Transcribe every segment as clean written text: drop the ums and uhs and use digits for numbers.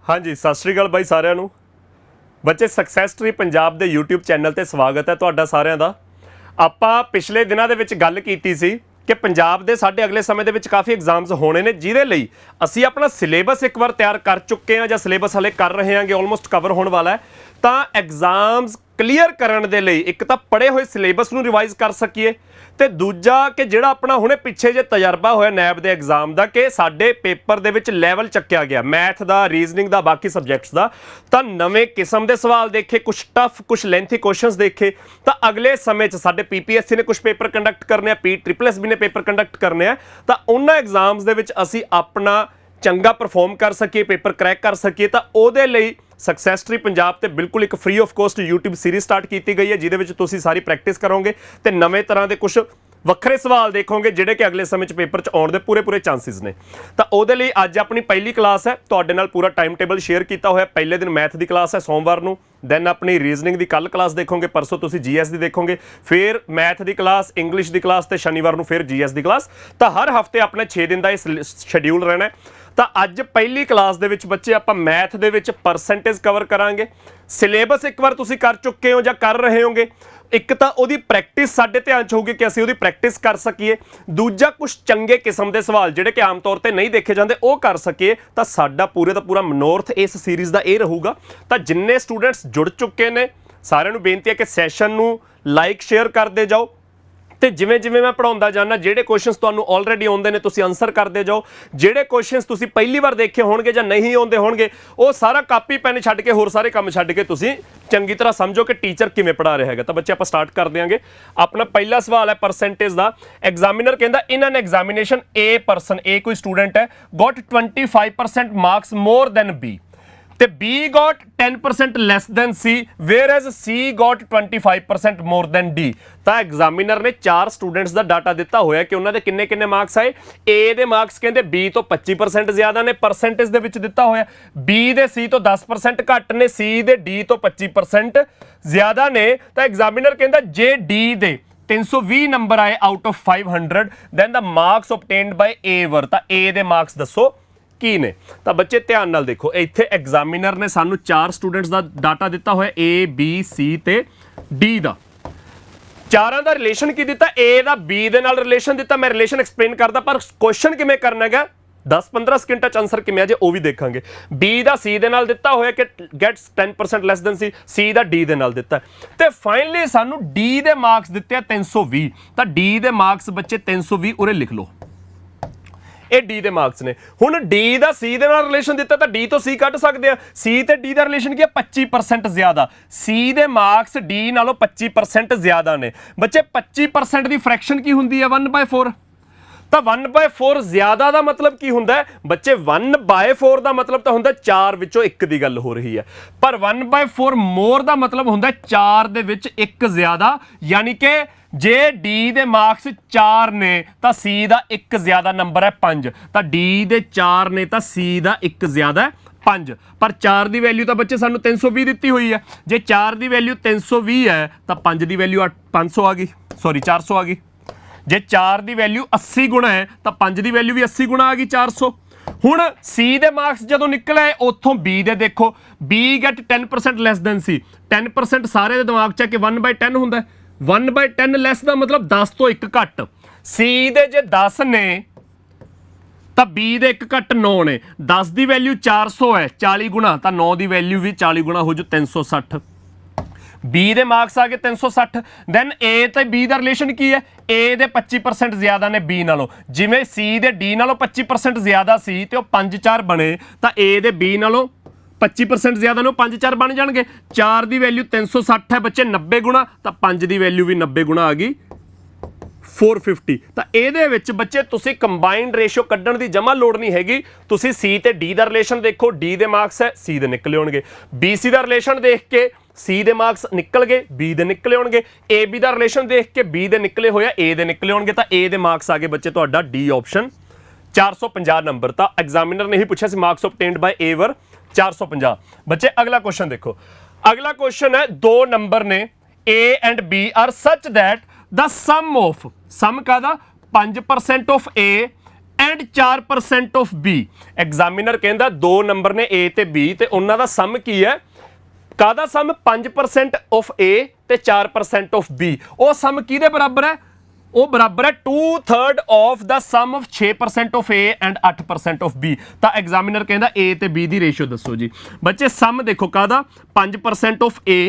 हाँ जी, सत श्री अकाल बाई सारिਆਂ ਨੂੰ। ਬੱਚੇ ਸਕਸੈਸ ਟਰੀ ਪੰਜਾਬ ਦੇ YouTube ਚੈਨਲ ਤੇ ਸਵਾਗਤ ਹੈ ਤੁਹਾਡਾ ਸਾਰਿਆਂ ਦਾ। ਆਪਾਂ ਪਿਛਲੇ ਦਿਨਾਂ ਦੇ ਵਿੱਚ ਗੱਲ ਕੀਤੀ ਸੀ ਕਿ ਪੰਜਾਬ ਦੇ ਸਾਡੇ ਅਗਲੇ ਸਮੇਂ ਦੇ ਵਿੱਚ ਕਾਫੀ ਐਗਜ਼ਾਮਸ ਹੋਣੇ ਨੇ ਜਿਹਦੇ ਲਈ ਅਸੀਂ ਆਪਣਾ ਸਿਲੇਬਸ ਇੱਕ ਵਾਰ ਤਿਆਰ ਕਰ ਚੁੱਕੇ ਹਾਂ ਜਾਂ ਸਿਲੇਬਸ ਹਲੇ ਕਰ ਰਹੇ ਹਾਂਗੇ, ਆਲਮੋਸਟ ਕਵਰ ਹੋਣ ਵਾਲਾ ਹੈ। ਤਾਂ ਐਗਜ਼ਾਮਸ ਕਲੀਅਰ ਕਰਨ ਦੇ ਲਈ ਇੱਕ ਤਾਂ ਪੜ੍ਹੇ ਹੋਏ ਸਿਲੇਬਸ ਨੂੰ ਰਿਵਾਈਜ਼ ਕਰ ਸਕੀਏ ਤੇ ਦੂਜਾ ਕਿ ਜਿਹੜਾ ਆਪਣਾ ਹੁਣੇ ਪਿੱਛੇ ਜੇ ਤਜਰਬਾ ਹੋਇਆ ਨੈਬ ਦੇ ਐਗਜ਼ਾਮ ਦਾ ਕਿ ਸਾਡੇ ਪੇਪਰ ਦੇ ਵਿੱਚ ਲੈਵਲ ਚੱਕਿਆ ਗਿਆ ਮੈਥ ਦਾ, ਰੀਜ਼ਨਿੰਗ ਦਾ, ਬਾਕੀ ਸਬਜੈਕਟਸ ਦਾ, ਤਾਂ ਨਵੇਂ ਕਿਸਮ ਦੇ ਸਵਾਲ ਦੇਖੇ, ਕੁਝ ਟਫ, ਕੁਝ ਲੈਂਥੀ ਕੁਐਸਚਨਸ ਦੇਖੇ। ਤਾਂ ਅਗਲੇ ਸਮੇਂ 'ਚ ਸਾਡੇ PPSC ਨੇ ਕੁਝ ਪੇਪਰ ਕੰਡਕਟ ਕਰਨੇ ਆ, PSSB ਨੇ ਪੇਪਰ ਕੰਡਕਟ ਕਰਨੇ ਆ, ਤਾਂ ਉਹਨਾਂ ਐਗਜ਼ਾਮਸ ਦੇ ਵਿੱਚ ਅਸੀਂ ਆਪਣਾ ਚੰਗਾ ਪਰਫਾਰਮ ਕਰ ਸਕੀਏ, ਪੇਪਰ ਕਰੈਕ ਕਰ ਸਕੀਏ। ਤਾਂ ਉਹਦੇ ਲਈ ਸਕਸੈਸ ਟਰੀ ਪੰਜਾਬ ਤੇ ਬਿਲਕੁਲ ਇੱਕ free of cost YouTube series start ਕੀਤੀ ਗਈ ਹੈ ਜਿਹਦੇ ਵਿੱਚ ਤੁਸੀਂ ਸਾਰੀ ਪ੍ਰੈਕਟਿਸ ਕਰੋਗੇ ਤੇ ਨਵੇਂ ਤਰ੍ਹਾਂ ਦੇ ਕੁਝ ਵੱਖਰੇ ਸਵਾਲ ਦੇਖੋਗੇ ਜਿਹੜੇ ਕਿ ਅਗਲੇ ਸਮੇਂ 'ਚ ਪੇਪਰ 'ਚ ਆਉਣ ਦੇ ਪੂਰੇ ਚਾਂਸਿਸ ਨੇ। ਤਾਂ ਉਹਦੇ ਲਈ ਅੱਜ ਆਪਣੀ ਪਹਿਲੀ ਕਲਾਸ ਹੈ, ਤੁਹਾਡੇ ਨਾਲ ਪੂਰਾ ਟਾਈਮ ਟੇਬਲ ਸ਼ੇਅਰ ਕੀਤਾ ਹੋਇਆ। ਪਹਿਲੇ ਦਿਨ ਮੈਥ ਦੀ ਕਲਾਸ ਹੈ ਸੋਮਵਾਰ ਨੂੰ, ਦੈਨ ਆਪਣੀ ਰੀਜ਼ਨਿੰਗ ਦੀ ਕੱਲ ਕਲਾਸ ਦੇਖੋਗੇ, ਪਰਸੋਂ ਤੁਸੀਂ GS ਦੀ ਦੇਖੋਗੇ, ਫਿਰ ਮੈਥ ਦੀ ਕਲਾਸ, ਇੰਗਲਿਸ਼ ਦੀ ਕਲਾਸ ਤੇ ਸ਼ਨੀਵਾਰ ਨੂੰ ਫਿਰ GS ਦੀ ਕਲਾਸ। ਤਾਂ ਹਰ ਹਫਤੇ ਆਪਣੇ 6 ਦਿਨ ਦਾ ਇਹ ਸ਼ੈਡਿਊਲ ਰਹਿਣਾ। ਤਾਂ ਅੱਜ ਪਹਿਲੀ ਕਲਾਸ ਦੇ ਵਿੱਚ ਬੱਚੇ ਆਪਾਂ ਮੈਥ ਦੇ ਵਿੱਚ ਪਰਸੈਂਟੇਜ ਕਵਰ ਕਰਾਂਗੇ। ਸਿਲੇਬਸ ਇੱਕ ਵਾਰ ਤੁਸੀਂ ਕਰ ਚੁੱਕੇ ਹੋ ਜਾਂ ਕਰ ਰਹੇ ਹੋਗੇ। ਇੱਕ ਤਾਂ ਉਹਦੀ ਪ੍ਰੈਕਟਿਸ ਸਾਡੇ ਧਿਆਨ 'ਚ ਹੋਊਗੀ ਕਿ ਅਸੀਂ ਉਹਦੀ ਪ੍ਰੈਕਟਿਸ ਕਰ ਸਕੀਏ। ਦੂਜਾ ਕੁਝ ਚੰਗੇ ਕਿਸਮ ਦੇ ਸਵਾਲ ਜਿਹੜੇ ਕਿ ਆਮ ਤੌਰ ਤੇ ਨਹੀਂ ਦੇਖੇ ਜਾਂਦੇ ਉਹ ਕਰ ਸਕੀਏ। ਤਾਂ ਸਾਡਾ ਪੂਰੇ ਦਾ ਪੂਰਾ ਮਨੋਰਥ ਇਸ ਸੀਰੀਜ਼ ਦਾ ਇਹ ਰਹੂਗਾ। ਤਾਂ ਜਿੰਨੇ ਸਟੂਡੈਂਟਸ ਜੁੜ ਚੁੱਕੇ ਨੇ ਸਾਰਿਆਂ ਨੂੰ ਬੇਨਤੀ ਹੈ ਕਿ ਸੈਸ਼ਨ ਨੂੰ ਲਾਈਕ ਸ਼ੇਅਰ ਕਰਦੇ ਜਾਓ ਤੇ ਜਿਵੇਂ ਜਿਵੇਂ ਮੈਂ ਪੜਾਉਂਦਾ ਜਾਂਦਾ ਜਿਹੜੇ ਕੁਐਸਚਨਸ ਤੁਹਾਨੂੰ ਆਲਰੇਡੀ ਆਉਂਦੇ ਨੇ ਤੁਸੀਂ ਆਨਸਰ ਕਰਦੇ ਜਾਓ। ਜਿਹੜੇ ਕੁਐਸਚਨਸ ਤੁਸੀਂ ਪਹਿਲੀ ਵਾਰ ਦੇਖੇ ਹੋਣਗੇ ਜਾਂ ਨਹੀਂ ਆਉਂਦੇ ਹੋਣਗੇ ਉਹ ਸਾਰਾ ਕਾਪੀ ਪੈਨ ਛੱਡ ਕੇ ਹੋਰ ਸਾਰੇ ਕੰਮ ਛੱਡ ਕੇ ਤੁਸੀਂ ਚੰਗੀ ਤਰ੍ਹਾਂ ਸਮਝੋ ਕਿ ਟੀਚਰ ਕਿਵੇਂ ਪੜ੍ਹਾ ਰਿਹਾ ਹੈਗਾ। ਤਾਂ ਬੱਚੇ ਆਪਾਂ ਸਟਾਰਟ ਕਰ ਦਿਆਂਗੇ। ਆਪਣਾ ਪਹਿਲਾ ਸਵਾਲ ਹੈ ਪਰਸੈਂਟੇਜ ਦਾ। ਐਗਜ਼ਾਮੀਨਰ ਕਹਿੰਦਾ ਇਨ ਐਨ ਐਗਜ਼ਾਮੀਨੇਸ਼ਨ A ਕੋਈ ਸਟੂਡੈਂਟ ਹੈ got 25% marks more than B ਤੇ B got 10% less than C whereas C got 25% more than D। ਤਾਂ ਐਗਜ਼ਾਮੀਨਰ ਨੇ 4 ਸਟੂਡੈਂਟਸ ਦਾ ਡਾਟਾ ਦਿੱਤਾ ਹੋਇਆ ਕਿ ਉਹਨਾਂ ਦੇ ਕਿੰਨੇ ਮਾਰਕਸ ਆਏ। A ਦੇ ਮਾਰਕਸ ਕਹਿੰਦੇ B ਤੋਂ 25% ਜ਼ਿਆਦਾ ਨੇ, ਪਰਸੈਂਟੇਜ ਦੇ ਵਿੱਚ ਦਿੱਤਾ ਹੋਇਆ। B ਦੇ C ਤੋਂ 10% ਘੱਟ ਨੇ, C ਦੇ D ਤੋਂ 25% ਜ਼ਿਆਦਾ ਨੇ। ਤਾਂ ਐਗਜ਼ਾਮੀਨਰ ਕਹਿੰਦਾ ਜੇ D ਦੇ 320 ਨੰਬਰ ਆਏ out of 500 then the marks obtained by A ਵਰ। ਤਾਂ A ਦੇ ਮਾਰਕਸ ਦੱਸੋ ਕੀ ਨੇ। ਤਾਂ ਬੱਚੇ ਧਿਆਨ ਨਾਲ ਦੇਖੋ, ਇੱਥੇ ਐਗਜ਼ਾਮੀਨਰ ਨੇ ਸਾਨੂੰ 4 ਸਟੂਡੈਂਟਸ ਦਾ ਡਾਟਾ ਦਿੱਤਾ ਹੋਇਆ A B C ਤੇ D ਦਾ। ਚਾਰਾਂ ਦਾ ਰਿਲੇਸ਼ਨ ਕੀ ਦਿੱਤਾ, A ਦਾ B ਦੇ ਨਾਲ ਰਿਲੇਸ਼ਨ ਦਿੱਤਾ। ਮੈਂ ਰਿਲੇਸ਼ਨ ਐਕਸਪਲੇਨ ਕਰਦਾ ਪਰ ਕੁਐਸਚਨ ਕਿਵੇਂ ਕਰਨਾ ਹੈਗਾ 10-15 ਸਕਿੰਟਾਂ 'ਚ ਆਨਸਰ ਕਿਵੇਂ ਆ ਜੇ ਉਹ ਵੀ ਦੇਖਾਂਗੇ। B ਦਾ C ਦੇ ਨਾਲ ਦਿੱਤਾ ਹੋਇਆ ਕਿ ਗੈਟਸ 10% ਲੈਸ ਦੈਨ C ਦਾ D ਦੇ ਨਾਲ ਦਿੱਤਾ। ਤੇ ਫਾਈਨਲੀ ਸਾਨੂੰ D ਦੇ ਮਾਰਕਸ ਦਿੱਤੇ ਆ 320। ਤਾਂ D ਦੇ ਮਾਰਕਸ ਬੱਚੇ 320 ਉਰੇ ਲਿਖ ਲਓ, ਇਹ D ਦੇ ਮਾਰਕਸ ਨੇ। ਹੁਣ D ਦਾ C ਦੇ ਨਾਲ ਰਿਲੇਸ਼ਨ ਦਿੱਤਾ ਤਾਂ D ਤੋਂ C ਕੱਢ ਸਕਦੇ ਆ। C ਤੇ D ਦਾ ਰਿਲੇਸ਼ਨ ਕੀ ਹੈ 25% ਜ਼ਿਆਦਾ। C ਦੇ ਮਾਰਕਸ D ਨਾਲੋਂ 25% ਜ਼ਿਆਦਾ ਨੇ। ਬੱਚੇ 25% ਦੀ ਫ੍ਰੈਕਸ਼ਨ ਕੀ ਹੁੰਦੀ ਹੈ 1/4। ਤਾਂ 1/4 ਜ਼ਿਆਦਾ ਦਾ ਮਤਲਬ ਕੀ ਹੁੰਦਾ ਹੈ ਬੱਚੇ 1/4 ਦਾ ਮਤਲਬ ਤਾਂ ਹੁੰਦਾ 4 ਵਿੱਚੋਂ 1 ਦੀ ਗੱਲ ਹੋ ਰਹੀ ਹੈ। ਪਰ 1/4 ਮੋਰ ਦਾ ਮਤਲਬ ਹੁੰਦਾ 4 ਦੇ ਵਿੱਚ 1 ਜ਼ਿਆਦਾ। ਯਾਨੀ ਕਿ ਜੇ D ਦੇ ਮਾਰਕਸ 4 ਨੇ ਤਾਂ C ਦਾ 1 ਜ਼ਿਆਦਾ ਨੰਬਰ ਹੈ 5। ਤਾਂ D ਦੇ 4 ਨੇ ਤਾਂ C ਦਾ 1 ਜ਼ਿਆਦਾ ਹੈ 5। ਪਰ 4 ਦੀ ਵੈਲਿਊ ਤਾਂ ਬੱਚੇ ਸਾਨੂੰ 320 ਦਿੱਤੀ ਹੋਈ ਹੈ। ਜੇ 4 ਦੀ ਵੈਲਿਊ 320 ਹੈ ਤਾਂ 5 ਦੀ ਵੈਲਿਊ 500 ਆ ਗਈ, ਸੌਰੀ 400 ਆ ਗਈ। ਜੇ 4 ਦੀ ਵੈਲਿਊ 80 ਗੁਣਾ ਹੈ ਤਾਂ 5 ਦੀ ਵੈਲਿਊ ਵੀ 80 ਗੁਣਾ ਆ ਗਈ 400। ਹੁਣ C ਦੇ ਮਾਰਕਸ ਜਦੋਂ ਨਿਕਲ ਆਏ ਉੱਥੋਂ B ਦੇ ਦੇਖੋ, B get 10% less than C। 10% ਸਾਰੇ ਦੇ ਦਿਮਾਗ 'ਚ ਹੈ ਕਿ 1/10 ਹੁੰਦਾ। 1/10 ਲੈਸ ਦਾ ਮਤਲਬ 10 ਤੋਂ 1 ਘੱਟ। C ਦੇ ਜੇ 10 ਨੇ ਤਾਂ B ਦੇ 1 ਘੱਟ 9 ਨੇ। 10 ਦੀ ਵੈਲਿਊ 400 ਹੈ 40 ਗੁਣਾ, ਤਾਂ 9 ਦੀ ਵੈਲਿਊ ਵੀ 40 ਗੁਣਾ ਹੋ ਜੂ 360। B ਦੇ ਮਾਰਕਸ ਆ ਗਏ 360। ਦੈਨ A ਤੇ B ਦਾ ਰਿਲੇਸ਼ਨ ਕੀ ਹੈ, A ਦੇ 25% ਜ਼ਿਆਦਾ ਨੇ B ਨਾਲੋਂ। ਜਿਵੇਂ C ਦੇ D ਨਾਲੋਂ 25% ਜ਼ਿਆਦਾ ਸੀ ਤੇ ਉਹ 5-4 ਬਣੇ ਤਾਂ A ਦੇ B ਨਾਲੋਂ 25% ਜ਼ਿਆਦਾ ਨੇ ਉਹ 5-4 ਬਣ ਜਾਣਗੇ। 4 ਦੀ ਵੈਲਿਊ 360 ਹੈ ਬੱਚੇ 90 ਗੁਣਾ, ਤਾਂ 5 ਦੀ ਵੈਲਿਊ ਵੀ 90 ਗੁਣਾ ਆ ਗਈ 450। ਤਾਂ ਇਹਦੇ ਵਿੱਚ ਬੱਚੇ ਤੁਸੀਂ ਕੰਬਾਈਨਡ ਰੇਸ਼ੀਓ ਕੱਢਣ ਦੀ ਜਮਾ ਲੋੜ ਨਹੀਂ ਹੈਗੀ। ਤੁਸੀਂ C ਤੇ D ਦਾ ਰਿਲੇਸ਼ਨ ਦੇਖੋ, D ਦੇ ਮਾਰਕਸ ਹੈ C ਦੇ ਨਿਕਲੇ ਹੋਣਗੇ। BC ਦਾ ਰਿਲੇਸ਼ਨ ਦੇਖ ਕੇ C ਦੇ ਮਾਰਕਸ ਨਿਕਲ ਗਏ, B ਦੇ ਨਿਕਲੇ ਹੋਣਗੇ। AB ਦਾ ਰਿਲੇਸ਼ਨ ਦੇਖ ਕੇ B ਦੇ ਨਿਕਲੇ ਹੋਇਆ A ਦੇ ਨਿਕਲੇ ਹੋਣਗੇ। ਤਾਂ A ਦੇ ਮਾਰਕਸ ਆ ਗਏ ਬੱਚੇ ਤੁਹਾਡਾ D ਆਪਸ਼ਨ 450 ਨੰਬਰ। ਤਾਂ ਐਗਜ਼ਾਮੀਨਰ ਨੇ ਹੀ ਪੁੱਛਿਆ ਸੀ ਮਾਰਕਸ ਓਬਟੇਨਡ ਬਾय A ਵਰ 450। ਬੱਚੇ ਅਗਲਾ ਕੁਐਸਚਨ ਦੇਖੋ। ਅਗਲਾ ਕੁਐਸਚਨ ਹੈ 2 ਨੰਬਰ ਨੇ A and B are such that the sum of sum ਕਾਹਦਾ 5% of A and 4% of B। Examiner ਕਹਿੰਦਾ ਦੋ ਨੰਬਰ ਨੇ A ਤੇ B ਤੇ ਉਹਨਾਂ ਦਾ ਸਮ ਕੀ ਹੈ? ਕਾਹਦਾ ਸਮ? 5% ਆਫ A ਤੇ 4% ਆਫ B। ਉਹ ਸਮ ਕਿਹਦੇ ਬਰਾਬਰ ਹੈ? ਉਹ ਬਰਾਬਰ ਹੈ 2/3 of the sum of 6% of A and 8% of B। ਤਾਂ ਐਗਜ਼ਾਮੀਨਰ ਕਹਿੰਦਾ A ਤੇ B ਦੀ ਰੇਸ਼ੋ ਦੱਸੋ ਜੀ। ਬੱਚੇ ਸਮ ਦੇਖੋ ਕਾਹਦਾ? 5% ਆਫ A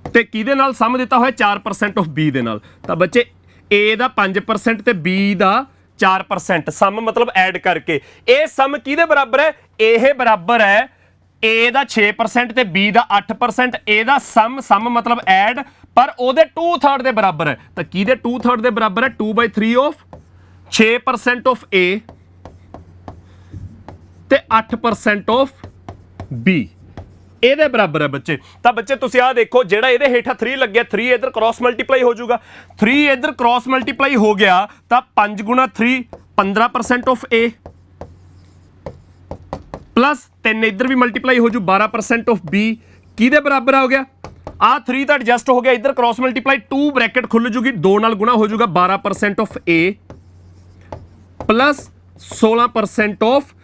ਤੇ ਕਿਹਦੇ ਨਾਲ ਸਮ ਦਿੱਤਾ ਹੋਇਆ? 4% ਆਫ B ਦੇ ਨਾਲ। ਤਾਂ ਬੱਚੇ A ਦਾ 5% ਤੇ B ਦਾ 4%, ਸਮ ਮਤਲਬ ਐਡ ਕਰਕੇ। ਇਹ ਸਮ ਕਿਹਦੇ ਬਰਾਬਰ ਹੈ? ਇਹ ਬਰਾਬਰ ਹੈ A ਦਾ 6% ਤੇ B ਦਾ 8%। ਇਹਦਾ ਸਮ ਮਤਲਬ ਐਡ, ਪਰ ਉਹਦੇ 2/3 ਦੇ ਬਰਾਬਰ ਹੈ। ਤਾਂ ਕਿਹਦੇ 2/3 ਦੇ ਬਰਾਬਰ ਹੈ? 2/3 ਆਫ 6% ਆਫ A ਤੇ 8% ਆਫ B ਇਹਦੇ ਬਰਾਬਰ ਹੈ ਬੱਚੇ। ਤਾਂ ਬੱਚੇ ਤੁਸੀਂ ਆਹ ਦੇਖੋ, ਜਿਹੜਾ ਇਹਦੇ ਹੇਠਾਂ 3 ਲੱਗਿਆ, 3 ਇਧਰ ਕ੍ਰਾਸ ਮਲਟੀਪਲਾਈ ਹੋ ਜਾਊਗਾ। 3 ਇਧਰ ਕ੍ਰਾਸ ਮਲਟੀਪਲਾਈ ਹੋ ਗਿਆ ਤਾਂ 5 ਗੁਣਾ 3 15% ਆਫ A ਪਲੱਸ 3 ਇਧਰ ਵੀ ਮਲਟੀਪਲਾਈ ਹੋ ਜੂ 12% ਆਫ B। ਕਿਹਦੇ ਬਰਾਬਰ ਹੋ ਗਿਆ? ਆਹ 3 ਤਾਂ ਐਡਜਸਟ ਹੋ ਗਿਆ, ਇਧਰ ਕ੍ਰਾਸ ਮਲਟੀਪਲਾਈ 2 ਬ੍ਰੈਕਟ ਖੁੱਲ ਜੂਗੀ, 2 ਨਾਲ ਗੁਣਾ ਹੋ ਜਾਊਗਾ 12% of A plus 16% of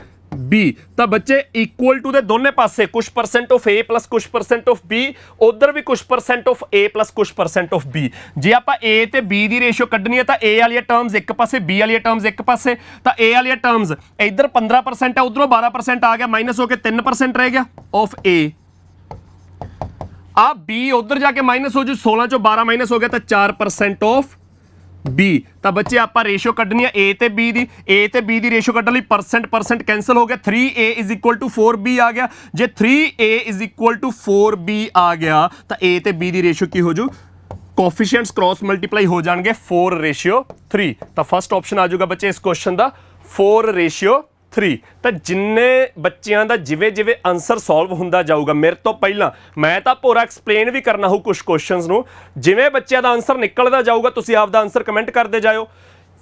B। ਤਾਂ ਬੱਚੇ ਇਕੁਅਲ ਟੂ ਦੇ ਦੋਨੇ ਪਾਸੇ ਕੁਛ ਪਰਸੈਂਟ ਆਫ A ਪਲੱਸ ਕੁਛ ਪਰਸੈਂਟ ਆਫ B, ਉਧਰ ਵੀ ਕੁਛ ਪਰਸੈਂਟ ਆਫ A ਪਲੱਸ ਕੁਛ ਪਰਸੈਂਟ ਆਫ B। ਜੇ ਆਪਾਂ A ਤੇ B ਦੀ ਰੇਸ਼ੋ ਕੱਢਣੀ ਹੈ ਤਾਂ A ਵਾਲੀਆਂ ਟਰਮਸ ਇੱਕ ਪਾਸੇ, B ਵਾਲੀਆਂ ਟਰਮਸ ਇੱਕ ਪਾਸੇ। ਤਾਂ A ਵਾਲੀਆਂ ਟਰਮਸ ਇਧਰ 15% ਹੈ, ਉਧਰੋਂ 12% ਆ ਗਿਆ, ਮਾਈਨਸ ਹੋ ਕੇ 3% ਰਹਿ ਗਿਆ ਆਫ A। ਆ B ਉਧਰ ਜਾ ਕੇ ਮਾਈਨਸ ਹੋ ਜੂ, 16 ਚੋਂ 12 ਮਾਈਨਸ ਹੋ ਗਿਆ ਤਾਂ 4% ਆਫ B। ਤਾਂ ਬੱਚੇ ਆਪਾਂ ਰੇਸ਼ੋ ਕੱਢਣੀ ਹੈ A ਤੇ B ਦੀ। A ਤੇ B ਦੀ ਰੇਸ਼ੋ ਕੱਢਣ ਲਈ ਪਰਸੈਂਟ ਕੈਂਸਲ ਹੋ ਗਿਆ, 3A is equal to 4B ਆ ਗਿਆ। ਜੇ 3A is equal to 4B ਆ ਗਿਆ ਤਾਂ A ਤੇ B ਦੀ ਰੇਸ਼ੋ ਕੀ ਹੋ ਜੂ? ਕੋਫੀਸ਼ੀਐਂਟਸ ਕ੍ਰਾਸ ਮਲਟੀਪਲਾਈ ਹੋ ਜਾਣਗੇ 4:3। ਤਾਂ ਫਸਟ ਆਪਸ਼ਨ ਆ ਜਾਊਗਾ ਬੱਚੇ ਇਸ ਕੁਐਸਚਨ ਦਾ 4:3। ਤਾਂ ਜਿੰਨੇ ਬੱਚਿਆਂ ਦਾ ਜਿਵੇਂ ਜਿਵੇਂ ਆਨਸਰ ਸੋਲਵ ਹੁੰਦਾ ਜਾਊਗਾ, ਮੇਰੇ ਤੋਂ ਪਹਿਲਾਂ ਮੈਂ ਤਾਂ ਪੂਰਾ ਐਕਸਪਲੇਨ ਵੀ ਕਰਨਾ ਹੋ ਕੁਝ ਕੁਐਸਚਨਸ ਨੂੰ, ਜਿਵੇਂ ਬੱਚਿਆਂ ਦਾ ਆਨਸਰ ਨਿਕਲਦਾ ਜਾਊਗਾ ਤੁਸੀਂ ਆਪਦਾ ਆਨਸਰ ਕਮੈਂਟ ਕਰਦੇ ਜਾਇਓ।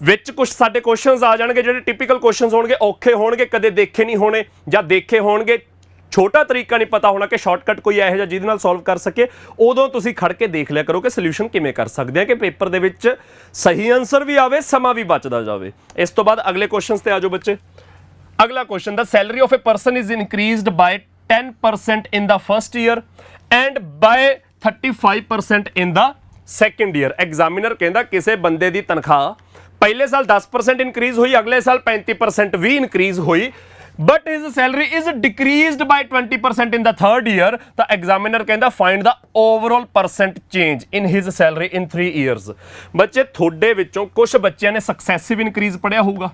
ਵਿੱਚ ਕੁਝ ਸਾਡੇ ਕੁਐਸਚਨਸ ਆ ਜਾਣਗੇ ਜਿਹੜੇ ਟਿਪੀਕਲ ਕੁਐਸਚਨਸ ਹੋਣਗੇ, ਔਖੇ ਹੋਣਗੇ, ਕਦੇ ਦੇਖੇ ਨਹੀਂ ਹੋਣੇ ਜਾਂ ਦੇਖੇ ਹੋਣਗੇ, ਛੋਟਾ ਤਰੀਕਾ ਨਹੀਂ ਪਤਾ ਹੋਣਾ ਕਿ ਸ਼ਾਰਟਕਟ ਕੋਈ ਇਹੋ ਜਿਹਾ ਜਿਹਦੇ ਨਾਲ ਸੋਲਵ ਕਰ ਸਕੇ। ਉਦੋਂ ਤੁਸੀਂ ਖੜ ਕੇ ਦੇਖ ਲਿਆ ਕਰੋ ਕਿ ਸੋਲੂਸ਼ਨ ਕਿਵੇਂ ਕਰ ਸਕਦੇ ਆ ਕਿ ਪੇਪਰ ਦੇ ਵਿੱਚ ਸਹੀ ਆਨਸਰ ਵੀ ਆਵੇ, ਸਮਾਂ ਵੀ ਬਚਦਾ ਜਾਵੇ। ਇਸ ਤੋਂ ਬਾਅਦ ਅਗਲੇ ਕੁਐਸਚਨਸ ਤੇ ਆ ਜਾਓ ਬੱਚੇ। ਅਗਲਾ question, the salary of a person is increased by 10% in the first year and by 35% in the second year. Examiner ਕਹਿੰਦਾ ਕਿਸੇ ਬੰਦੇ ਦੀ ਤਨਖਾਹ ਪਹਿਲੇ ਸਾਲ 10% ਇਨਕਰੀਜ਼ ਹੋਈ, ਅਗਲੇ ਸਾਲ 35% ਵੀ ਇਨਕਰੀਜ਼ ਹੋਈ, but his salary is decreased by 20% in the third year। ਤਾਂ ਐਗਜ਼ਾਮੀਨਰ ਕਹਿੰਦਾ find the overall percent change in his salary in 3 years। ਬੱਚੇ ਤੁਹਾਡੇ ਵਿੱਚੋਂ ਕੁਝ ਬੱਚਿਆਂ ਨੇ ਸਕਸੈਸਿਵ ਇਨਕਰੀਜ਼ ਪੜਿਆ ਹੋਊਗਾ।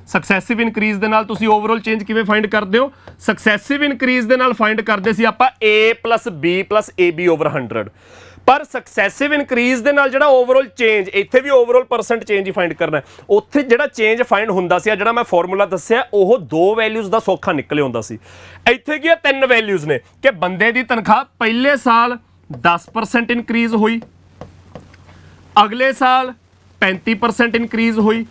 ਸਕਸੈਸਿਵ ਇਨਕਰੀਜ਼ ਦੇ ਨਾਲ ਤੁਸੀਂ ਓਵਰਆਲ ਚੇਂਜ ਕਿਵੇਂ ਫਾਈਂਡ ਕਰਦੇ ਹੋ? ਸਕਸੈਸਿਵ ਇਨਕਰੀਜ਼ ਦੇ ਨਾਲ ਫਾਈਂਡ ਕਰਦੇ ਸੀ ਆਪਾਂ A plus B plus AB over 100, ਪਰ ਸਕਸੈਸਿਵ ਇਨਕਰੀਜ਼ ਦੇ ਨਾਲ ਜਿਹੜਾ ਓਵਰਆਲ ਚੇਂਜ, ਇੱਥੇ ਵੀ ਓਵਰਆਲ ਪਰਸੈਂਟ ਚੇਂਜ ਹੀ ਫਾਈਂਡ ਕਰਨਾ। ਉੱਥੇ ਜਿਹੜਾ ਚੇਂਜ ਫਾਈਂਡ ਹੁੰਦਾ ਸੀ, ਜਿਹੜਾ ਮੈਂ ਫਾਰਮੂਲਾ ਦੱਸਿਆ, ਉਹ 2 ਵੈਲਿਊਜ਼ ਦਾ ਸੌਖਾ ਨਿਕਲੇ ਹੁੰਦਾ ਸੀ। ਇੱਥੇ ਕੀ 3 ਵੈਲਿਊਜ਼ ਨੇ ਕਿ ਬੰਦੇ ਦੀ ਤਨਖਾਹ ਪਹਿਲੇ ਸਾਲ 10% ਇਨਕਰੀਜ਼ ਹੋਈ, ਅਗਲੇ ਸਾਲ 35% ਇਨਕਰੀਜ਼ ਹੋਈ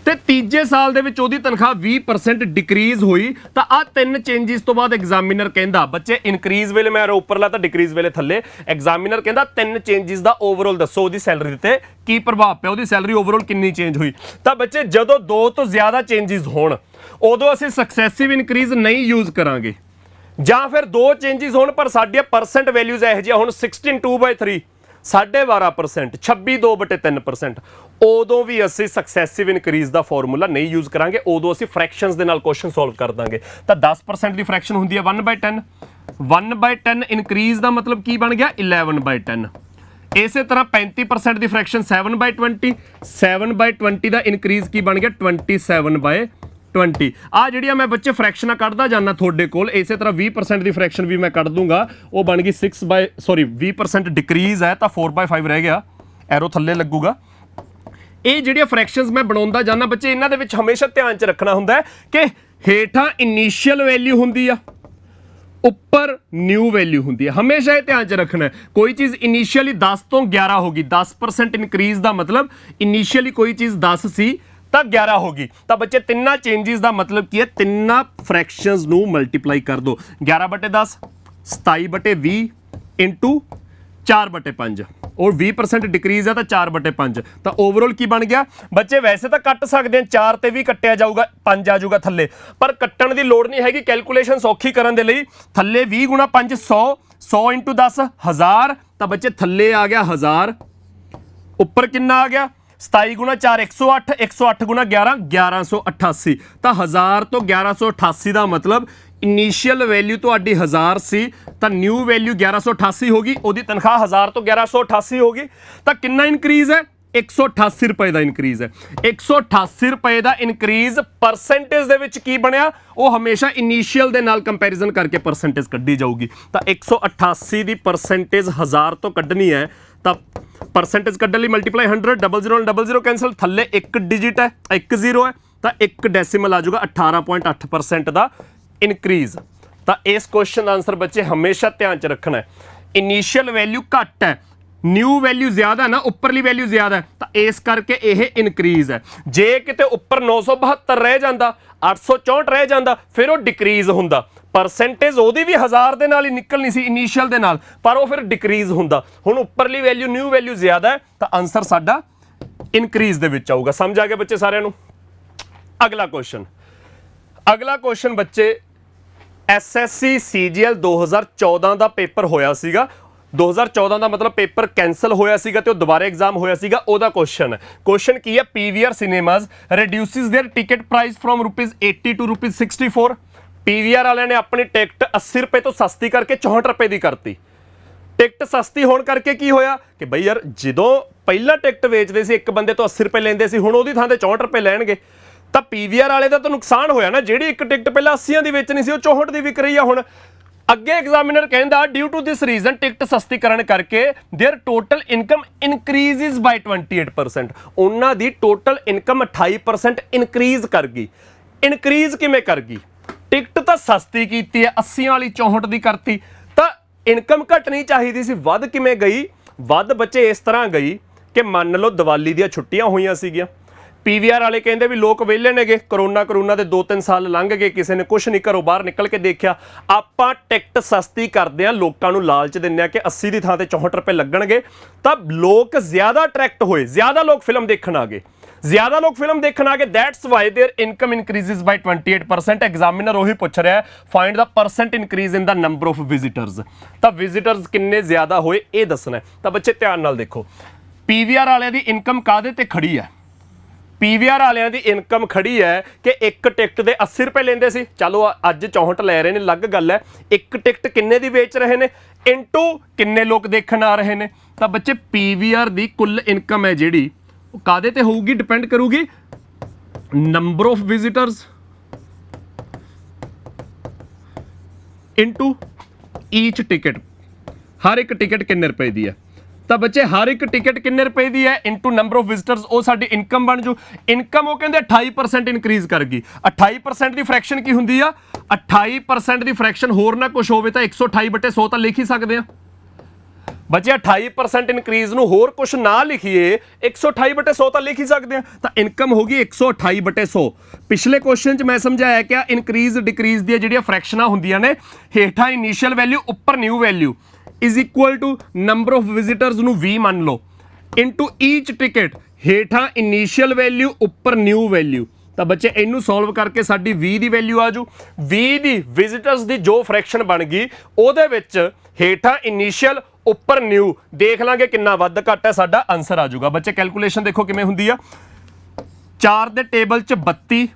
ਤੇ ਤੀਜੇ ਸਾਲ ਦੇ ਵਿੱਚ ਉਹਦੀ ਤਨਖਾਹ 20% ਡਿਕਰੀਜ਼ ਹੋਈ। ਤਾਂ ਆਹ 3 ਚੇਂਜਸ ਤੋਂ ਬਾਅਦ ਐਗਜ਼ਾਮੀਨਰ ਕਹਿੰਦਾ, ਬੱਚੇ ਇਨਕਰੀਜ਼ ਵੇਲੇ ਮੈਂ ਉੱਪਰਲਾ ਤਾਂ ਡਿਕਰੀਜ਼ ਵੇਲੇ ਥੱਲੇ, ਐਗਜ਼ਾਮੀਨਰ ਕਹਿੰਦਾ 3 ਚੇਂਜਸ ਦਾ ਓਵਰਆਲ ਦੱਸੋ ਉਹਦੀ ਸੈਲਰੀ ਤੇ ਕੀ ਪ੍ਰਭਾਵ ਪਿਆ, ਉਹਦੀ ਸੈਲਰੀ ਓਵਰਆਲ ਕਿੰਨੀ ਚੇਂਜ ਹੋਈ। ਤਾਂ ਬੱਚੇ ਜਦੋਂ 2 ਤੋਂ ਜ਼ਿਆਦਾ ਚੇਂਜਸ ਹੋਣ ਉਦੋਂ ਅਸੀਂ ਸਕਸੈਸਿਵ ਇਨਕਰੀਜ਼ ਨਹੀਂ ਯੂਜ਼ ਕਰਾਂਗੇ, ਜਾਂ ਫਿਰ 2 ਚੇਂਜਸ ਹੋਣ ਪਰ ਸਾਡੀਆਂ ਪਰਸੈਂਟ ਵੈਲਿਊਜ਼ ਇਹੋ ਜਿਹੀਆਂ ਹੁਣ 16 2/3 12.5%, 26 2/3%, ਉਦੋਂ ਵੀ ਅਸੀਂ ਸਕਸੈਸਿਵ ਇਨਕਰੀਜ਼ ਦਾ ਫਾਰਮੂਲਾ ਨਹੀਂ ਯੂਜ਼ ਕਰਾਂਗੇ। ਉਦੋਂ ਅਸੀਂ ਫ੍ਰੈਕਸ਼ਨਸ ਦੇ ਨਾਲ ਕੁਐਸਚਨ ਸੋਲਵ ਕਰ ਦਾਂਗੇ। ਤਾਂ 10% ਦੀ ਫ੍ਰੈਕਸ਼ਨ ਹੁੰਦੀ ਹੈ 1/10, 1/10 ਇਨਕਰੀਜ਼ ਦਾ ਮਤਲਬ ਕੀ ਬਣ ਗਿਆ 11/10। ਇਸੇ ਤਰ੍ਹਾਂ 35% ਦੀ ਫ੍ਰੈਕਸ਼ਨ 7/20, 7/20 ਦਾ ਇਨਕਰੀਜ਼ ਕੀ ਬਣ ਗਿਆ 27/20। ਆ ਜਿਹੜੀਆਂ ਮੈਂ ਬੱਚੇ ਫ੍ਰੈਕਸ਼ਨਾਂ ਕੱਢਦਾ ਜਾਣਾ ਤੁਹਾਡੇ ਕੋਲ, ਇਸੇ ਤਰ੍ਹਾਂ 20% ਦੀ ਫ੍ਰੈਕਸ਼ਨ ਵੀ ਮੈਂ ਕੱਢ ਦੂੰਗਾ, ਉਹ ਬਣ ਗਈ 20% ਡਿਕਰੀਜ਼ ਹੈ ਤਾਂ 4/5 ਰਹਿ ਗਿਆ, ਐਰੋ ਥੱਲੇ ਲੱਗੂਗਾ। ਇਹ ਜਿਹੜੀਆਂ ਫ੍ਰੈਕਸ਼ਨਸ ਮੈਂ ਬਣਾਉਂਦਾ ਜਾਣਾ ਬੱਚੇ, ਇਹਨਾਂ ਦੇ ਵਿੱਚ ਹਮੇਸ਼ਾ ਧਿਆਨ 'ਚ ਰੱਖਣਾ ਹੁੰਦਾ ਹੈ ਕਿ ਹੇਠਾਂ ਇਨੀਸ਼ੀਅਲ ਵੈਲਿਊ ਹੁੰਦੀ ਆ, ਉੱਪਰ ਨਿਊ ਵੈਲਿਊ ਹੁੰਦੀ ਹੈ। ਹਮੇਸ਼ਾ ਇਹ ਧਿਆਨ 'ਚ ਰੱਖਣਾ। ਕੋਈ ਚੀਜ਼ ਇਨੀਸ਼ੀਅਲੀ 10 ਤੋਂ 11 ਹੋ ਗਈ, 10% ਇਨਕਰੀਜ਼ ਦਾ ਮਤਲਬ ਇਨੀਸ਼ੀਅਲੀ ਕੋਈ ਚੀਜ਼ 10 ਸੀ ਤਾਂ 11 ਹੋ ਗਈ। ਤਾਂ ਬੱਚੇ ਤਿੰਨਾਂ ਚੇਂਜਸ ਦਾ ਮਤਲਬ ਕੀ ਹੈ, ਤਿੰਨਾਂ ਫ੍ਰੈਕਸ਼ਨਸ ਨੂੰ ਮਲਟੀਪਲਾਈ ਕਰ ਦਿਓ। 11/10 27/20 ਇੰਟੂ 4/5 और 20% डिक्रीज है तो 4/5 तो ओवरऑल की बन गया बच्चे। वैसे तो कट सकते हैं 4 ते भी कट्टिया जाऊगा 5 आ जाऊगा थल्ले, पर कट्टण की लोड़ नहीं हैगी। कैलकुलेशन सौखी करने के लिए थल्ले 20 × 5 100, 100 × 10 1000 तो बच्चे थल्ले आ गया 1000, उपर कितना आ गया 27 × 4 108, 108 × 11 1188 तो 1000 तो 1188 का मतलब इनीशियल वैल्यू तो 1000 सी तो न्यू वैल्यू 1188 होगी, ओदी तनख्वाह 1000 तो 1188 होगी तो कितना इंक्रीज है 188 रुपए का इंक्रीज है। 188 रुपए का इंक्रीज परसेंटेज दे विच की बनया वो हमेशा इनीशियल दे नाल कंपैरिजन करके परसेंटेज कड्डी जाऊगी। तो 188 की परसेंटेज 1000 तो कड्डनी है तो परसेंटेज कड्डण लई मल्टीप्लाई 100 00 00 कैंसल थल्ले एक डिजिट है 1 0 है तो एक डेसिमल आ जाऊगा 18.8% का इनक्रीज। तो इस क्वेश्चन का आंसर बच्चे हमेशा ध्यान च रखना है, इनीशियल वैल्यू घट है न्यू वैल्यू ज्यादा है ना उपरली वैल्यू ज्यादा है तो इस करके यह इनक्रीज है। जे किते उपर 972 रह जाता 864 रह जाता फिर वो डिक्रीज होंदा, परसेंटेज ओदी भी 1000 दे नाल ही निकलनी सी इनीशियल दे नाल पर वो फिर डिक्रीज होंदा। हुण उपरली वैल्यू न्यू वैल्यू ज्यादा है तो आंसर साडा इनक्रीज दे विच आऊगा। समझ आ गया बच्चे सारिਆਂ ਨੂੰ। अगला क्वेश्चन बच्चे SSC CGL 2014 का पेपर होया सीगा। 2014 का मतलब पेपर कैंसल होया सीगा ते दोबारा एग्जाम होया सीगा। ओदा क्वेश्चन की है PVR cinemas reduces their ticket price from ₹80 to ₹64। PVR वाले ने अपनी टिकट 80 रुपए तो सस्ती करके 64 रुपए की करती। टिकट सस्ती होने करके की होया कि बई यार जो पहला टिकट वेचते सी एक बंदे तो 80 रुपए लेंदे सी हुण ओदी थां ते 64 रुपए लैणगे तो PVR वाले का तो नुकसान होया ना, जिहड़ी एक टिकट पहले 80 की बेचनी सी 64 की विक रही है हुण। अगे एग्जामिनर कहता due to this reason ticket सस्ती करने करके their total income increases by 28%। उन्हां दी टोटल इनकम 28% इनक्रीज कर गई। इनक्रीज किवें कर गई, टिकट तो सस्ती कीती है 80 वाली 64 की करती तो इनकम घटनी चाहिए सी, वध किवें गई, वध बच्चे इस तरह गई कि मान लो दिवाली दी छुट्टियां हुई सीगियां PVR वाले कहते भी लोग वेले ने गए, करोना दे 2-3 साल लंघ गए, किसी ने कुछ नहीं घरों बाहर निकल के देखा। आपां टिकट सस्ती करते हैं, लोगों को लालच दिंदे कि 80 की थां ते 64 रुपए लगणगे तब लोग ज्यादा अट्रैक्ट होए, ज्यादा लोग फिल्म देखण आ गए, ज्यादा लोग फिल्म देखण आ गए। That's why there income increases by 28%। Examiner वही पूछ रहा है find the percent increase in the number of visitors. तो विजिटर्स किन्ने ज्यादा होए ये दसना है। तो बच्चे ध्यान नाल देखो PVR वाले की इनकम काहदे ते खड़ी है। PVR वालियां दी इनकम खड़ी है कि एक टिकट दे 80 रुपए लेंदे सी, चलो अज 64 लै रहे ने, अलग गल है। एक टिकट किन्ने दी बेच रहे ने इंटू किन्ने लोग देखण आ रहे ने। तो बच्चे PVR दी कुल इनकम है जिहड़ी काहदे ते होऊगी, डिपेंड करूगी number of visitors into each ticket. हर एक टिकट किन्ने रुपए दी है तो बच्चे हर एक टिकट किन्ने रुपए दी है इंटू नंबर ऑफ विजिटर्स वो साडी इनकम बन जू। इनकम वो कहते 28% इनक्रीज कर गई। 28% की फ्रैक्शन की होंगी आ, 28% की फ्रैक्शन होर ना कुछ होवे तो 128/100 तो लिख ही सकते हैं बच्चे। 28% इनक्रीज नूं होर कुछ ना लिखिए 128/100 तो लिख ही सकते हैं। तो इनकम होगी 128/100। पिछले क्वेश्चन च मैं समझाया क्या इंक्रीज डिक्रीज दी जिहड़ियां फ्रैक्शनां हुंदियां ने हेठां इनीशियल वैल्यू उपर new value is equal to number of visitors नूं 20 मान लो इंटू ईच टिकट हेठां इनीशियल वैल्यू उपर न्यू वैल्यू। तो बच्चे इनू सॉल्व करके साडी 20 की वैल्यू आ जू। 20 की विजिटर्स की जो फ्रैक्शन बन गई उहदे विच हेठां इनीशियल उपर न्यू देख लांगे कितना वध घट है, साडा आंसर आ जाऊगा। बच्चे कैलकुलेशन देखो किवें हुंदी आ। 4 दे टेबल च 32,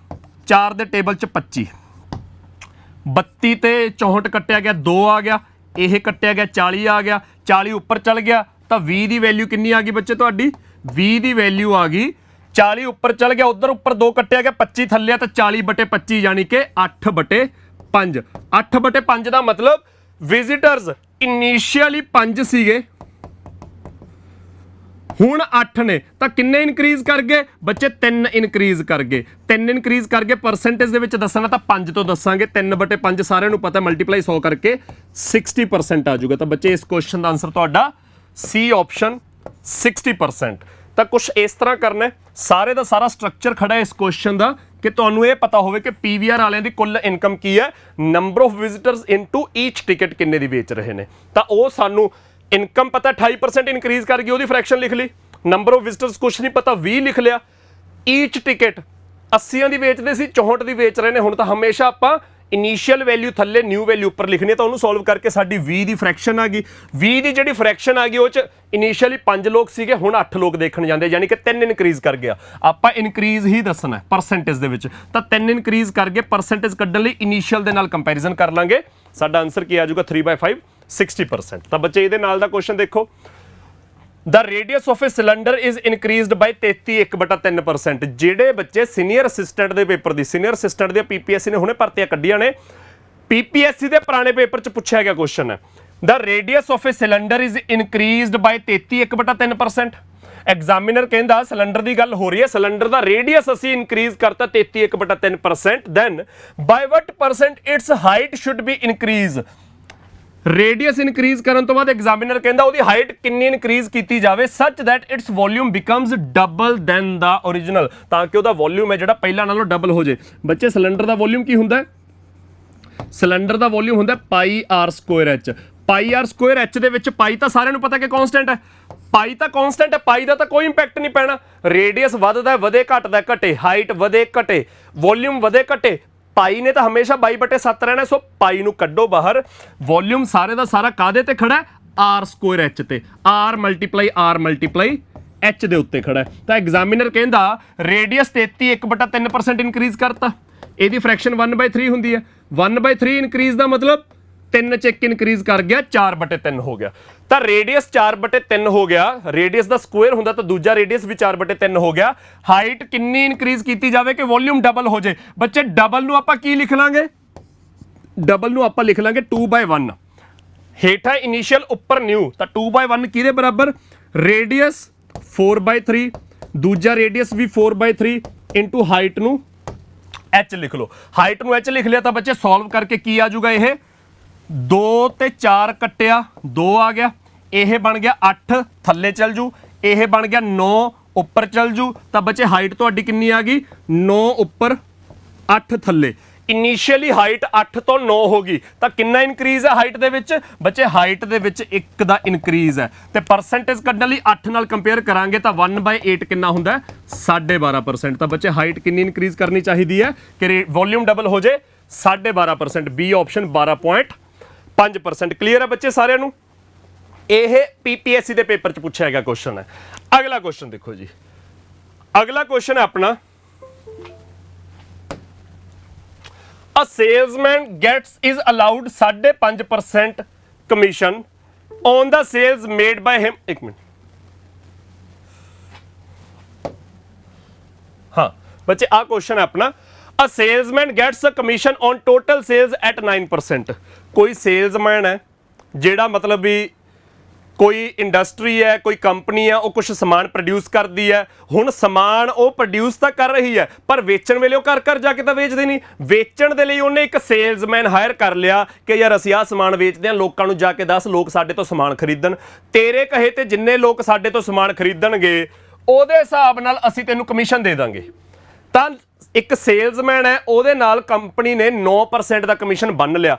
4 दे टेबल च 25, 32 ते 64 कट्टिया गया 2 आ गया, यह कट्टिया गया 40 आ गया, 40 उपर चल गया तो 20 की वैल्यू कितनी आ गई बच्चे तुहाडी 20 की वैल्यू आ गई 40 उपर चल गया, उधर उपर 2 कट्टिया गया 25 थल्ले तो 40/25 यानी कि 8/5। 8/5 का मतलब विजिटर्स इनीशियली 5 सीगे हुण 8 ने तो किन्ने इनक्रीज कर गए बच्चे 3 इनक्रीज कर गए। 3 इनक्रीज करके परसेंटेज दे विच दसना तो 5 तो दसांगे 3/5 सारिਆਂ ਨੂੰ पता मल्टीप्लाई 100 करके 60% आ जाऊगा। तो बच्चे इस क्वेश्चन का आंसर तुहाडा C ऑप्शन 60%। तो कुछ इस तरह करना है, सारे का सारा स्ट्रक्चर खड़ा है इस क्वेश्चन का कि तुहानू ये पता होवे कि PVR वालियां दी कुल इनकम की है, number of visitors into each ticket किन्ने दी बेच रहे ने। तो वो सानू ਇਨਕਮ ਪਤਾ 28% ਇਨਕਰੀਜ਼ ਕਰ ਗਈ, ਉਹਦੀ ਫ੍ਰੈਕਸ਼ਨ ਲਿਖ ਲਈ। ਨੰਬਰ ਆਫ ਵਿਜ਼ਿਟਰਸ ਕੁਛ ਨਹੀਂ ਪਤਾ, 20 ਲਿਖ ਲਿਆ। ਈਚ ਟਿਕਟ 80 ਦੀ ਵੇਚਦੇ ਸੀ, 64 ਦੀ ਵੇਚ ਰਹੇ ਨੇ। ਹੁਣ ਤਾਂ ਹਮੇਸ਼ਾ ਆਪਾਂ ਇਨੀਸ਼ੀਅਲ ਵੈਲਿਊ ਥੱਲੇ ਨਿਊ ਵੈਲਿਊ ਉੱਪਰ ਲਿਖਣੀ ਹੈ, ਤਾਂ ਉਹਨੂੰ ਸੋਲਵ ਕਰਕੇ ਸਾਡੀ 20 ਦੀ ਫ੍ਰੈਕਸ਼ਨ ਆ ਗਈ। 20 ਦੀ ਜਿਹੜੀ ਫ੍ਰੈਕਸ਼ਨ ਆ ਗਈ ਉਹ ਚ ਇਨੀਸ਼ੀਅਲੀ 5 ਲੋਕ ਸੀਗੇ, ਹੁਣ 8 ਲੋਕ ਦੇਖਣ ਜਾਂਦੇ, ਯਾਨੀ ਕਿ 3 ਇਨਕਰੀਜ਼ ਕਰ ਗਿਆ। ਆਪਾਂ ਇਨਕਰੀਜ਼ ਹੀ ਦੱਸਣਾ ਪਰਸੈਂਟੇਜ ਦੇ ਵਿੱਚ, ਤਾਂ 3 ਇਨਕਰੀਜ਼ ਕਰ ਗਏ। ਪਰਸੈਂਟੇਜ ਕੱਢਣ ਲਈ ਇਨੀਸ਼ੀਅਲ ਦੇ ਨਾਲ ਕੰਪੈਰੀਜ਼ਨ ਕਰ ਲਾਂਗੇ। ਸਾਡਾ ਆਨਸਰ ਕੀ ਆ ਜਾਊਗਾ 3/5 60%। ਤਾਂ ਬੱਚੇ ਇਹਦੇ ਨਾਲ ਦਾ ਕੁਐਸਚਨ ਦੇਖੋ। The radius of a cylinder is increased by 33.3%। ਜਿਹੜੇ ਬੱਚੇ ਸੀਨੀਅਰ ਅਸਿਸਟੈਂਟ ਦੇ ਪੇਪਰ ਦੀ, ਸੀਨੀਅਰ ਅਸਿਸਟੈਂਟ ਦੀਆਂ ਪੀਪੀਐਸਸੀ ਨੇ ਹੁਣੇ ਭਰਤੀਆਂ ਕੱਢੀਆਂ ਨੇ, ਪੀਪੀਐਸਸੀ ਦੇ ਪੁਰਾਣੇ ਪੇਪਰ 'ਚ ਪੁੱਛਿਆ ਗਿਆ ਕੁਐਸਚਨ ਹੈ। The radius of a cylinder is increased by 33.3%। Examiner ਕਹਿੰਦਾ ਸਿਲੰਡਰ ਦੀ ਗੱਲ ਹੋ ਰਹੀ ਹੈ, ਸਿਲੰਡਰ ਦਾ ਰੇਡੀਅਸ ਅਸੀਂ ਇਨਕਰੀਜ਼ ਕਰਤਾ 33.3%, then by what percent its height should be increased। Radius increase ਕਰਨ ਤੋਂ ਬਾਅਦ ਐਗਜ਼ਾਮੀਨਰ ਕਹਿੰਦਾ ਉਹਦੀ ਹਾਈਟ ਕਿੰਨੀ ਇਨਕਰੀਜ਼ ਕੀਤੀ ਜਾਵੇ such that its volume becomes double than the original, ਤਾਂ ਕਿ ਉਹਦਾ ਵੋਲਿਊਮ ਹੈ ਜਿਹੜਾ ਪਹਿਲਾਂ ਨਾਲੋਂ ਡਬਲ ਹੋ ਜੇ। ਬੱਚੇ ਸਿਲੰਡਰ ਦਾ ਵੋਲਿਊਮ ਕੀ ਹੁੰਦਾ ਹੈ? ਸਿਲੰਡਰ ਦਾ ਵੋਲਿਊਮ ਹੁੰਦਾ ਪਾਈ ਆਰ ਸਕੁਆਇਰ ਐਚ। ਪਾਈ ਆਰ ਸਕੁਆਇਰ ਐਚ ਦੇ ਵਿੱਚ ਪਾਈ ਤਾਂ ਸਾਰਿਆਂ ਨੂੰ ਪਤਾ ਕਿ ਕਨਸਟੈਂਟ ਹੈ, ਪਾਈ ਤਾਂ ਕਨਸਟੈਂਟ ਹੈ, ਪਾਈ ਦਾ ਤਾਂ ਕੋਈ ਇੰਪੈਕਟ ਨਹੀਂ ਪੈਣਾ। ਰੇਡੀਅਸ ਵੱਧਦਾ ਵਧੇ, ਘਟਦਾ ਘਟੇ, ਹਾਈਟ ਵਧੇ ਘਟੇ, ਵੋਲਿਊਮ ਵਧੇ ਘਟੇ, ਪਾਈ ਨੇ ਤਾਂ ਹਮੇਸ਼ਾ 22/7 ਰਹਿਣਾ। ਸੋ ਪਾਈ ਨੂੰ ਕੱਢੋ ਬਾਹਰ। ਵੋਲਿਊਮ ਸਾਰੇ ਦਾ ਸਾਰਾ ਕਾਹਦੇ ਤੇ ਖੜਾ ਹੈ? ਆਰ ਸਕੁਆਇਰ ਐਚ ਤੇ। ਆਰ ਮਲਟੀਪਲਾਈ ਐਚ ਦੇ ਉੱਤੇ ਖੜਾ ਹੈ। ਤਾਂ ਐਗਜ਼ਾਮੀਨਰ ਕਹਿੰਦਾ ਰੇਡੀਅਸ 33.3% ਇਨਕਰੀਜ਼ ਕਰਤਾ। ਇਹਦੀ ਫ੍ਰੈਕਸ਼ਨ 1/3 ਹੁੰਦੀ ਹੈ। 1/3 ਇਨਕਰੀਜ਼ ਦਾ ਮਤਲਬ 3 ਚ 1 ਇਨਕਰੀਜ਼ ਕਰ ਗਿਆ, 4/3 ਹੋ ਗਿਆ। ਤਾਂ ਰੇਡੀਅਸ 4/3 ਹੋ ਗਿਆ। ਰੇਡੀਅਸ ਦਾ ਸਕੁਆਇਰ ਹੁੰਦਾ ਤਾਂ ਦੂਜਾ ਰੇਡੀਅਸ ਵੀ 4/3 ਹੋ ਗਿਆ। ਹਾਈਟ ਕਿੰਨੀ ਇਨਕਰੀਜ਼ ਕੀਤੀ ਜਾਵੇ ਕਿ ਵੋਲਿਊਮ ਡਬਲ ਹੋ ਜੇ? ਬੱਚੇ ਡਬਲ ਨੂੰ ਆਪਾਂ ਕੀ ਲਿਖ ਲਾਂਗੇ? ਡਬਲ ਨੂੰ ਆਪਾਂ ਲਿਖ ਲਾਂਗੇ 2/1। ਹੇਠਾਂ ਇਨੀਸ਼ੀਅਲ ਉੱਪਰ ਨਿਊ, ਤਾਂ 2/1 ਕਿਹਦੇ ਬਰਾਬਰ? ਰੇਡੀਅਸ 4/3, ਦੂਜਾ ਰੇਡੀਅਸ ਵੀ 4/3 ਇਨਟੂ ਹਾਈਟ ਨੂੰ h ਲਿਖ ਲਓ। ਹਾਈਟ ਨੂੰ h ਲਿਖ ਲਿਆ ਤਾਂ ਬੱਚੇ ਸੋਲਵ ਕਰਕੇ ਕੀ ਆ ਜਾਊਗਾ? ਇਹ 2 ਤੇ 4 ਕੱਟਿਆ 2 ਆ ਗਿਆ, ਇਹ ਬਣ ਗਿਆ 8 ਥੱਲੇ ਚੱਲ ਜੂ, ਇਹ ਬਣ ਗਿਆ 9 ਉੱਪਰ ਚੱਲ ਜੂ। ਤਾਂ ਬੱਚੇ ਹਾਈਟ ਤੁਹਾਡੀ ਕਿੰਨੀ ਆ ਗਈ? 9 ਉੱਪਰ 8 ਥੱਲੇ। ਇਨੀਸ਼ੀਅਲੀ ਹਾਈਟ 8 ਤੋਂ 9 ਹੋ ਗਈ, ਤਾਂ ਕਿੰਨਾ ਇਨਕਰੀਜ਼ ਹੈ ਹਾਈਟ ਦੇ ਵਿੱਚ? ਬੱਚੇ ਹਾਈਟ ਦੇ ਵਿੱਚ 1 ਦਾ ਇਨਕਰੀਜ਼ ਹੈ। ਤੇ ਪਰਸੈਂਟੇਜ ਕੱਢਣ ਲਈ 8 ਨਾਲ ਕੰਪੇਅਰ ਕਰਾਂਗੇ ਤਾਂ 1/8 ਕਿੰਨਾ ਹੁੰਦਾ ਹੈ? 12.5%। ਤਾਂ ਬੱਚੇ ਹਾਈਟ ਕਿੰਨੀ ਇਨਕਰੀਜ਼ ਕਰਨੀ ਚਾਹੀਦੀ ਹੈ ਕਿ ਵੋਲਿਊਮ ਡਬਲ ਹੋ ਜੇ? 12.5%। B option 12.5%। ਕਲੀਅਰ ਹੈ ਬੱਚੇ ਸਾਰਿਆਂ ਨੂੰ? ਇਹ ਪੀਪੀਐਸਸੀ ਦੇ ਪੇਪਰ 'ਚ ਪੁੱਛਿਆ ਗਿਆ ਕੁਐਸਚਨ ਹੈ। ਅਗਲਾ ਕੁਐਸਚਨ ਦੇਖੋ ਜੀ। ਅਗਲਾ ਕੁਐਸਚਨ ਹੈ ਆਪਣਾ, a salesman is allowed 5.5% commission on the sales made by him। ਇੱਕ ਮਿੰਟ, ਹਾਂ ਬੱਚੇ ਆਹ ਕੁਐਸਚਨ ਹੈ ਆਪਣਾ, a salesman gets a commission on total sales at 9%। ਕੋਈ ਸੇਲਜ਼ਮੈਨ ਹੈ ਜਿਹੜਾ ਮਤਲਬ ਵੀ ਕੋਈ ਇੰਡਸਟਰੀ ਹੈ, ਕੋਈ ਕੰਪਨੀ ਹੈ, ਉਹ ਕੁਝ ਸਮਾਨ ਪ੍ਰੋਡਿਊਸ ਕਰਦੀ ਹੈ। ਹੁਣ ਸਮਾਨ ਉਹ ਪ੍ਰੋਡਿਊਸ ਤਾਂ ਕਰ ਰਹੀ ਹੈ, ਪਰ ਵੇਚਣ ਵੇਲੇ ਉਹ ਘਰ ਜਾ ਕੇ ਤਾਂ ਵੇਚਦੇ ਨਹੀਂ। ਵੇਚਣ ਦੇ ਲਈ ਉਹਨੇ ਇੱਕ ਸੇਲਜ਼ਮੈਨ ਹਾਇਰ ਕਰ ਲਿਆ ਕਿ ਯਾਰ ਅਸੀਂ ਆਹ ਸਮਾਨ ਵੇਚਦੇ ਹਾਂ, ਲੋਕਾਂ ਨੂੰ ਜਾ ਕੇ ਦੱਸ, ਲੋਕ ਸਾਡੇ ਤੋਂ ਸਮਾਨ ਖਰੀਦਣ। ਤੇਰੇ ਕਹੇ ਤੇ ਜਿੰਨੇ ਲੋਕ ਸਾਡੇ ਤੋਂ ਸਮਾਨ ਖਰੀਦਣਗੇ ਉਹਦੇ ਹਿਸਾਬ ਨਾਲ ਅਸੀਂ ਤੈਨੂੰ ਕਮਿਸ਼ਨ ਦੇ ਦਾਂਗੇ। ਤਾਂ ਇੱਕ ਸੇਲਜ਼ਮੈਨ ਹੈ, ਉਹਦੇ ਨਾਲ ਕੰਪਨੀ ਨੇ 9% ਦਾ ਕਮਿਸ਼ਨ ਬੰਨ ਲਿਆ।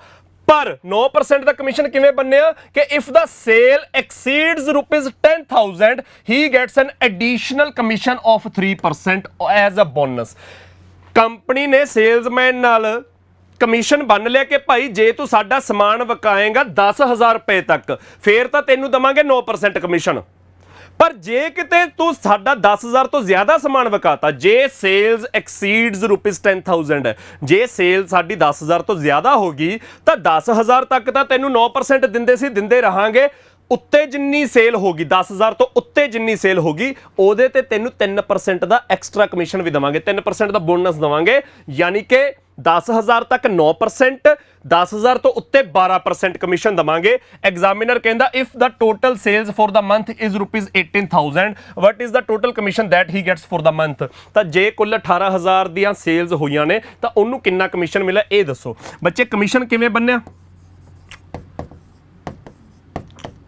ਪਰ 9% ਦਾ ਕਮਿਸ਼ਨ ਕਿਵੇਂ ਬੰਨਿਆ ਕਿ if the sale exceeds ₹10,000 he gets an additional commission of 3% as a bonus. Company ਨੇ ਸੇਲਜ਼ਮੈਨ ਨਾਲ ਕਮਿਸ਼ਨ ਬੰਨ ਲਿਆ ਕਿ ਭਾਈ ਜੇ ਤੂੰ ਸਾਡਾ ਸਮਾਨ ਵਿਕਾਏਗਾ 10,000 ਰੁਪਏ ਤੱਕ, ਫੇਰ ਤਾਂ ਤੈਨੂੰ ਦਵਾਂਗੇ 9% ਕਮਿਸ਼ਨ। ਪਰ ਜੇ ਕਿਤੇ ਤੂੰ ਸਾਡਾ 10,000 ਤੋਂ ਜ਼ਿਆਦਾ ਸਮਾਨ ਵਿਕਾਤਾ, ਜੇ ਸੇਲਸ ਐਕਸੀਡਸ ₹10,000 ਹੈ, ਜੇ ਸੇਲ ਸਾਡੀ 10,000 ਤੋਂ ਜ਼ਿਆਦਾ ਹੋ ਗਈ ਤਾਂ 10,000 ਤੱਕ ਤਾਂ ਤੈਨੂੰ 9% ਦਿੰਦੇ ਸੀ, ਦਿੰਦੇ ਰਹਾਂਗੇ। ਉੱਤੇ ਜਿੰਨੀ ਸੇਲ ਹੋਗੀ, 10,000 ਤੋਂ ਉੱਤੇ ਜਿੰਨੀ ਸੇਲ ਹੋਗੀ, ਉਹਦੇ ਤੇ ਤੈਨੂੰ 3% ਦਾ ਐਕਸਟਰਾ ਕਮਿਸ਼ਨ ਵੀ ਦੇਵਾਂਗੇ, 3% ਦਾ ਬੋਨਸ ਦੇਵਾਂਗੇ। ਯਾਨੀ ਕਿ 10,000 ਤੱਕ 9%, 10,000 ਤੋਂ ਉੱਤੇ 12% ਕਮਿਸ਼ਨ ਦੇਵਾਂਗੇ। ਐਗਜ਼ਾਮੀਨਰ ਕਹਿੰਦਾ if the total sales for the month is ₹18,000 what is the total commission that he gets for the month. ਤਾਂ ਜੇ ਕੁੱਲ 18,000 ਦੀਆਂ ਸੇਲਸ ਹੋਈਆਂ ਨੇ ਤਾਂ ਉਹਨੂੰ ਕਿੰਨਾ ਕਮਿਸ਼ਨ ਮਿਲਿਆ ਇਹ ਦੱਸੋ। ਬੱਚੇ ਕਮਿਸ਼ਨ ਕਿਵੇਂ ਬੰਨਿਆ?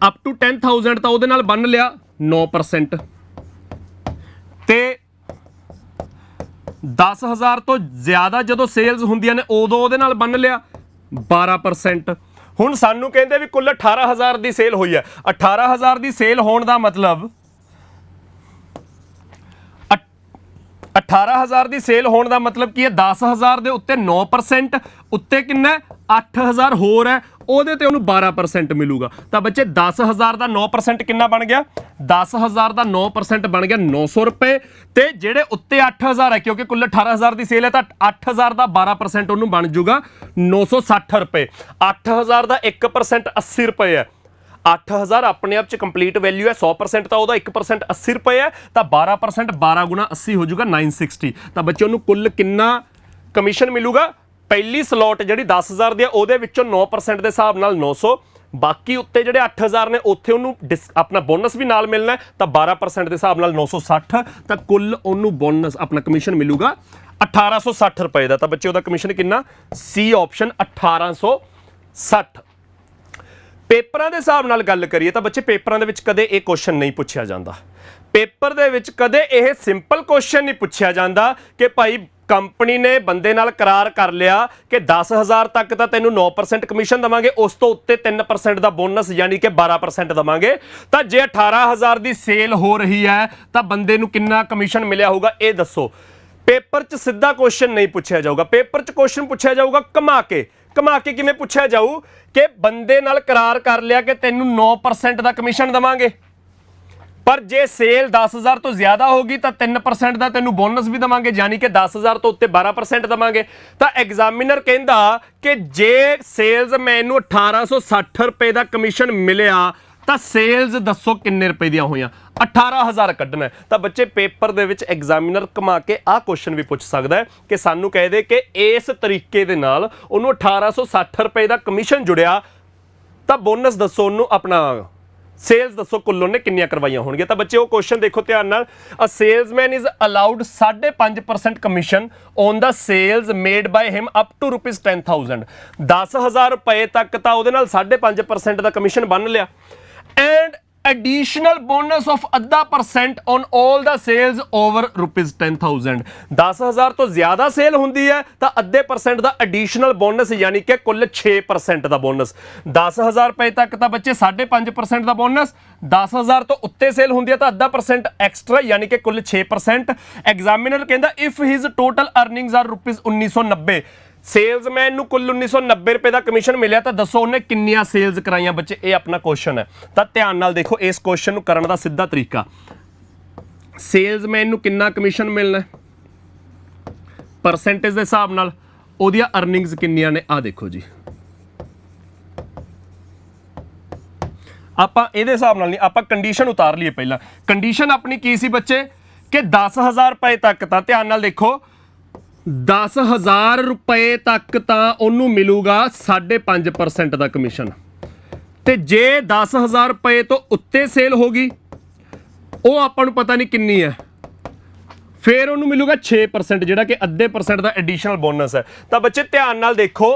ਅਪ ਟੂ 10,000 ਤਾਂ ਉਹਦੇ ਨਾਲ ਬੰਨ ਲਿਆ 9% ਤੇ 10,000 ਤੋਂ ਜ਼ਿਆਦਾ ਜਦੋਂ ਸੇਲਸ ਹੁੰਦੀਆਂ ਨੇ ਉਦੋਂ ਉਹਦੇ ਨਾਲ ਬੰਨ ਲਿਆ 12%। ਹੁਣ ਸਾਨੂੰ ਕਹਿੰਦੇ ਵੀ ਕੁੱਲ 18,000 ਦੀ ਸੇਲ ਹੋਈ ਹੈ। 18,000 ਦੀ ਸੇਲ ਹੋਣ ਦਾ ਮਤਲਬ 18,000 ਦੀ ਸੇਲ ਹੋਣ ਦਾ ਮਤਲਬ ਕੀ ਹੈ? 10,000 ਦੇ ਉੱਤੇ 9% ਉੱਤੇ ਕਿੰਨਾ 8,000 ਹੋਰ ਹੈ, ਉਹਦੇ ਤੇ ਉਹਨੂੰ 12% ਮਿਲੂਗਾ। ਤਾਂ ਬੱਚੇ 10,000 ਦਾ 9% ਕਿੰਨਾ ਬਣ ਗਿਆ? 10,000 ਦਾ 9% ਬਣ ਗਿਆ 900 ਰੁਪਏ। ਤੇ ਜਿਹੜੇ ਉੱਤੇ 8,000 ਹੈ, ਕਿਉਂਕਿ ਕੁੱਲ 18,000 ਦੀ ਸੇਲ ਹੈ, ਤਾਂ 8,000 ਦਾ 12% ਉਹਨੂੰ ਬਣ ਜੂਗਾ 960 ਰੁਪਏ। 8,000 ਦਾ 1% 80 ਰੁਪਏ ਹੈ। 8,000 ਆਪਣੇ ਆਪ ਚ ਕੰਪਲੀਟ ਵੈਲਿਊ ਹੈ। 100% ਤਾਂ ਉਹਦਾ 1% 80 ਰੁਪਏ ਹੈ, ਤਾਂ 12% 12 ਗੁਣਾ 80 ਹੋ ਜਾਊਗਾ 960। ਤਾਂ ਬੱਚੇ ਉਹਨੂੰ ਕੁੱਲ ਕਿੰਨਾ ਕਮਿਸ਼ਨ ਮਿਲੂਗਾ? ਪਹਿਲੀ ਸਲੋਟ ਜਿਹੜੀ 10,000 ਦੀ ਹੈ ਉਹਦੇ ਵਿੱਚੋਂ 9% ਦੇ ਹਿਸਾਬ ਨਾਲ 900, ਬਾਕੀ ਉੱਤੇ ਜਿਹੜੇ 8,000 ਨੇ ਉੱਥੇ ਉਹਨੂੰ ਆਪਣਾ ਬੋਨਸ ਵੀ ਨਾਲ ਮਿਲਣਾ, ਤਾਂ 12% ਦੇ ਹਿਸਾਬ ਨਾਲ 960। ਤਾਂ ਕੁੱਲ ਉਹਨੂੰ ਬੋਨਸ ਆਪਣਾ ਕਮਿਸ਼ਨ ਮਿਲੂਗਾ 1,860 ਰੁਪਏ ਦਾ। ਤਾਂ ਬੱਚੇ ਉਹਦਾ ਕਮਿਸ਼ਨ ਕਿੰਨਾ? ਸੀ ਆਪਸ਼ਨ 1,860। ਪੇਪਰਾਂ ਦੇ ਹਿਸਾਬ ਨਾਲ ਗੱਲ ਕਰੀਏ ਤਾਂ ਬੱਚੇ ਪੇਪਰਾਂ ਦੇ ਵਿੱਚ ਕਦੇ ਇਹ ਕੁਐਸਚਨ ਨਹੀਂ ਪੁੱਛਿਆ ਜਾਂਦਾ। ਪੇਪਰ ਦੇ ਵਿੱਚ ਕਦੇ ਇਹ ਸਿੰਪਲ ਕੁਐਸਚਨ ਨਹੀਂ ਪੁੱਛਿਆ ਜਾਂਦਾ ਕਿ ਭਾਈ ਕੰਪਨੀ ਨੇ ਬੰਦੇ ਨਾਲ ਕਰਾਰ ਕਰ ਲਿਆ ਕਿ 10,000 ਤੱਕ ਤਾਂ ਤੈਨੂੰ 9% ਕਮਿਸ਼ਨ ਦੇਵਾਂਗੇ, ਉਸ ਤੋਂ ਉੱਤੇ 3% ਦਾ ਬੋਨਸ ਯਾਨੀ ਕਿ 12% ਦੇਵਾਂਗੇ। ਤਾਂ ਜੇ 18,000 ਦੀ ਸੇਲ ਹੋ ਰਹੀ ਹੈ ਤਾਂ ਬੰਦੇ ਨੂੰ ਕਿੰਨਾ ਕਮਿਸ਼ਨ ਮਿਲਿਆ ਹੋਊਗਾ ਇਹ ਦੱਸੋ। ਪੇਪਰ 'ਚ ਸਿੱਧਾ ਕੁਐਸਚਨ ਨਹੀਂ ਪੁੱਛਿਆ ਜਾਊਗਾ, ਪੇਪਰ 'ਚ ਕੁਐਸਚਨ ਪੁੱਛਿਆ ਜਾਊਗਾ ਘੁਮਾ ਕੇ। ਘੁਮਾ ਕੇ ਕਿਵੇਂ ਪੁੱਛਿਆ ਜਾਊ ਕਿ ਬੰਦੇ ਨਾਲ ਕਰਾਰ ਕਰ ਲਿਆ ਕਿ ਤੈਨੂੰ 9% ਦਾ ਕਮਿਸ਼ਨ ਦੇਵਾਂਗੇ, ਪਰ ਜੇ ਸੇਲ 10,000 ਤੋਂ ਜ਼ਿਆਦਾ ਹੋਗੀ ਤਾਂ 3% ਦਾ ਤੈਨੂੰ ਬੋਨਸ ਵੀ ਦੇਵਾਂਗੇ, ਯਾਨੀ ਕਿ 10,000 ਤੋਂ ਉੱਤੇ 12% ਦੇਵਾਂਗੇ। ਤਾਂ ਐਗਜ਼ਾਮੀਨਰ ਕਹਿੰਦਾ ਕਿ ਜੇ ਸੇਲਜ਼ਮੈਨ ਨੂੰ 1,860 ਰੁਪਏ ਦਾ ਕਮਿਸ਼ਨ ਮਿਲਿਆ ਤਾਂ ਸੇਲਜ਼ ਦੱਸੋ ਕਿੰਨੇ ਰੁਪਏ ਦੀਆਂ ਹੋਈਆਂ? 18,000 ਕੱਢਣਾ। ਤਾਂ ਬੱਚੇ ਪੇਪਰ ਦੇ ਵਿੱਚ ਐਗਜ਼ਾਮੀਨਰ ਘੁਮਾ ਕੇ ਆਹ ਕੁਐਸਚਨ ਵੀ ਪੁੱਛ ਸਕਦਾ ਹੈ ਕਿ ਸਾਨੂੰ ਕਹਿ ਦੇ ਕਿ ਇਸ ਤਰੀਕੇ ਦੇ ਨਾਲ ਉਹਨੂੰ 1,860 ਰੁਪਏ ਦਾ ਕਮਿਸ਼ਨ ਜੁੜਿਆ, ਤਾਂ ਬੋਨਸ ਦੱਸੋ ਉਹਨੂੰ, ਆਪਣਾ ਸੇਲਸ ਦੱਸੋ ਕੁੱਲ ਉਹਨੇ ਕਿੰਨੀਆਂ ਕਰਵਾਈਆਂ ਹੋਣਗੀਆਂ। ਤਾਂ ਬੱਚੇ ਉਹ ਕੁਐਸਚਨ ਦੇਖੋ ਧਿਆਨ ਨਾਲ। A salesman is allowed 5.5% commission on the sales made by him up to ₹10,000। 10,000 ਰੁਪਏ ਤੱਕ ਤਾਂ ਉਹਦੇ ਨਾਲ 5.5% ਦਾ ਕਮਿਸ਼ਨ ਬਣ ਲਿਆ। And additional bonus of 0.5% on all the sales over ₹10,000। 10,000 ਤੋਂ ਜ਼ਿਆਦਾ ਸੇਲ ਹੁੰਦੀ ਹੈ ਤਾਂ 0.5% ਦਾ ਐਡੀਸ਼ਨਲ ਬੋਨਸ ਯਾਨੀ ਕਿ ਕੁੱਲ 6% ਦਾ ਬੋਨਸ। 10,000 ਰੁਪਏ ਤੱਕ ਤਾਂ ਬੱਚੇ 5.5% ਦਾ ਬੋਨਸ। 10,000 ਤੋਂ ਉੱਤੇ ਸੇਲ ਹੁੰਦੀ ਹੈ ਤਾਂ 0.5% ਐਕਸਟਰਾ ਯਾਨੀ ਕਿ ਕੁੱਲ 6%। ਐਗਜ਼ਾਮੀਨਰ ਕਹਿੰਦਾ if his total earnings are ₹1990, salesman ਨੂੰ ਕੁੱਲ 1990 ਰੁਪਏ ਦਾ ਕਮਿਸ਼ਨ ਮਿਲਿਆ, ਤਾਂ ਦੱਸੋ ਉਹਨੇ ਕਿੰਨੀਆਂ ਸੇਲਜ਼ ਕਰਾਈਆਂ? ਬੱਚੇ ਇਹ ਆਪਣਾ ਕੁਐਸਚਨ ਹੈ। ਤਾਂ ਧਿਆਨ ਨਾਲ ਦੇਖੋ ਇਸ ਕੁਐਸਚਨ ਨੂੰ ਕਰਨ ਦਾ ਸਿੱਧਾ ਤਰੀਕਾ। ਸੇਲਜ਼ਮੈਨ ਨੂੰ ਕਿੰਨਾ ਕਮਿਸ਼ਨ ਮਿਲਣਾ ਪਰਸੈਂਟੇਜ ਦੇ ਹਿਸਾਬ ਨਾਲ, ਉਹਦੀਆਂ ਅਰਨਿੰਗਸ ਕਿੰਨੀਆਂ ਨੇ ਆਹ ਦੇਖੋ ਜੀ। ਆਪਾਂ ਇਹਦੇ ਹਿਸਾਬ ਨਾਲ ਨਹੀਂ, ਆਪਾਂ ਕੰਡੀਸ਼ਨ ਉਤਾਰ ਲਈਏ ਪਹਿਲਾਂ। ਕੰਡੀਸ਼ਨ ਆਪਣੀ ਕੀ ਸੀ ਬੱਚੇ ਕਿ 10,000 ਰੁਪਏ ਤੱਕ ਤਾਂ ਧਿਆਨ ਨਾਲ ਦੇਖੋ 10,000 ਰੁਪਏ ਤੱਕ ਤਾਂ ਉਹਨੂੰ ਮਿਲੂਗਾ 5.5% ਦਾ ਕਮਿਸ਼ਨ। ਤੇ ਜੇ 10,000 ਰੁਪਏ ਤੋਂ ਉੱਤੇ ਸੇਲ ਹੋ ਗਈ, ਉਹ ਆਪਾਂ ਨੂੰ ਪਤਾ ਨਹੀਂ ਕਿੰਨੀ ਹੈ, ਫਿਰ ਉਹਨੂੰ ਮਿਲੂਗਾ 6% ਜਿਹੜਾ ਕਿ 0.5% ਦਾ ਐਡੀਸ਼ਨਲ ਬੋਨਸ ਹੈ। ਤਾਂ ਬੱਚੇ ਧਿਆਨ ਨਾਲ ਦੇਖੋ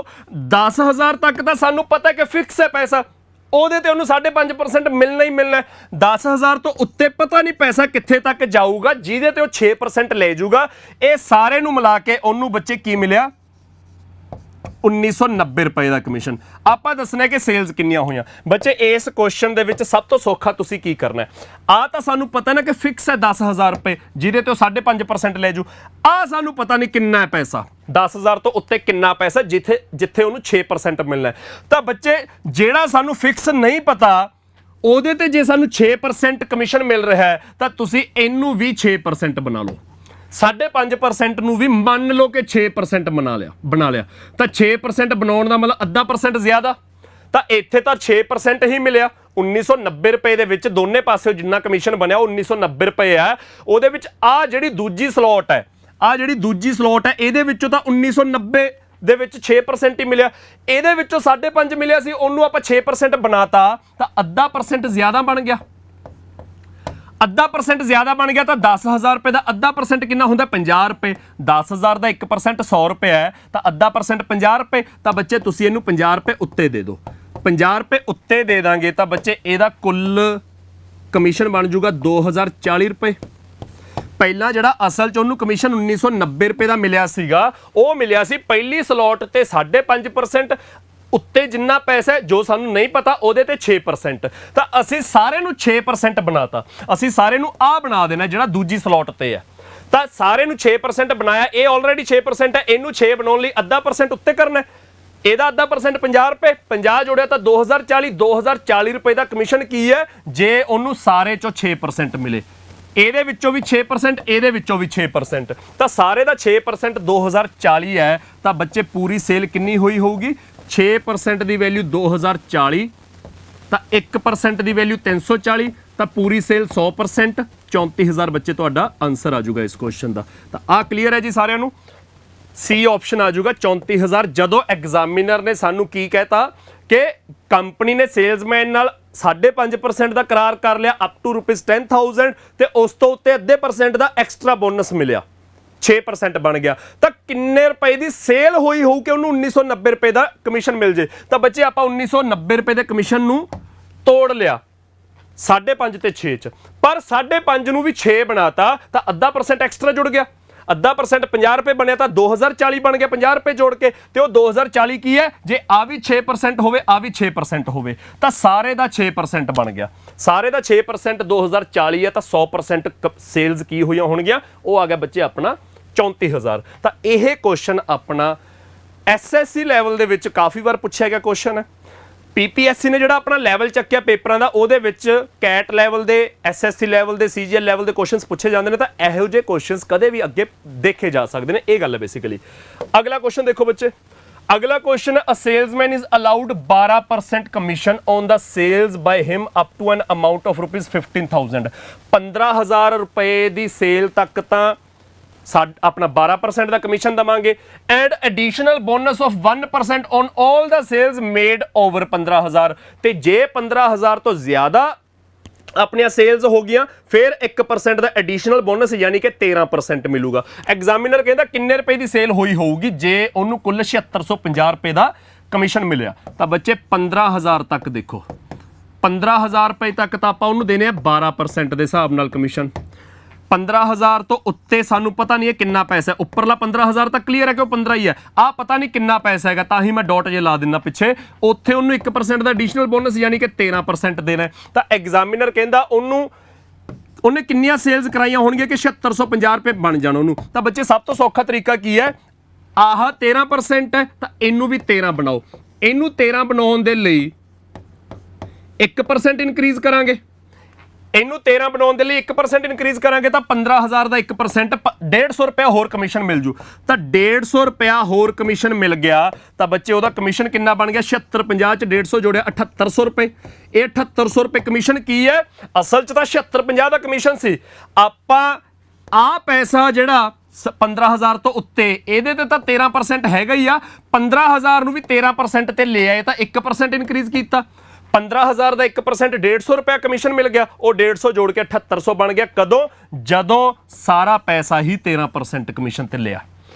10,000 ਤੱਕ ਤਾਂ ਸਾਨੂੰ ਪਤਾ ਕਿ ਫਿਕਸ ਹੈ ਪੈਸਾ, ਉਹਦੇ ਤੇ ਉਹਨੂੰ 5.5% ਮਿਲਣਾ ਹੀ ਮਿਲਣਾ। 10,000 ਤੋਂ ਉੱਤੇ ਪਤਾ ਨਹੀਂ ਪੈਸਾ ਕਿੱਥੇ ਤੱਕ ਜਾਊਗਾ, ਜਿਹਦੇ ਤੇ ਉਹ 6% ਲੈ ਜਾਊਗਾ। ਇਹ ਸਾਰੇ ਨੂੰ ਮਿਲਾ ਕੇ ਉਹਨੂੰ ਬੱਚੇ ਕੀ ਮਿਲਿਆ? 1990 ਰੁਪਏ ਦਾ ਕਮਿਸ਼ਨ। ਆਪਾਂ ਦੱਸਣਾ ਕਿ ਸੇਲਸ ਕਿੰਨੀਆਂ ਹੋਈਆਂ। ਬੱਚੇ ਇਸ ਕੁਐਸਚਨ ਦੇ ਵਿੱਚ ਸਭ ਤੋਂ ਸੌਖਾ ਤੁਸੀਂ ਕੀ ਕਰਨਾ ਹੈ, ਆ ਤਾਂ ਸਾਨੂੰ ਪਤਾ ਨਾ ਕਿ ਫਿਕਸ ਹੈ 10,000 ਰੁਪਏ ਜਿਹਦੇ ਤੇ ਉਹ 5.5% ਲੈ ਜੂ। ਆ ਸਾਨੂੰ ਪਤਾ ਨਹੀਂ ਕਿੰਨਾ ਹੈ ਪੈਸਾ, 10,000 ਤੋਂ ਉੱਤੇ ਕਿੰਨਾ ਪੈਸਾ ਜਿੱਥੇ ਉਹਨੂੰ 6% ਮਿਲਣਾ ਹੈ। ਤਾਂ ਬੱਚੇ ਜਿਹੜਾ ਸਾਨੂੰ ਫਿਕਸ ਨਹੀਂ ਪਤਾ ਉਹਦੇ ਤੇ ਜੇ ਸਾਨੂੰ 6% ਕਮਿਸ਼ਨ ਮਿਲ ਰਿਹਾ ਹੈ ਤਾਂ ਤੁਸੀਂ ਇਹਨੂੰ ਵੀ 6% ਬਣਾ ਲਓ। 5.5% ਨੂੰ ਵੀ ਮੰਨ ਲਓ ਕਿ 6% ਬਣਾ ਲਿਆ ਤਾਂ 6% ਬਣਾਉਣ ਦਾ ਮਤਲਬ 0.5% ਜ਼ਿਆਦਾ। ਤਾਂ ਇੱਥੇ ਤਾਂ 6% ਹੀ ਮਿਲਿਆ 1990 ਰੁਪਏ ਦੇ ਵਿੱਚ। ਦੋਨੇ ਪਾਸੇ ਜਿੰਨਾ ਕਮਿਸ਼ਨ ਬਣਿਆ ਉਹ 1990 ਰੁਪਏ ਹੈ। ਉਹਦੇ ਵਿੱਚ ਆ ਜਿਹੜੀ ਦੂਜੀ ਸਲੋਟ ਹੈ, ਇਹਦੇ ਵਿੱਚੋਂ ਤਾਂ 1990 ਦੇ ਵਿੱਚ 6% ਹੀ ਮਿਲਿਆ, ਇਹਦੇ ਵਿੱਚੋਂ 5.5 ਮਿਲਿਆ ਸੀ, ਉਹਨੂੰ ਆਪਾਂ 6% ਬਣਾਤਾ ਤਾਂ 0.5% ਜ਼ਿਆਦਾ ਬਣ ਗਿਆ। 0.5% ਜ਼ਿਆਦਾ ਬਣ ਗਿਆ ਤਾਂ 10,000 ਰੁਪਏ ਦਾ 0.5% ਕਿੰਨਾ ਹੁੰਦਾ? 50 ਰੁਪਏ। 10,000 ਦਾ 1% 100 ਰੁਪਏ ਹੈ ਤਾਂ 0.5% 50 ਰੁਪਏ। ਤਾਂ ਬੱਚੇ ਤੁਸੀਂ ਇਹਨੂੰ 50 ਰੁਪਏ ਉੱਤੇ ਦੇ ਦਿਓ। 50 ਰੁਪਏ ਉੱਤੇ ਦੇ ਦਾਂਗੇ ਤਾਂ ਬੱਚੇ ਇਹਦਾ ਕੁੱਲ ਕਮਿਸ਼ਨ ਬਣ ਜਾਊਗਾ 2,040 ਰੁਪਏ। ਪਹਿਲਾਂ ਜਿਹੜਾ ਅਸਲ 'ਚ ਉਹਨੂੰ ਕਮਿਸ਼ਨ 1990 ਰੁਪਏ ਦਾ ਮਿਲਿਆ ਸੀਗਾ, ਉਹ ਮਿਲਿਆ ਸੀ ਪਹਿਲੀ ਸਲੋਟ ਤੇ 5.5%, ਉੱਤੇ ਜਿੰਨਾ ਪੈਸਾ ਹੈ ਜੋ ਸਾਨੂੰ ਨਹੀਂ ਪਤਾ ਉਹਦੇ ਤੇ 6%, ਤਾਂ ਅਸੀਂ ਸਾਰੇ ਨੂੰ 6% ਬਣਾਤਾ। ਅਸੀਂ ਸਾਰੇ ਨੂੰ ਆ ਬਣਾ ਦੇਣਾ ਜਿਹੜਾ ਦੂਜੀ ਸਲੋਟ ਤੇ ਹੈ, ਤਾਂ ਸਾਰੇ ਨੂੰ 6% ਬਣਾਇਆ। ਇਹ ਆਲਰੇਡੀ 6% ਹੈ, ਇਹਨੂੰ 6 ਬਣਾਉਣ ਲਈ ਅੱਧਾ % ਉੱਤੇ ਕਰਨਾ ਹੈ। ਇਹਦਾ ਅੱਧਾ % 50 ਰੁਪਏ, 50 ਜੋੜਿਆ ਤਾਂ 2040 ਰੁਪਏ ਦਾ ਕਮਿਸ਼ਨ ਕੀ ਹੈ ਜੇ ਉਹਨੂੰ ਸਾਰੇ ਚੋਂ 6% ਮਿਲੇ। ਇਹਦੇ ਵਿੱਚੋਂ ਵੀ 6%, ਇਹਦੇ ਵਿੱਚੋਂ ਵੀ 6%, ਤਾਂ ਸਾਰੇ ਦਾ 6% 2040 ਹੈ। ਤਾਂ ਬੱਚੇ ਪੂਰੀ ਸੇਲ ਕਿੰਨੀ ਹੋਈ ਹੋਊਗੀ? 6% ਦੀ ਵੈਲਿਊ 2040, ਤਾਂ 1% ਦੀ ਵੈਲਿਊ 340, ਤਾਂ ਪੂਰੀ ਸੇਲ 100%, 34000 ਬੱਚੇ ਤੁਹਾਡਾ ਆਨਸਰ ਆ ਜਾਊਗਾ ਇਸ ਕੁਐਸਚਨ ਦਾ। ਤਾਂ ਆ ਕਲੀਅਰ ਹੈ ਜੀ ਸਾਰਿਆਂ ਨੂੰ? ਸੀ ਆਪਸ਼ਨ ਆ ਜਾਊਗਾ 34000। ਜਦੋਂ ਐਗਜ਼ਾਮੀਨਰ ਨੇ ਸਾਨੂੰ ਕੀ ਕਹਿਤਾ ਕਿ ਕੰਪਨੀ ਨੇ ਸੇਲਜ਼ਮੈਨ ਨਾਲ 5.5% ਦਾ ਕਰਾਰ ਕਰ ਲਿਆ ਅਪ ਟੂ ₹10,000, ਤੇ ਉਸ ਤੋਂ ਉੱਤੇ ਅੱਧੇ % ਦਾ ਐਕਸਟਰਾ ਬੋਨਸ ਮਿਲਿਆ, 6% ਬਣ ਗਿਆ, ਤਾਂ ਕਿੰਨੇ ਰੁਪਏ ਦੀ ਸੇਲ ਹੋਈ ਹੋਊ ਕਿ ਉਹਨੂੰ 1990 ਰੁਪਏ ਦਾ ਕਮਿਸ਼ਨ ਮਿਲ ਜੇ? ਤਾਂ ਬੱਚੇ ਆਪਾਂ 1990 ਰੁਪਏ ਦੇ ਕਮਿਸ਼ਨ ਨੂੰ ਤੋੜ ਲਿਆ 5.5 ਤੇ 6 ਚ, ਪਰ 5.5 ਨੂੰ ਵੀ 6 ਬਣਾਤਾ ਤਾਂ ਅੱਧਾ % ਐਕਸਟਰਾ ਜੁੜ ਗਿਆ। ਅੱਧਾ % 50 ਰੁਪਏ ਬਣਿਆ ਤਾਂ 2040 ਬਣ ਗਿਆ 50 ਰੁਪਏ ਜੋੜ ਕੇ, ਤੇ ਉਹ 2040 ਕੀ ਹੈ? ਜੇ ਆ ਵੀ 6% ਹੋਵੇ, ਆ ਵੀ 6% ਹੋਵੇ, ਤਾਂ ਸਾਰੇ ਦਾ 6% ਬਣ ਗਿਆ। ਸਾਰੇ ਦਾ 6% 2040 ਹੈ, ਤਾਂ 100% ਸੇਲਸ ਕੀ ਹੋਈਆਂ ਹੋਣਗੀਆਂ? ਉਹ ਆ ਗਿਆ ਬੱਚੇ ਆਪਣਾ 34000। ਤਾਂ ਇਹ ਕੁਐਸਚਨ ਆਪਣਾ SSC ਲੈਵਲ ਦੇ ਵਿੱਚ ਕਾਫੀ ਵਾਰ ਪੁੱਛਿਆ ਗਿਆ ਕੁਐਸਚਨ ਹੈ। PPSC ਨੇ ਜਿਹੜਾ ਆਪਣਾ ਲੈਵਲ ਚੱਕਿਆ ਪੇਪਰਾਂ ਦਾ, ਉਹਦੇ ਵਿੱਚ ਕੈਟ ਲੈਵਲ ਦੇ, SSC ਲੈਵਲ ਦੇ, CGL ਲੈਵਲ ਦੇ ਕੁਐਸਚਨਸ ਪੁੱਛੇ ਜਾਂਦੇ ਨੇ, ਤਾਂ ਇਹੋ ਜਿਹੇ ਕੁਐਸਚਨਸ ਕਦੇ ਵੀ ਅੱਗੇ ਦੇਖੇ ਜਾ ਸਕਦੇ ਨੇ। ਇਹ ਗੱਲ ਹੈ ਬੇਸਿਕਲੀ। ਅਗਲਾ ਕੁਐਸਚਨ ਦੇਖੋ ਬੱਚੇ। ਅਗਲਾ question, a salesman is allowed 12% commission on the sales by him up to an amount of ₹15,000। 15,000 ਰੁਪਏ ਦੀ ਸੇਲ ਤੱਕ ਤਾਂ ਆਪਣਾ 12% ਦਾ ਕਮਿਸ਼ਨ ਦਵਾਂਗੇ, and additional bonus of 1% on all the sales made over 15,000। ਤੇ ਜੇ 15,000 ਤੋਂ ਜ਼ਿਆਦਾ ਆਪਣੀਆਂ ਸੇਲਸ ਹੋ ਗਈਆਂ ਫਿਰ 1% ਦਾ ਐਡੀਸ਼ਨਲ ਬੋਨਸ ਯਾਨੀ ਕਿ 13% ਮਿਲੂਗਾ। ਐਗਜ਼ਾਮੀਨਰ ਕਹਿੰਦਾ ਕਿੰਨੇ ਰੁਪਏ ਦੀ ਸੇਲ ਹੋਈ ਹੋਊਗੀ ਜੇ ਉਹਨੂੰ ਕੁੱਲ 7650 ਰੁਪਏ ਦਾ ਕਮਿਸ਼ਨ ਮਿਲਿਆ? ਤਾਂ ਬੱਚੇ 15,000 ਤੱਕ ਦੇਖੋ, 15,000 ਰੁਪਏ ਤੱਕ ਤਾਂ ਆਪਾਂ ਉਹਨੂੰ ਦੇਣੇ ਆ 12% ਦੇ ਹਿਸਾਬ ਨਾਲ ਕਮਿਸ਼ਨ। 15,000 ਤੋਂ ਉੱਤੇ ਸਾਨੂੰ ਪਤਾ ਨਹੀਂ ਹੈ ਕਿੰਨਾ ਪੈਸਾ ਹੈ। ਉੱਪਰਲਾ 15,000 ਤੱਕ ਕਲੀਅਰ ਹੈ ਕਿ ਉਹ 15 ਹੀ ਹੈ, ਆਹ ਪਤਾ ਨਹੀਂ ਕਿੰਨਾ ਪੈਸਾ ਹੈਗਾ, ਤਾਂ ਹੀ ਮੈਂ ਡਾਟ ਜੇ ਲਾ ਦਿੰਦਾ ਪਿੱਛੇ। ਉੱਥੇ ਉਹਨੂੰ 1% ਦਾ ਐਡੀਸ਼ਨਲ ਬੋਨਸ ਯਾਨੀ ਕਿ 13% ਦੇਣਾ। ਤਾਂ ਐਗਜ਼ਾਮੀਨਰ ਕਹਿੰਦਾ ਉਹਨੇ ਕਿੰਨੀਆਂ ਸੇਲਸ ਕਰਾਈਆਂ ਹੋਣਗੀਆਂ ਕਿ 7650 ਰੁਪਏ ਬਣ ਜਾਣ ਉਹਨੂੰ? ਤਾਂ ਬੱਚੇ ਸਭ ਤੋਂ ਸੌਖਾ ਤਰੀਕਾ ਕੀ ਹੈ? ਆਹ 13% ਹੈ, ਤਾਂ ਇਹਨੂੰ ਵੀ 13 ਬਣਾਓ। ਇਹਨੂੰ 13 ਬਣਾਉਣ ਦੇ ਲਈ 1% ਇਨਕਰੀਜ਼ ਕਰਾਂਗੇ, ਇਹਨੂੰ 13 ਬਣਾਉਣ ਦੇ ਲਈ 1% ਇਨਕਰੀਜ਼ ਕਰਾਂਗੇ, ਤਾਂ 15,000 ਦਾ 1% 150 ਰੁਪਇਆ ਹੋਰ ਕਮਿਸ਼ਨ ਮਿਲ ਜੂ। ਤਾਂ 150 ਰੁਪਇਆ ਹੋਰ ਕਮਿਸ਼ਨ ਮਿਲ ਗਿਆ, ਤਾਂ ਬੱਚੇ ਉਹਦਾ ਕਮਿਸ਼ਨ ਕਿੰਨਾ ਬਣ ਗਿਆ? 7650 ਚ 150 ਜੋੜਿਆ 7800 ਰੁਪਏ। ਇਹ 7800 ਰੁਪਏ ਕਮਿਸ਼ਨ ਕੀ ਹੈ? ਅਸਲ ਚ ਤਾਂ 7650 ਦਾ ਕਮਿਸ਼ਨ ਸੀ। ਆਪਾਂ ਆਹ ਪੈਸਾ ਜਿਹੜਾ 15,000 ਤੋਂ ਉੱਤੇ, ਇਹਦੇ ਤੇ ਤਾਂ 13% ਹੈਗਾ ਹੀ ਆ, 15,000 ਨੂੰ ਵੀ 13% ਤੇ ਲੈ ਆਏ ਤਾਂ 1% ਇਨਕਰੀਜ਼ ਕੀਤਾ। 15,000 ਦਾ 1% 150 ਰੁਪਇਆ ਕਮਿਸ਼ਨ ਮਿਲ ਗਿਆ, ਉਹ 150 ਜੋੜ ਕੇ 7800 ਬਣ ਗਿਆ। ਕਦੋਂ? ਜਦੋਂ ਸਾਰਾ ਪੈਸਾ ਹੀ 13% ਕਮਿਸ਼ਨ ਤੇ ਲਿਆ।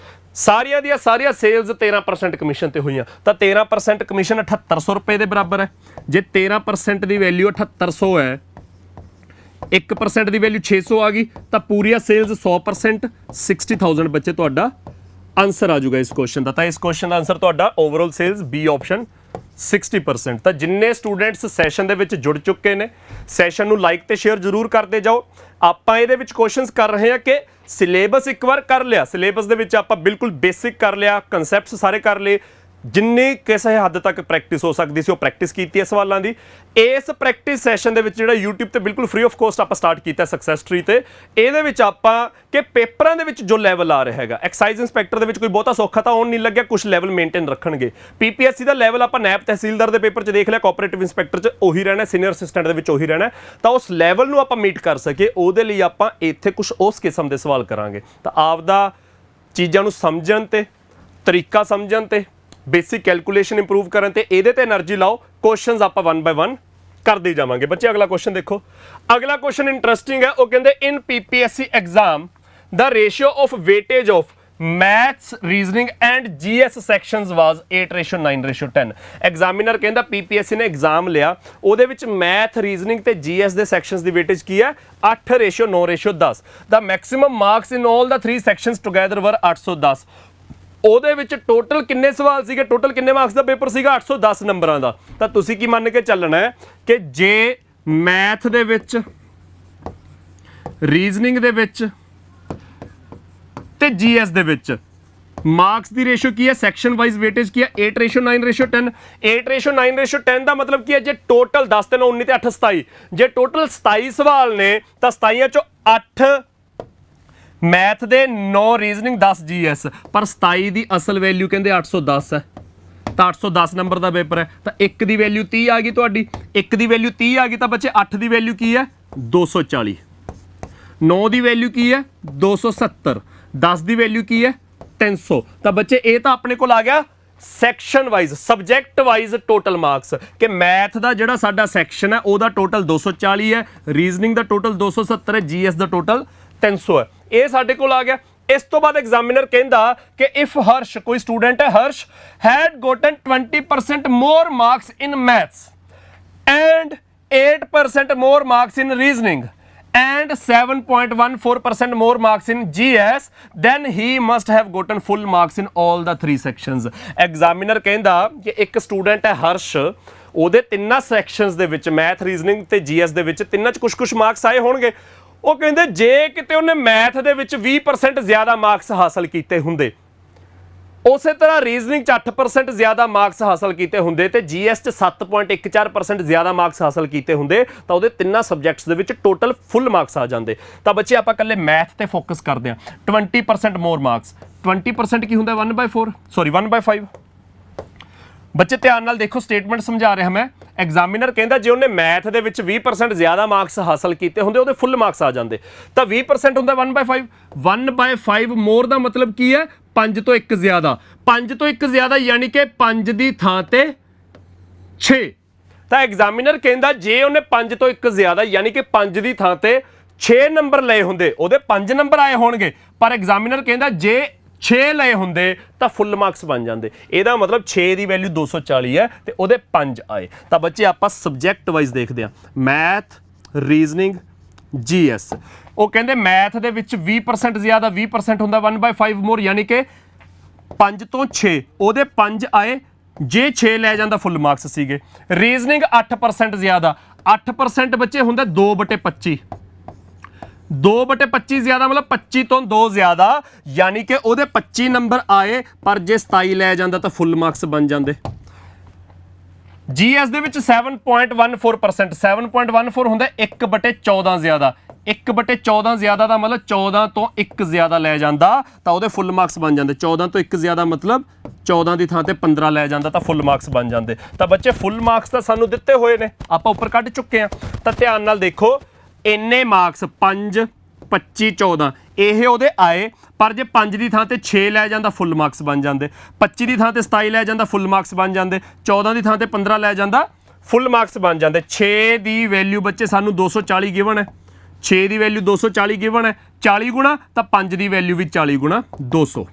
ਸਾਰੀਆਂ ਦੀਆਂ ਸਾਰੀਆਂ ਸੇਲਸ 13% ਕਮਿਸ਼ਨ ਤੇ ਹੋਈਆਂ, ਤਾਂ 13% ਕਮਿਸ਼ਨ 7800 ਰੁਪਏ ਦੇ ਬਰਾਬਰ ਹੈ। ਜੇ 13% ਦੀ ਵੈਲਿਊ 7800 ਹੈ, 1% ਦੀ ਵੈਲਿਊ 600 ਆ ਗਈ, ਤਾਂ ਪੂਰੀਆਂ ਸੇਲਸ 100%, 60,000 ਬੱਚੇ ਤੁਹਾਡਾ ਆਨਸਰ ਆ ਜਾਊਗਾ ਇਸ ਕੁਐਸਚਨ ਦਾ। ਤਾਂ ਇਸ ਕੁਐਸਚਨ ਦਾ ਆਨਸਰ ਤੁਹਾਡਾ ਓਵਰਆਲ ਸੇਲਸ ਬੀ ਆਪਸ਼ਨ 60%। ਤਾਂ ਜਿੰਨੇ ਸਟੂਡੈਂਟਸ ਸੈਸ਼ਨ ਦੇ ਵਿੱਚ ਜੁੜ ਚੁੱਕੇ ਨੇ, ਸੈਸ਼ਨ ਨੂੰ ਲਾਈਕ ਤੇ ਸ਼ੇਅਰ ਜ਼ਰੂਰ ਕਰਦੇ ਜਾਓ। ਆਪਾਂ ਇਹਦੇ ਵਿੱਚ ਕੁਐਸਚਨਸ ਕਰ ਰਹੇ ਹਾਂ ਕਿ ਸਿਲੇਬਸ ਇੱਕ ਵਾਰ ਕਰ ਲਿਆ, ਸਿਲੇਬਸ ਦੇ ਵਿੱਚ ਆਪਾਂ ਬਿਲਕੁਲ ਬੇਸਿਕ ਕਰ ਲਿਆ, ਕਨਸੈਪਟਸ ਸਾਰੇ ਕਰ ਲਏ, ਜਿੰਨੀ ਕਿਸੇ ਹੱਦ ਤੱਕ ਪ੍ਰੈਕਟਿਸ ਹੋ ਸਕਦੀ ਸੀ ਉਹ ਪ੍ਰੈਕਟਿਸ ਕੀਤੀ ਹੈ ਸਵਾਲਾਂ ਦੀ। ਇਸ ਪ੍ਰੈਕਟਿਸ ਸੈਸ਼ਨ ਦੇ ਵਿੱਚ ਜਿਹੜਾ YouTube ਤੇ ਬਿਲਕੁਲ ਫ੍ਰੀ ਆਫ ਕੋਸਟ ਆਪਾਂ ਸਟਾਰਟ ਕੀਤਾ ਸਕਸੈਸ ਟਰੀ ਤੇ, ਇਹਦੇ ਵਿੱਚ ਆਪਾਂ ਕਿ ਪੇਪਰਾਂ ਦੇ ਵਿੱਚ ਜੋ ਲੈਵਲ ਆ ਰਿਹਾ ਹੈਗਾ, ਐਕਸਾਈਜ਼ ਇੰਸਪੈਕਟਰ ਦੇ ਵਿੱਚ ਕੋਈ ਬਹੁਤਾ ਸੌਖਾ ਤਾਂ ਆਉਣ ਨਹੀਂ ਲੱਗਿਆ, ਕੁਝ ਲੈਵਲ ਮੇਨਟੇਨ ਰੱਖਣਗੇ। PPSC ਦਾ ਲੈਵਲ ਆਪਾਂ ਨੈਬ ਤਹਿਸੀਲਦਾਰ ਦੇ ਪੇਪਰ 'ਚ ਦੇਖ ਲਿਆ, ਕੋਆਪਰੇਟਿਵ ਇੰਸਪੈਕਟਰ 'ਚ ਉਹੀ ਰਹਿਣਾ, ਸੀਨੀਅਰ ਅਸਿਸਟੈਂਟ ਦੇ ਵਿੱਚ ਉਹੀ ਰਹਿਣਾ। ਤਾਂ ਉਸ ਲੈਵਲ ਨੂੰ ਆਪਾਂ ਮੀਟ ਕਰ ਸਕੀਏ, ਉਹਦੇ ਲਈ ਆਪਾਂ ਇੱਥੇ ਕੁਝ ਉਸ ਕਿਸਮ ਦੇ ਸਵਾਲ ਕਰਾਂਗੇ। ਤਾਂ ਆਪਦਾ ਚੀਜ਼ਾਂ ਨੂੰ ਸਮਝਣ ਤੇ, ਤਰੀਕਾ ਸਮਝਣ ਤੇ, ਬੇਸਿਕ ਕੈਲਕੂਲੇਸ਼ਨ ਇੰਪਰੂਵ ਕਰਨ ਤੇ ਇਹਦੇ ਤੇ એનર્ਜੀ ਲਾਓ। ਕੁਐਸਚਨਸ ਆਪਾਂ 1 ਬਾय 1 ਕਰਦੇ ਜਾਵਾਂਗੇ। ਬੱਚੇ ਅਗਲਾ ਕੁਐਸਚਨ ਦੇਖੋ। ਅਗਲਾ ਕੁਐਸਚਨ ਇੰਟਰਸਟਿੰਗ ਹੈ। ਉਹ ਕਹਿੰਦੇ ਇਨ PPSC exam the ratio of weightage of maths, reasoning and GS sections was 8:9:10। Examiner ਕਹਿੰਦਾ PPSC ਨੇ ਐਗਜ਼ਾਮ ਲਿਆ, ਉਹਦੇ ਵਿੱਚ ਮੈਥ, ਰੀਜ਼ਨਿੰਗ ਤੇ GS ਦੇ ਸੈਕਸ਼ਨਸ ਦੀ ਵੇਟੇਜ ਕੀ ਹੈ? 8:9:10। ਦਾ ਮੈਕਸਿਮਮ ਮਾਰਕਸ ਇਨ ਆਲ ਦਾ 3 ਸੈਕਸ਼ਨਸ ਟੁਗੇਦਰ ਵਰ 810। ਉਹਦੇ ਵਿੱਚ ਟੋਟਲ ਕਿੰਨੇ ਸਵਾਲ ਸੀਗੇ, ਟੋਟਲ ਕਿੰਨੇ ਮਾਰਕਸ ਦਾ ਪੇਪਰ ਸੀਗਾ, 810 ਨੰਬਰਾਂ ਦਾ। ਤਾਂ ਤੁਸੀਂ ਕੀ ਮੰਨ ਕੇ ਚੱਲਣਾ ਹੈ ਕਿ ਜੇ ਮੈਥ ਦੇ ਵਿੱਚ, ਰੀਜ਼ਨਿੰਗ ਦੇ ਵਿੱਚ ਤੇ ਜੀਐਸ ਦੇ ਵਿੱਚ ਮਾਰਕਸ ਦੀ ਰੇਸ਼ੋ ਕੀ ਹੈ, ਸੈਕਸ਼ਨ ਵਾਈਜ਼ ਵੇਟੇਜ ਕੀ ਹੈ, 8:9:10। 8:9:10 ਦਾ ਮਤਲਬ ਕੀ ਹੈ, ਜੇ ਟੋਟਲ 10 ਤੇ 9 19 ਤੇ 8 27, ਜੇ ਟੋਟਲ 27 ਸਵਾਲ ਨੇ ਤਾਂ 27 ਚੋਂ 8 ਮੈਥ ਦੇ, 9 ਰੀਜ਼ਨਿੰਗ, 10 ਜੀਐਸ। ਪਰ 27 ਦੀ ਅਸਲ ਵੈਲਿਊ ਕਹਿੰਦੇ 810 ਹੈ, ਤਾਂ 810 ਨੰਬਰ ਦਾ ਪੇਪਰ ਹੈ। ਤਾਂ 1 ਦੀ ਵੈਲਿਊ 30 ਆ ਗਈ ਤੁਹਾਡੀ, 1 ਦੀ ਵੈਲਿਊ 30 ਆ ਗਈ ਤਾਂ ਬੱਚੇ 8 ਦੀ ਵੈਲਿਊ ਕੀ ਹੈ, 240। 9 ਦੀ ਵੈਲਿਊ ਕੀ ਹੈ, 270। 10 ਦੀ ਵੈਲਿਊ ਕੀ ਹੈ, 300। ਤਾਂ ਬੱਚੇ ਇਹ ਤਾਂ ਆਪਣੇ ਕੋਲ ਆ ਗਿਆ section wise, subject wise total marks, ਕਿ ਮੈਥ ਦਾ ਜਿਹੜਾ ਸਾਡਾ ਸੈਕਸ਼ਨ ਹੈ ਉਹਦਾ ਟੋਟਲ 240 ਹੈ, ਰੀਜ਼ਨਿੰਗ ਦਾ ਟੋਟਲ 270 ਹੈ, ਜੀਐਸ ਦਾ ਟੋਟਲ 300 ਹੈ। ਇਹ ਸਾਡੇ ਕੋਲ ਆ ਗਿਆ। ਇਸ ਤੋਂ ਬਾਅਦ ਐਗਜ਼ਾਮੀਨਰ ਕਹਿੰਦਾ ਕਿ ਇਫ ਹਰਸ਼, ਕੋਈ ਸਟੂਡੈਂਟ ਹੈ Harsh, had gotten 20% more marks in maths and 8% more marks in reasoning and 7.14% more marks in GS, then he must have gotten full marks in all the 3 sections। Examiner ਕਹਿੰਦਾ ਕਿ ਇੱਕ student ਹੈ ਹਰਸ਼, ਉਹਦੇ ਤਿੰਨਾਂ sections ਦੇ ਵਿੱਚ, math, reasoning ਤੇ GS ਦੇ ਵਿੱਚ ਤਿੰਨਾਂ 'ਚ ਕੁਛ ਮਾਰਕਸ ਆਏ ਹੋਣਗੇ। ਉਹ ਕਹਿੰਦੇ ਜੇ ਕਿਤੇ ਉਹਨੇ ਮੈਥ ਦੇ ਵਿੱਚ 20% ਜ਼ਿਆਦਾ ਮਾਰਕਸ ਹਾਸਲ ਕੀਤੇ ਹੁੰਦੇ, ਉਸੇ ਤਰ੍ਹਾਂ ਰੀਜ਼ਨਿੰਗ 'ਚ 8% ਜ਼ਿਆਦਾ ਮਾਰਕਸ ਹਾਸਲ ਕੀਤੇ ਹੁੰਦੇ ਤੇ ਜੀਐਸ 'ਚ 7.14% ਜ਼ਿਆਦਾ ਮਾਰਕਸ ਹਾਸਲ ਕੀਤੇ ਹੁੰਦੇ, ਤਾਂ ਉਹਦੇ ਤਿੰਨਾਂ ਸਬਜੈਕਟਸ ਦੇ ਵਿੱਚ ਟੋਟਲ ਫੁੱਲ ਮਾਰਕਸ ਆ ਜਾਂਦੇ। ਤਾਂ ਬੱਚੇ ਆਪਾਂ ਇਕੱਲੇ ਮੈਥ ਤੇ ਫੋਕਸ ਕਰਦੇ ਹਾਂ। 20% ਮੋਰ ਮਾਰਕਸ, 20% ਕੀ ਹੁੰਦਾ, 1/5। ਬੱਚੇ ਧਿਆਨ ਨਾਲ ਦੇਖੋ, ਸਟੇਟਮੈਂਟ ਸਮਝਾ ਰਿਹਾ ਮੈਂ। ਐਗਜ਼ਾਮੀਨਰ ਕਹਿੰਦਾ ਜੇ ਉਹਨੇ ਮੈਥ ਦੇ ਵਿੱਚ 20% ਜ਼ਿਆਦਾ ਮਾਰਕਸ ਹਾਸਲ ਕੀਤੇ ਹੁੰਦੇ, ਉਹਦੇ ਫੁੱਲ ਮਾਰਕਸ ਆ ਜਾਂਦੇ। ਤਾਂ 20% ਹੁੰਦਾ 1/5। 1/5 ਮੋਰ ਦਾ ਮਤਲਬ ਕੀ ਹੈ, 5 ਤੋਂ 1 ਜ਼ਿਆਦਾ। 5 ਤੋਂ 1 ਜ਼ਿਆਦਾ ਯਾਨੀ ਕਿ 5 ਦੀ ਥਾਂ ਤੇ 6। ਤਾਂ ਐਗਜ਼ਾਮੀਨਰ ਕਹਿੰਦਾ ਜੇ ਉਹਨੇ 5 ਤੋਂ 1 ਜ਼ਿਆਦਾ ਯਾਨੀ ਕਿ 5 ਦੀ ਥਾਂ ਤੇ 6 ਨੰਬਰ ਲਏ ਹੁੰਦੇ, ਉਹਦੇ 5 ਨੰਬਰ ਆਏ ਹੋਣਗੇ। ਪਰ ਐਗਜ਼ਾਮੀਨਰ ਕਹਿੰਦਾ ਜੇ 6 ਲਏ ਹੁੰਦੇ ਤਾਂ ਫੁੱਲ ਮਾਰਕਸ ਬਣ ਜਾਂਦੇ। ਇਹਦਾ ਮਤਲਬ 6 ਦੀ ਵੈਲਿਊ 240 ਹੈ ਤੇ ਉਹਦੇ 5 ਆਏ। ਤਾਂ ਬੱਚੇ ਆਪਾਂ ਸਬਜੈਕਟ ਵਾਈਜ਼ ਦੇਖਦੇ ਹਾਂ, ਮੈਥ, ਰੀਜ਼ਨਿੰਗ, ਜੀਐਸ। ਉਹ ਕਹਿੰਦੇ ਮੈਥ ਦੇ ਵਿੱਚ 20% ਜ਼ਿਆਦਾ, 20% ਹੁੰਦਾ 1/5 ਮੋਰ ਯਾਨੀ ਕਿ 5 ਤੋਂ 6, ਉਹਦੇ 5 ਆਏ। ਜੇ 6 ਲੈ ਜਾਂਦਾ ਫੁੱਲ ਮਾਰਕਸ ਸੀਗੇ। ਰੀਜ਼ਨਿੰਗ 8% ਜ਼ਿਆਦਾ, 8% ਬੱਚੇ ਹੁੰਦਾ 2/25। 2/25 ਜ਼ਿਆਦਾ ਮਤਲਬ 25 ਤੋਂ 2 ਜ਼ਿਆਦਾ ਯਾਨੀ ਕਿ ਉਹਦੇ 25 ਨੰਬਰ ਆਏ, ਪਰ ਜੇ 27 ਲੈ ਜਾਂਦਾ ਤਾਂ ਫੁੱਲ ਮਾਰਕਸ ਬਣ ਜਾਂਦੇ। ਜੀਐਸ ਦੇ ਵਿੱਚ 7.14%, 7.14 ਹੁੰਦਾ 1/14 ਜ਼ਿਆਦਾ। 1/14 ਜ਼ਿਆਦਾ ਦਾ ਮਤਲਬ 14 ਤੋਂ 1 ਜ਼ਿਆਦਾ ਲੈ ਜਾਂਦਾ ਤਾਂ ਉਹਦੇ ਫੁੱਲ ਮਾਰਕਸ ਬਣ ਜਾਂਦੇ। 14 ਤੋਂ 1 ਜ਼ਿਆਦਾ ਮਤਲਬ 14 ਦੀ ਥਾਂ ਤੇ 15 ਲੈ ਜਾਂਦਾ ਤਾਂ ਫੁੱਲ ਮਾਰਕਸ ਬਣ ਜਾਂਦੇ। ਤਾਂ ਬੱਚੇ ਫੁੱਲ ਮਾਰਕਸ ਤਾਂ ਸਾਨੂੰ ਦਿੱਤੇ ਹੋਏ ਨੇ, ਆਪਾਂ ਉੱਪਰ ਕੱਢ ਚੁੱਕੇ ਹਾਂ। ਤਾਂ ਧਿਆਨ ਨਾਲ ਦੇਖੋ, ਇੰਨੇ ਮਾਰਕਸ 5, 25, 14 ਇਹ ਉਹਦੇ ਆਏ, ਪਰ ਜੇ 5 ਦੀ ਥਾਂ ਤੇ 6 ਲੈ ਜਾਂਦਾ ਫੁੱਲ ਮਾਰਕਸ ਬਣ ਜਾਂਦੇ। 25 ਦੀ ਥਾਂ ਤੇ 27 ਲੈ ਜਾਂਦਾ ਫੁੱਲ ਮਾਰਕਸ ਬਣ ਜਾਂਦੇ। 14 ਦੀ ਥਾਂ ਤੇ 15 ਲੈ ਜਾਂਦਾ ਫੁੱਲ ਮਾਰਕਸ ਬਣ ਜਾਂਦੇ। 6 ਦੀ ਵੈਲਿਊ ਬੱਚੇ ਸਾਨੂੰ 240 ਗਿਵਨ ਹੈ। 6 ਦੀ ਵੈਲਿਊ 240 ਗਿਵਨ ਹੈ, 40 ਗੁਣਾ ਤਾਂ 5 ਦੀ ਵੈਲਿਊ ਵੀ 40 ਗੁਣਾ 200।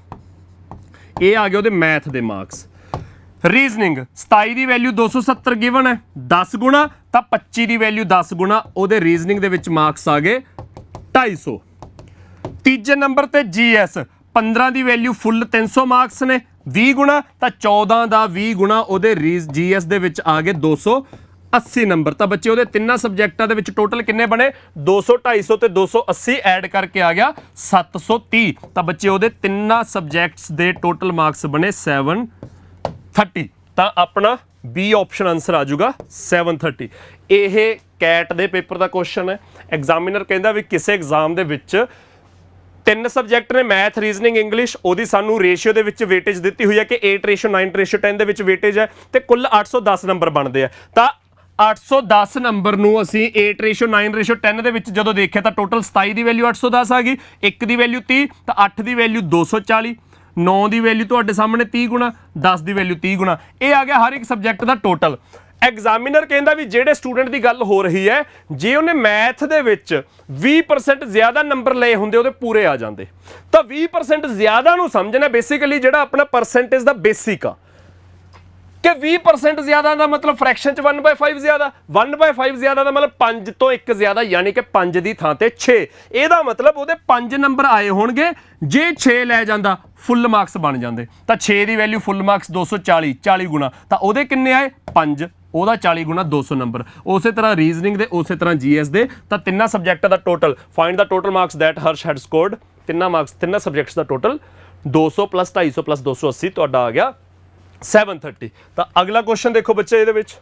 ਇਹ ਆ ਗਏ ਉਹਦੇ ਮੈਥ ਦੇ ਮਾਰਕਸ। ਰੀਜ਼ਨਿੰਗ 27 ਦੀ ਵੈਲਿਊ 270 ਗਿਵਨ ਹੈ, 10 ਗੁਣਾ ਤਾਂ 25 ਦੀ ਵੈਲਿਊ 10 ਗੁਣਾ, ਉਹਦੇ ਰੀਜ਼ਨਿੰਗ ਦੇ ਵਿੱਚ ਮਾਰਕਸ ਆ ਗਏ 250। ਤੀਜੇ ਨੰਬਰ ਤੇ ਜੀਐਸ 15 ਦੀ ਵੈਲਿਊ ਫੁੱਲ 300 ਮਾਰਕਸ ਨੇ, 20 ਗੁਣਾ ਤਾਂ 14 ਦਾ 20 ਗੁਣਾ, ਉਹਦੇ ਜੀਐਸ ਦੇ ਵਿੱਚ ਆ ਗਏ 280 ਨੰਬਰ। ਤਾਂ ਬੱਚੇ ਉਹਦੇ ਤਿੰਨਾਂ ਸਬਜੈਕਟਾਂ ਦੇ ਵਿੱਚ ਟੋਟਲ ਕਿੰਨੇ ਬਣੇ, 200, 250 ਤੇ 280 ਐਡ ਕਰਕੇ ਆ ਗਿਆ 730। ਤਾਂ ਬੱਚੇ ਉਹਦੇ ਤਿੰਨਾਂ ਸਬਜੈਕਟਸ ਦੇ ਟੋਟਲ ਮਾਰਕਸ ਬਣੇ 730। ਤਾਂ ਆਪਣਾ ਬੀ ਆਪਸ਼ਨ ਆਨਸਰ ਆ ਜਾਊਗਾ 730। ਇਹ ਕੈਟ ਦੇ ਪੇਪਰ ਦਾ ਕੁਐਸਚਨ ਹੈ। ਐਗਜ਼ਾਮੀਨਰ ਕਹਿੰਦਾ ਵੀ ਕਿਸੇ ਐਗਜ਼ਾਮ ਦੇ ਵਿੱਚ 3 ਸਬਜੈਕਟ ਨੇ, ਮੈਥ, ਰੀਜ਼ਨਿੰਗ, ਇੰਗਲਿਸ਼, ਉਹਦੀ ਸਾਨੂੰ ਰੇਸ਼ੀਓ ਦੇ ਵਿੱਚ ਵੇਟੇਜ ਦਿੱਤੀ ਹੋਈ ਹੈ ਕਿ 8:9:10 ਦੇ ਵਿੱਚ ਵੇਟੇਜ ਹੈ ਤੇ ਕੁੱਲ 810 ਨੰਬਰ ਬਣਦੇ ਆ। ਤਾਂ 810 ਨੰਬਰ ਨੂੰ ਅਸੀਂ 8:9:10 ਦੇ ਵਿੱਚ ਜਦੋਂ ਦੇਖਿਆ ਤਾਂ ਟੋਟਲ 27 ਦੀ ਵੈਲਿਊ 810 ਆ ਗਈ, 1 ਦੀ ਵੈਲਿਊ 30 ਤਾਂ 8 ਦੀ ਵੈਲਿਊ 240, 9 ਦੀ ਵੈਲਿਊ ਤੁਹਾਡੇ ਸਾਹਮਣੇ 30 ਗੁਣਾ, 10 ਦੀ ਵੈਲਿਊ 30 ਗੁਣਾ। ਇਹ ਆ ਗਿਆ ਹਰ ਇੱਕ ਸਬਜੈਕਟ ਦਾ ਟੋਟਲ। ਐਗਜ਼ਾਮੀਨਰ ਕਹਿੰਦਾ ਵੀ ਜਿਹੜੇ ਸਟੂਡੈਂਟ ਦੀ ਗੱਲ ਹੋ ਰਹੀ ਹੈ, ਜੇ ਉਹਨੇ ਮੈਥ ਦੇ ਵਿੱਚ 20% ਜ਼ਿਆਦਾ ਨੰਬਰ ਲਏ ਹੁੰਦੇ ਉਹਦੇ ਪੂਰੇ ਆ ਜਾਂਦੇ। ਤਾਂ 20% ਜ਼ਿਆਦਾ ਨੂੰ ਸਮਝਣਾ ਬੇਸਿਕਲੀ ਜਿਹੜਾ ਆਪਣਾ ਪਰਸੈਂਟੇਜ ਦਾ ਬੇਸਿਕ ਆ। ਕਿ 20% ਜ਼ਿਆਦਾ ਦਾ ਮਤਲਬ ਫ੍ਰੈਕਸ਼ਨ ਚ 1/5 ਜ਼ਿਆਦਾ, 1/5 ਜ਼ਿਆਦਾ ਦਾ ਮਤਲਬ 5 ਤੋਂ 1 ਜ਼ਿਆਦਾ, ਯਾਨੀ ਕਿ 5 ਦੀ ਥਾਂ ਤੇ 6। ਇਹਦਾ ਮਤਲਬ ਉਹਦੇ 5 ਨੰਬਰ ਆਏ ਹੋਣਗੇ, ਜੇ 6 ਲੈ ਜਾਂਦਾ ਫੁੱਲ ਮਾਰਕਸ ਬਣ ਜਾਂਦੇ। ਤਾਂ 6 ਦੀ ਵੈਲਿਊ ਫੁੱਲ ਮਾਰਕਸ 240, 40 ਗੁਣਾ, ਤਾਂ ਉਹਦੇ ਕਿੰਨੇ ਆਏ 5, ਉਹਦਾ 40 ਗੁਣਾ 200 ਨੰਬਰ। ਉਸੇ ਤਰ੍ਹਾਂ ਰੀਜ਼ਨਿੰਗ ਦੇ, ਉਸੇ ਤਰ੍ਹਾਂ GS ਦੇ। ਤਾਂ ਤਿੰਨਾਂ ਸਬਜੈਕਟਾਂ ਦਾ total, find the total marks that Harsh had scored, ਤਿੰਨਾਂ ਸਬਜੈਕਟਸ ਦਾ ਟੋਟਲ 200 + 250 + 280 ਤੁਹਾਡਾ ਆ ਗਿਆ 730। ਤਾਂ ਅਗਲਾ ਕੁਐਸਚਨ ਦੇਖੋ ਬੱਚੇ, ਇਹਦੇ ਵਿੱਚ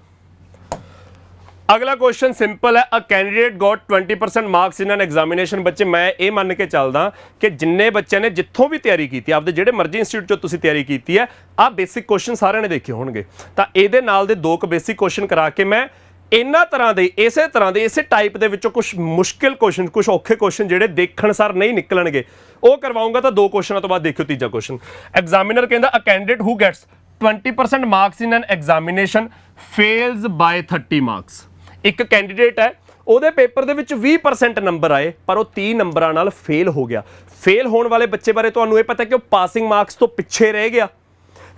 ਅਗਲਾ ਕੁਐਸਚਨ ਸਿੰਪਲ ਹੈ। A candidate goat 20% marks in an examination. ਬੱਚੇ ਮੈਂ ਇਹ ਮੰਨ ਕੇ ਚੱਲਦਾ ਕਿ ਜਿੰਨੇ ਬੱਚਿਆਂ ਨੇ ਜਿੱਥੋਂ ਵੀ ਤਿਆਰੀ ਕੀਤੀ, ਆਪਦੇ ਜਿਹੜੇ ਮਰਜ਼ੀ ਇੰਸਟੀਚਿਊਟ ਚੋਂ ਤੁਸੀਂ ਤਿਆਰੀ ਕੀਤੀ ਹੈ, ਆਹ ਬੇਸਿਕ ਕੁਐਸਚਨ ਸਾਰਿਆਂ ਨੇ ਦੇਖੇ ਹੋਣਗੇ। ਤਾਂ ਇਹਦੇ ਨਾਲ ਦੇ 2 ਬੇਸਿਕ ਕੁਐਸਚਨ ਕਰਾ ਕੇ ਮੈਂ ਇਹਨਾਂ ਤਰ੍ਹਾਂ ਦੇ, ਇਸੇ ਟਾਈਪ ਦੇ ਵਿੱਚੋਂ ਕੁਝ ਮੁਸ਼ਕਿਲ ਕੁਐਸਚਨ, ਕੁਝ ਔਖੇ ਕੁਐਸਚਨ ਜਿਹੜੇ ਦੇਖਣ ਸਾਰ ਨਹੀਂ ਨਿਕਲਣਗੇ, ਉਹ ਕਰਵਾਉਂਗਾ। ਤਾਂ 2 ਕੁਐਸਚਨਾਂ ਤੋਂ ਬਾਅਦ ਦੇਖਿਓ ਤੀਜਾ ਕੁਐਸਚਨ। ਐਗਜ਼ਾਮੀਨਰ ਕਹਿੰਦਾ a candidate who gets 20% marks in an examination ਫੇਲਸ bye 30 marks. ਇੱਕ ਕੈਂਡੀਡੇਟ ਹੈ, ਉਹਦੇ ਪੇਪਰ ਦੇ ਵਿੱਚ 20% ਨੰਬਰ ਆਏ, ਪਰ ਉਹ 30 ਨੰਬਰਾਂ ਨਾਲ ਫੇਲ ਹੋ ਗਿਆ। ਫੇਲ ਹੋਣ ਵਾਲੇ ਬੱਚੇ ਬਾਰੇ ਤੁਹਾਨੂੰ ਇਹ ਪਤਾ ਕਿ ਉਹ ਪਾਸਿੰਗ ਮਾਰਕਸ ਤੋਂ ਪਿੱਛੇ ਰਹਿ ਗਿਆ।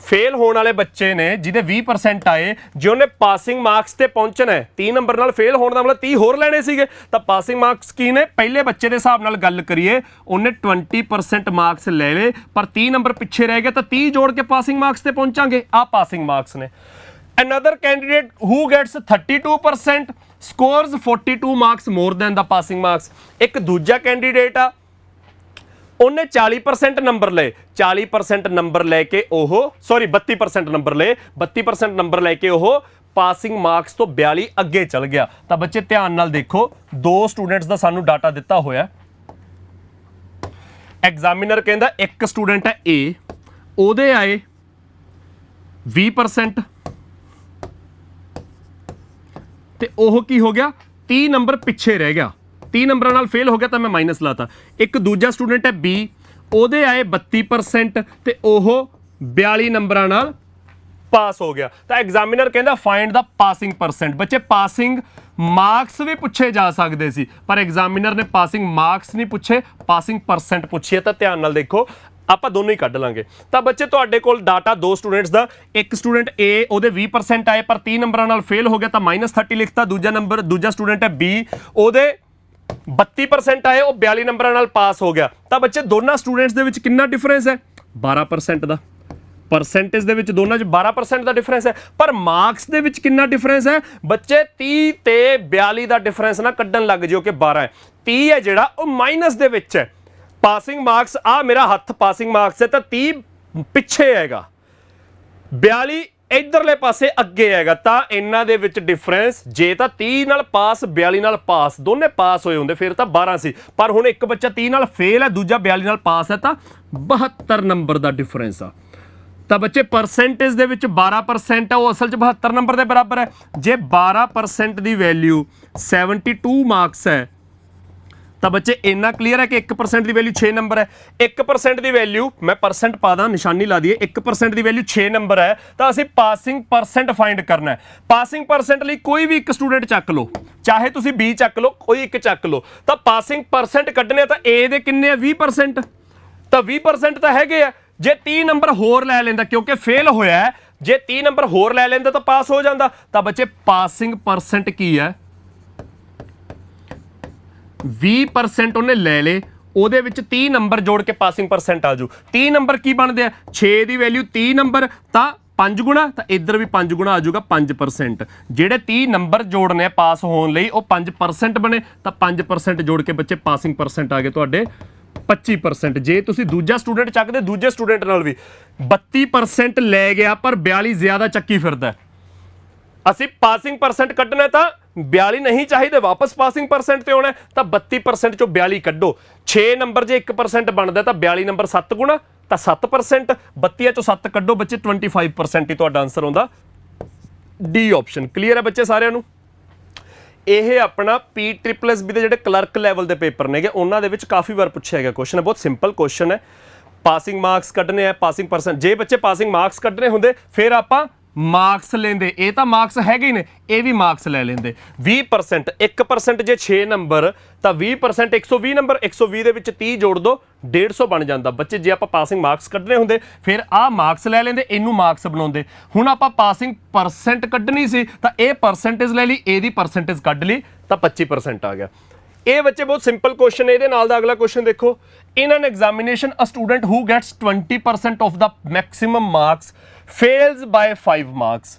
ਫੇਲ ਹੋਣ ਵਾਲੇ ਬੱਚੇ ਨੇ ਜਿਹਦੇ 20% ਆਏ, ਜੇ ਉਹਨੇ ਪਾਸਿੰਗ ਮਾਰਕਸ ਤੇ ਪਹੁੰਚਣਾ ਹੈ, 30 ਨੰਬਰ ਨਾਲ ਫੇਲ ਹੋਣ ਦਾ ਮਤਲਬ 30 ਹੋਰ ਲੈਣੇ ਸੀਗੇ। ਤਾਂ ਪਾਸਿੰਗ ਮਾਰਕਸ ਕੀ ਨੇ, ਪਹਿਲੇ ਬੱਚੇ ਦੇ ਹਿਸਾਬ ਨਾਲ ਗੱਲ ਕਰੀਏ, ਉਹਨੇ 20% ਮਾਰਕਸ ਲੈ ਲਏ, ਪਰ 30 ਨੰਬਰ ਪਿੱਛੇ ਰਹਿ ਗਏ, ਤਾਂ 30 ਜੋੜ ਕੇ ਪਾਸਿੰਗ ਮਾਰਕਸ ਤੇ ਪਹੁੰਚਾਂਗੇ। ਆਹ ਪਾਸਿੰਗ ਮਾਰਕਸ ਨੇ। Another candidate who gets 32% scores 42 marks more than the passing marks। ਇੱਕ ਦੂਜਾ ਕੈਂਡੀਡੇਟ ਆ, ਉਹਨੇ 40% ਨੰਬਰ ਲਏ, 40% ਨੰਬਰ ਲੈ ਕੇ ਉਹ 32% ਨੰਬਰ ਲਏ, 32% ਨੰਬਰ ਲੈ ਕੇ ਉਹ ਪਾਸਿੰਗ ਮਾਰਕਸ ਤੋਂ 42 ਅੱਗੇ ਚਲ ਗਿਆ। ਤਾਂ ਬੱਚੇ ਧਿਆਨ ਨਾਲ ਦੇਖੋ, 2 ਸਟੂਡੈਂਟਸ ਦਾ ਸਾਨੂੰ ਡਾਟਾ ਦਿੱਤਾ ਹੋਇਆ। ਐਗਜ਼ਾਮੀਨਰ ਕਹਿੰਦਾ ਇੱਕ ਸਟੂਡੈਂਟ ਹੈ A, ਉਹਦੇ ਆਏ 20% ਤੇ ਉਹ ਕੀ ਹੋ ਗਿਆ, 30 ਨੰਬਰ ਪਿੱਛੇ ਰਹਿ ਗਿਆ, 30 ਨੰਬਰਾਂ ਨਾਲ ਫੇਲ ਹੋ ਗਿਆ, ਤਾਂ ਮੈਂ ਮਾਈਨਸ ਲਾਤਾ। ਇੱਕ ਦੂਜਾ ਸਟੂਡੈਂਟ ਹੈ B, ਉਹਦੇ ਆਏ 32% ਤੇ ਉਹ 42 ਨੰਬਰਾਂ ਨਾਲ ਪਾਸ ਹੋ ਗਿਆ। ਤਾਂ ਐਗਜ਼ਾਮੀਨਰ ਕਹਿੰਦਾ ਫਾਈਂਡ ਦਾ ਪਾਸਿੰਗ ਪਰਸੈਂਟ। ਬੱਚੇ ਪਾਸਿੰਗ ਮਾਰਕਸ ਵੀ ਪੁੱਛੇ ਜਾ ਸਕਦੇ ਸੀ, ਪਰ ਐਗਜ਼ਾਮੀਨਰ ਨੇ ਪਾਸਿੰਗ ਮਾਰਕਸ ਨਹੀਂ ਪੁੱਛੇ, ਪਾਸਿੰਗ ਪਰਸੈਂਟ ਪੁੱਛੀ। ਤਾਂ ਧਿਆਨ ਨਾਲ ਦੇਖੋ, ਆਪਾਂ ਦੋਨੋਂ ਹੀ ਕੱਢ ਲਾਂਗੇ। ਤਾਂ ਬੱਚੇ ਤੁਹਾਡੇ ਕੋਲ ਡਾਟਾ 2 ਸਟੂਡੈਂਟਸ ਦਾ, ਇੱਕ ਸਟੂਡੈਂਟ A, ਉਹਦੇ 20% ਆਏ ਪਰ 30 ਨੰਬਰਾਂ ਨਾਲ ਫੇਲ ਹੋ ਗਿਆ, ਤਾਂ -30 ਲਿਖਤਾ। ਦੂਜਾ ਸਟੂਡੈਂਟ ਹੈ B, ਉਹਦੇ 32% ਆਏ, ਉਹ 42 ਨੰਬਰਾਂ ਨਾਲ ਪਾਸ ਹੋ ਗਿਆ। ਤਾਂ ਬੱਚੇ ਦੋਨਾਂ ਸਟੂਡੈਂਟਸ ਦੇ ਵਿੱਚ ਕਿੰਨਾ ਡਿਫਰੈਂਸ ਹੈ, 12% ਦਾ। ਪਰਸੈਂਟੇਜ ਦੇ ਵਿੱਚ ਦੋਨਾਂ 'ਚ 12% ਦਾ ਡਿਫਰੈਂਸ ਹੈ, ਪਰ ਮਾਰਕਸ ਦੇ ਵਿੱਚ ਕਿੰਨਾ ਡਿਫਰੈਂਸ ਹੈ ਬੱਚੇ, 30 ਤੇ 42 ਦਾ ਡਿਫਰੈਂਸ ਨਾ ਕੱਢਣ ਲੱਗ ਜਿਓ ਕਿ 12 ਹੈ। 30 ਹੈ ਜਿਹੜਾ ਉਹ ਮਾਈਨਸ ਦੇ ਵਿੱਚ ਹੈ। ਪਾਸਿੰਗ ਮਾਰਕਸ, ਆ ਮੇਰਾ ਹੱਥ ਪਾਸਿੰਗ ਮਾਰਕਸ ਹੈ, ਤਾਂ 30 ਪਿੱਛੇ ਹੈਗਾ, 42 ਇਧਰਲੇ ਪਾਸੇ ਅੱਗੇ ਹੈਗਾ। ਤਾਂ ਇਹਨਾਂ ਦੇ ਵਿੱਚ ਡਿਫਰੈਂਸ, ਜੇ ਤਾਂ 30 ਨਾਲ ਪਾਸ 42 ਨਾਲ ਪਾਸ ਦੋਨੇ ਪਾਸ ਹੋਏ ਹੁੰਦੇ ਫਿਰ ਤਾਂ 12 ਸੀ, ਪਰ ਹੁਣ ਇੱਕ ਬੱਚਾ 30 ਨਾਲ ਫੇਲ ਹੈ, ਦੂਜਾ 42 ਨਾਲ ਪਾਸ ਹੈ, ਤਾਂ 72 ਨੰਬਰ ਦਾ ਡਿਫਰੈਂਸ ਆ। ਤਾਂ ਬੱਚੇ ਪਰਸੈਂਟੇਜ ਦੇ ਵਿੱਚ 12% ਹੈ, ਉਹ ਅਸਲ 'ਚ 72 ਨੰਬਰ ਦੇ ਬਰਾਬਰ ਹੈ। ਜੇ 12% ਦੀ ਵੈਲਿਊ 72 ਮਾਰਕਸ ਹੈ, ਤਾਂ ਬੱਚੇ ਇੰਨਾ ਕਲੀਅਰ ਹੈ ਕਿ 1% ਦੀ ਵੈਲਿਊ 6 ਨੰਬਰ ਹੈ। 1% ਦੀ ਵੈਲਿਊ, ਮੈਂ ਪਰਸੈਂਟ ਪਾ ਦਾਂ, ਨਿਸ਼ਾਨੀ ਲਾ ਦਈਏ, 1% ਦੀ ਵੈਲਿਊ 6 ਨੰਬਰ ਹੈ, ਤਾਂ ਅਸੀਂ ਪਾਸਿੰਗ ਪਰਸੈਂਟ ਫਾਈਂਡ ਕਰਨਾ ਹੈ। ਪਾਸਿੰਗ ਪਰਸੈਂਟ ਲਈ ਕੋਈ ਵੀ ਇੱਕ ਸਟੂਡੈਂਟ ਚੱਕ ਲਓ, ਚਾਹੇ ਤੁਸੀਂ B ਚੱਕ ਲਓ, ਕੋਈ ਇੱਕ ਚੱਕ ਲਓ। ਤਾਂ ਪਾਸਿੰਗ ਪਰਸੈਂਟ ਕੱਢਣੇ ਤਾਂ A ਦੇ ਕਿੰਨੇ ਆ, 20%, ਤਾਂ 20% ਤਾਂ ਹੈਗੇ ਆ। ਜੇ 30 ਨੰਬਰ ਹੋਰ ਲੈ ਲੈਂਦਾ, ਕਿਉਂਕਿ ਫੇਲ ਹੋਇਆ ਹੈ, ਜੇ 30 ਨੰਬਰ ਹੋਰ ਲੈ ਲੈਂਦਾ ਤਾਂ ਪਾਸ ਹੋ ਜਾਂਦਾ। ਤਾਂ ਬੱਚੇ ਪਾਸਿੰਗ ਪਰਸੈਂਟ ਕੀ ਹੈ, 20% ਉਹਨੇ ਲੈ ਲੇ, ਉਹਦੇ ਵਿੱਚ 30 ਨੰਬਰ ਜੋੜ ਕੇ ਪਾਸਿੰਗ ਪਰਸੈਂਟ ਆ ਜੂ। 30 ਨੰਬਰ ਕੀ ਬਣਦੇ ਆ, 6 ਦੀ ਵੈਲਿਊ 30 ਨੰਬਰ, ਤਾਂ 5 ਗੁਣਾ, ਤਾਂ ਇੱਧਰ ਵੀ 5 ਗੁਣਾ ਆ ਜਾਊਗਾ 5%। ਜਿਹੜੇ 30 ਨੰਬਰ ਜੋੜਨੇ ਆ ਪਾਸ ਹੋਣ ਲਈ, ਉਹ 5% ਬਣੇ, ਤਾਂ 5% ਜੋੜ ਕੇ ਬੱਚੇ ਪਾਸਿੰਗ ਪਰਸੈਂਟ ਆ ਗਏ ਤੁਹਾਡੇ 25%। ਜੇ ਤੁਸੀਂ ਦੂਜਾ ਸਟੂਡੈਂਟ ਚੱਕਦੇ, ਦੂਜੇ ਸਟੂਡੈਂਟ ਨਾਲ ਵੀ 32% ਲੈ ਗਿਆ, ਪਰ 42 ਜ਼ਿਆਦਾ ਚੱਕੀ ਫਿਰਦਾ। ਅਸੀਂ ਪਾਸਿੰਗ ਪਰਸੈਂਟ ਕੱਢਣਾ, ਤਾਂ 42 ਨਹੀਂ ਚਾਹੀਦੇ, ਵਾਪਸ ਪਾਸਿੰਗ ਪਰਸੈਂਟ ਤੇ ਆਉਣਾ, ਤਾਂ 32% ਚੋਂ 42 ਕੱਢੋ। 6 ਨੰਬਰ ਜੇ 1% ਬਣਦਾ, ਤਾਂ 42 ਨੰਬਰ 7 ਗੁਣਾ, ਤਾਂ 7%। 32 ਚੋਂ 7 ਕੱਢੋ ਬੱਚੇ, 25% ਹੀ ਤੁਹਾਡਾ ਆਨਸਰ ਆਉਂਦਾ, ਡੀ ਆਪਸ਼ਨ। ਕਲੀਅਰ ਹੈ ਬੱਚੇ ਸਾਰਿਆਂ ਨੂੰ? ਇਹ ਆਪਣਾ PSSB ਦੇ ਜਿਹੜੇ ਕਲਰਕ ਲੈਵਲ ਦੇ ਪੇਪਰ ਨੇਗੇ, ਉਹਨਾਂ ਦੇ ਵਿੱਚ ਕਾਫੀ ਵਾਰ ਪੁੱਛਿਆ ਗਿਆ ਕੁਐਸਚਨ ਹੈ। ਬਹੁਤ ਸਿੰਪਲ ਕੁਐਸਚਨ ਹੈ। ਪਾਸਿੰਗ ਮਾਰਕਸ ਕੱਢਣੇ ਆ, ਪਾਸਿੰਗ ਪਰਸੈਂਟ। ਜੇ ਬੱਚੇ ਪਾਸਿੰਗ ਮਾਰਕਸ ਕੱਢਣੇ ਹੁੰਦੇ, ਫਿਰ ਆਪਾਂ ਮਾਰਕਸ ਲੈਂਦੇ, ਇਹ ਤਾਂ ਮਾਰਕਸ ਹੈਗੇ ਹੀ ਨੇ, ਇਹ ਵੀ ਮਾਰਕਸ ਲੈ ਲੈਂਦੇ। 20% 1% ਜੇ 6 ਨੰਬਰ ਤਾਂ 20% 120 ਨੰਬਰ, 120 ਦੇ ਵਿੱਚ 30 ਜੋੜ ਦੋ 150 ਬਣ ਜਾਂਦਾ। ਬੱਚੇ ਜੇ ਆਪਾਂ ਪਾਸਿੰਗ ਮਾਰਕਸ ਕੱਢਣੇ ਹੁੰਦੇ ਫਿਰ ਆਹ ਮਾਰਕਸ ਲੈ ਲੈਂਦੇ, ਇਹਨੂੰ ਮਾਰਕਸ ਬਣਾਉਂਦੇ। ਹੁਣ ਆਪਾਂ ਪਾਸਿੰਗ ਪਰਸੈਂਟ ਕੱਢਣੀ ਸੀ ਤਾਂ ਇਹ ਪਰਸੈਂਟੇਜ ਲੈ ਲਈ, ਇਹਦੀ ਪਰਸੈਂਟੇਜ ਕੱਢ ਲਈ ਤਾਂ 25% ਆ ਗਿਆ। ਇਹ ਬੱਚੇ ਬਹੁਤ ਸਿੰਪਲ ਕੁਐਸਚਨ। ਇਹਦੇ ਨਾਲ ਦਾ ਅਗਲਾ ਕੁਐਸਚਨ ਦੇਖੋ, in an examination a student who gets 20% of the maximum marks fails by 5 marks.